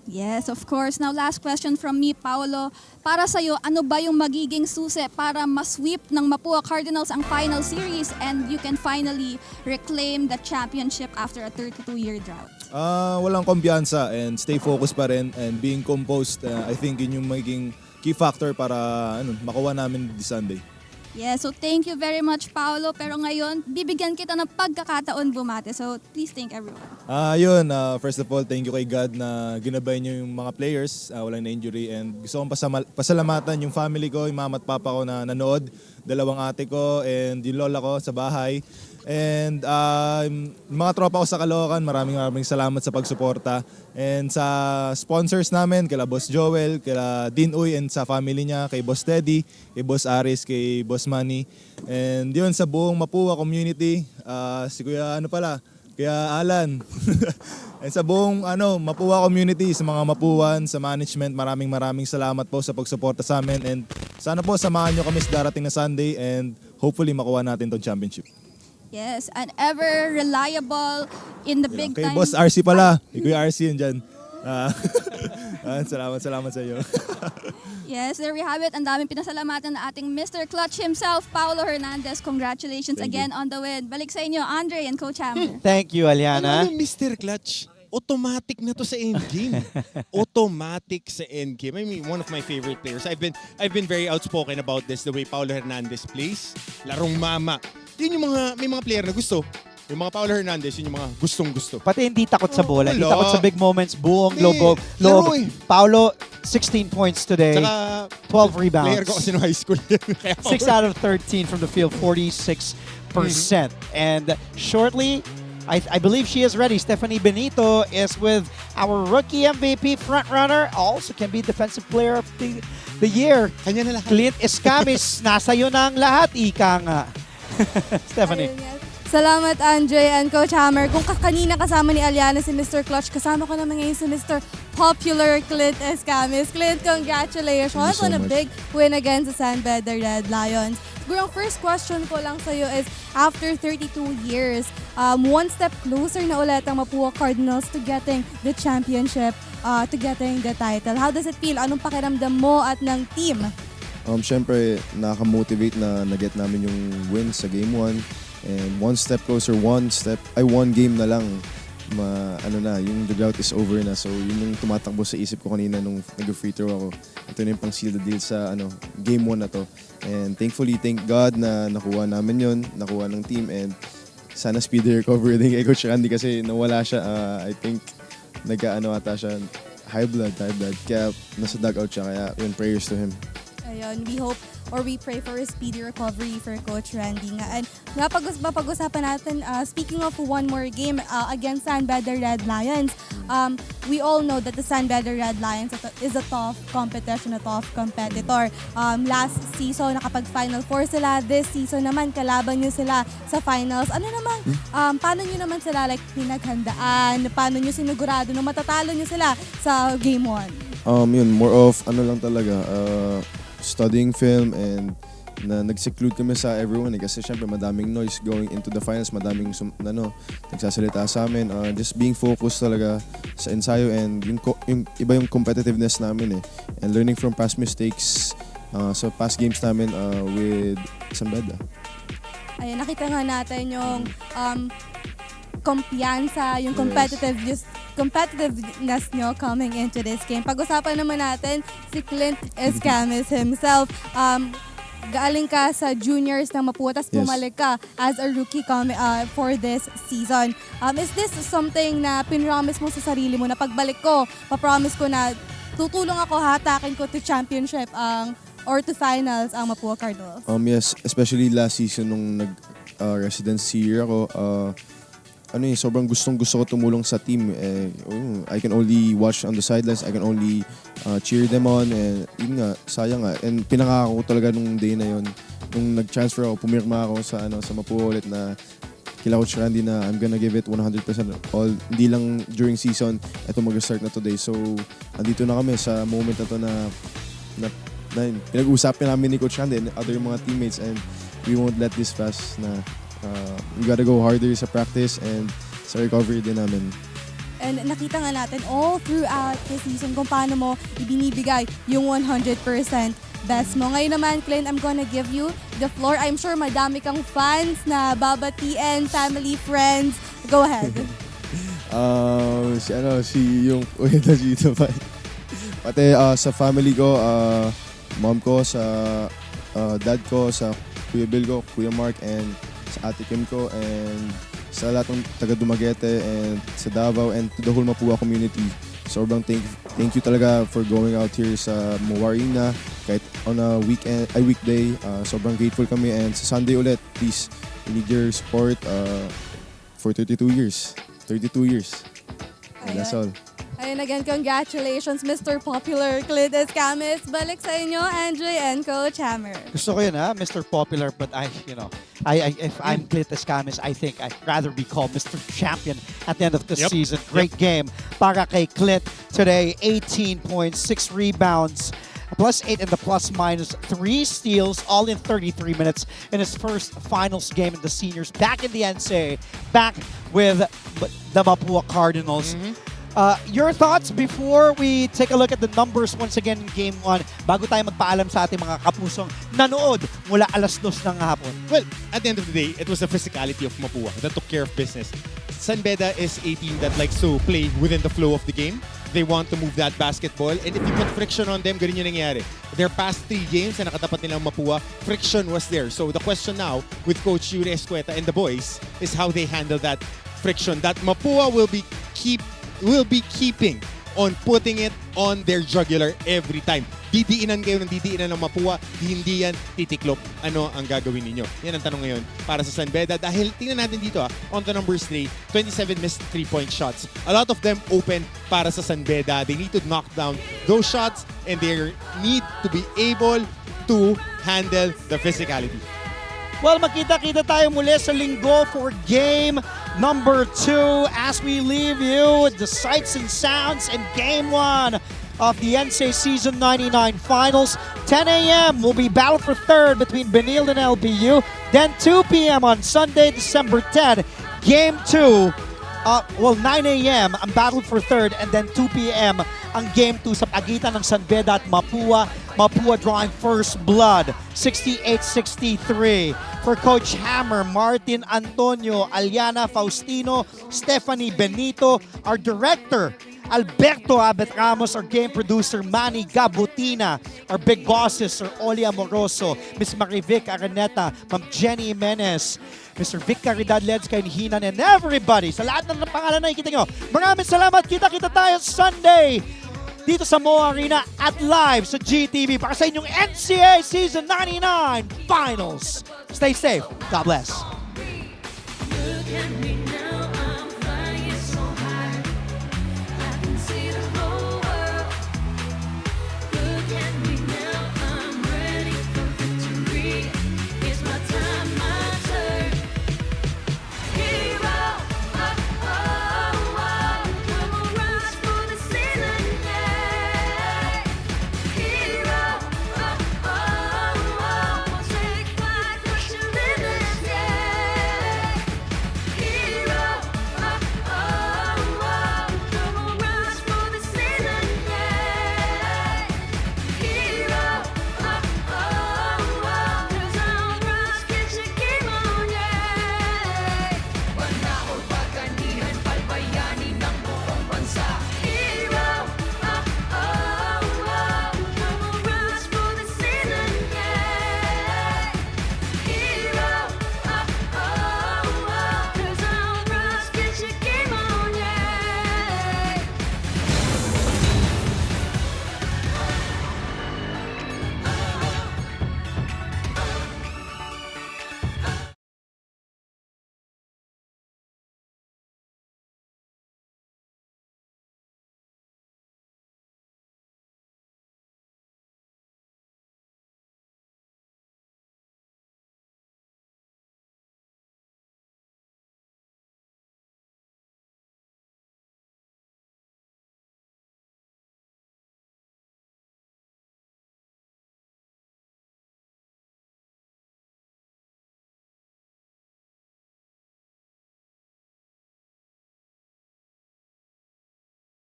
Yes, of course. Now, last question from me, Paolo. Para sa'yo, ano ba yung magiging susi para ma-sweep ng Mapua Cardinals ang final series and you can finally reclaim the championship after a 32-year drought? Walang kumpiyansa and stay focused pa rin, and being composed, I think yun yung magiging key factor para makuha namin this Sunday. Yeah, so thank you very much, Paolo. Pero ngayon, bibigyan kita ng pagkakataon bumate. So please thank everyone. First of all, thank you kay God na ginabay niyo yung mga players, walang na-injury, and gusto kong pasalamatan yung family ko, yung mama at papa ko na nanood, dalawang ate ko, and yung lola ko sa bahay. And mga tropa ko sa Caloocan, maraming salamat sa pagsuporta. And sa sponsors namin, kila Boss Joel, kila Dean Uy, and sa family niya, kay Boss Teddy, kay Boss Aris, kay Boss Manny. And yun, sa buong Mapua community, si Kuya Kuya Alan. And sa buong Mapua community, sa mga Mapuan, sa management, maraming salamat po sa pagsuporta sa amin. And sana po samahan nyo kami sa darating na Sunday, and hopefully makuha natin tong championship. Yes, and ever reliable in the big Kay time. Boss RC pala. Kuya RC yun dyan. Salamat sa iyo. Yes, there we have it. Ang daming pinasalamatan na ating Mr. Clutch himself, Paolo Hernandez. Congratulations again on the win. Balik sa inyo, Andre and Coach Hammer. Thank you, Aliana. Mr. Clutch? Automatic na to sa endgame. Automatic sa endgame. I mean, one of my favorite players. I've been very outspoken about this, the way Paolo Hernandez plays. Larong mama. Yun yung may mga player na gusto. Yung mga Paolo Hernandez, yun yung mga gustong-gusto. Pati hindi takot sa bola, hindi takot sa big moments, buong loob. Paolo, 16 points today, Saka, 12 rebounds. Player ko kasi no high school. 6 out of 13 from the field, 46%. And shortly, I believe she is ready. Stephanie Benito is with our rookie MVP frontrunner. Also can be defensive player of the year. Kanya na lahat. Clint Escamis, nasa iyo na ang lahat, ika nga. Stephanie. Salamat, Andre and Coach Hammer. Kung kanina kasama ni Aliana si Mr. Clutch, kasama ko naman ngayon si Mr. Popular Clint Escamis. Clint, congratulations on a big win against the San Beda Red Lions. Siguro ang first question ko lang sa'yo is, after 32 years, one step closer na ulit ang Mapua Cardinals to getting the championship, to getting the title. How does it feel? Anong pakiramdam mo at ng team? Siyempre, nakaka-motivate na na-get namin yung win sa Game 1. And one step closer, one game na lang. yung drought is over na. So yun yung tumatakbo sa isip ko kanina nung nag-free throw ako. Ito na yung pang seal the deal sa game 1 na to. And thankfully, thank God na nakuha namin yun, nakuha ng team, and sana speedy recovery din kay Coach Randy kasi nawala siya. I think ata siya high blood. Kaya nasa dugout siya, kaya yun, prayers to him. Ayun, we hope or we pray for a speedy recovery for Coach Randy nga. And mapag-usapan natin, speaking of one more game against San Beda Red Lions, we all know that the San Beda Red Lions is a tough competition, a tough competitor. Last season, nakapag-Final Four sila. This season naman, kalaban nyo sila sa finals. Ano namang, paano nyo naman sila pinaghandaan? Paano nyo sinigurado na matatalo nyo sila sa Game 1? Yun, more of lang talaga, studying film, and nag-seclude kami sa everyone kasi syempre madaming noise going into the finals, madaming nagsasalita sa amin. Just being focused talaga sa ensayo, and yung iba yung competitiveness namin and learning from past mistakes sa past games namin with San Beda. Ayun, nakita nga natin yung kumpiyansa, yung competitiveness nyo coming into this game. Pag-usapan naman natin si Clint Escamis himself. Galing ka sa juniors ng Mapua, tapos bumalik ka as a rookie for this season. Is this something na pinromise mo sa sarili mo na pagbalik ko, papromise ko na tutulong ako, hatakin ko to championship or to finals ang Mapua Cardinals? Yes, especially last season nung nag-residency year ako, sobrang gusto ko tumulong sa team. I can only watch on the sidelines, I can only cheer them on, and yun nga, sayang nga. And pinangako ko talaga nung day na yun, nung nag-transfer ako, pumirma ako sa Mapua ulit na kila Coach Randy na I'm gonna give it 100% all. Hindi lang during season, ito mag-start na today. So, andito na kami sa moment na to na pinag-usapin namin ni Coach Randy and other mga teammates, and we won't let this pass na we gotta go harder sa practice and sa recovery din namin. And nakita nga natin all throughout the season kung paano mo ibinibigay yung 100% best mo. Ngayon naman, Clint, I'm gonna give you the floor. I'm sure madami kang fans na babatiin, family, friends. Go ahead. Yung Ueda dito pa. Pati sa family ko, mom ko, sa dad ko, sa Kuya Bill ko, Kuya Mark, and sa Ate Kim ko, and sa lahat ng taga Dumaguete and sa Davao, and to the whole Mapua community. Sobrang thank you talaga for going out here sa Muwarina kahit on a weekday. Sobrang grateful kami, and sa Sunday ulit, please, we need your support for 32 years. And that's all. Ayun, again, congratulations, Mr. Popular Clint Escamis. Balik sa inyo, Andre and Coach Hammer. Gusto ko yun, Mr. Popular, but if I'm Clint Escamis, I think I'd rather be called Mr. Champion at the end of the season. Great game para kay Clint today. 18 points, 6 rebounds, +8 in the +-, 3 steals, all in 33 minutes in his first finals game in the seniors. Back in the NCAA, back with the Mapua Cardinals. Your thoughts before we take a look at the numbers once again in Game 1 bago tayo magpaalam sa ating mga kapusong nanood mula 2:00 ng hapon? Well, at the end of the day, it was the physicality of Mapua that took care of business. San Beda is a team that likes to play within the flow of the game. They want to move that basketball, and if you put friction on them, ganun yung nangyari. Their past 3 games na nakatapat nilang Mapua, friction was there. So the question now with Coach Yuri Escueta and the boys is how they handle that friction that Mapua will be keeping on putting it on their jugular every time. Didiinan kayo ng didiinan ng Mapua, hindi yan titiklop. Ano ang gagawin ninyo? Yan ang tanong ngayon para sa San Beda. Dahil tingnan natin dito on the numbers today, 27 missed 3-point shots. A lot of them open para sa San Beda. They need to knock down those shots, and they need to be able to handle the physicality. Well, magkita-kita tayo muli sa linggo for game number 2 as we leave you with the sights and sounds in Game 1 of the NCAA Season 99 Finals. 10 a.m. will be battle for third between Benilde and LBU. Then 2 p.m. on Sunday, December 10, Game 2. 9 a.m. ang battle for third, and then 2 p.m. ang Game 2 sa pagitan ng San Beda at Mapua. Mapua drawing first blood, 68-63. For Coach Hammer, Martin Antonio, Aliana Faustino, Stephanie Benito, our director, Alberto Abet Ramos, our game producer, Manny Gabutina, our big bosses, Sir Oli Amoroso, Miss Marivic Araneta, Ma'am Jenny Jimenez, Mr. Vic Caridad, Leds Kainhinan, and everybody. Sa lahat ng pangalan na nakikita nyo, maraming salamat. Kita-kita tayo Sunday dito sa Moa Arena at live sa GTV para sa inyong NCAA Season 99 Finals. Stay safe. God bless.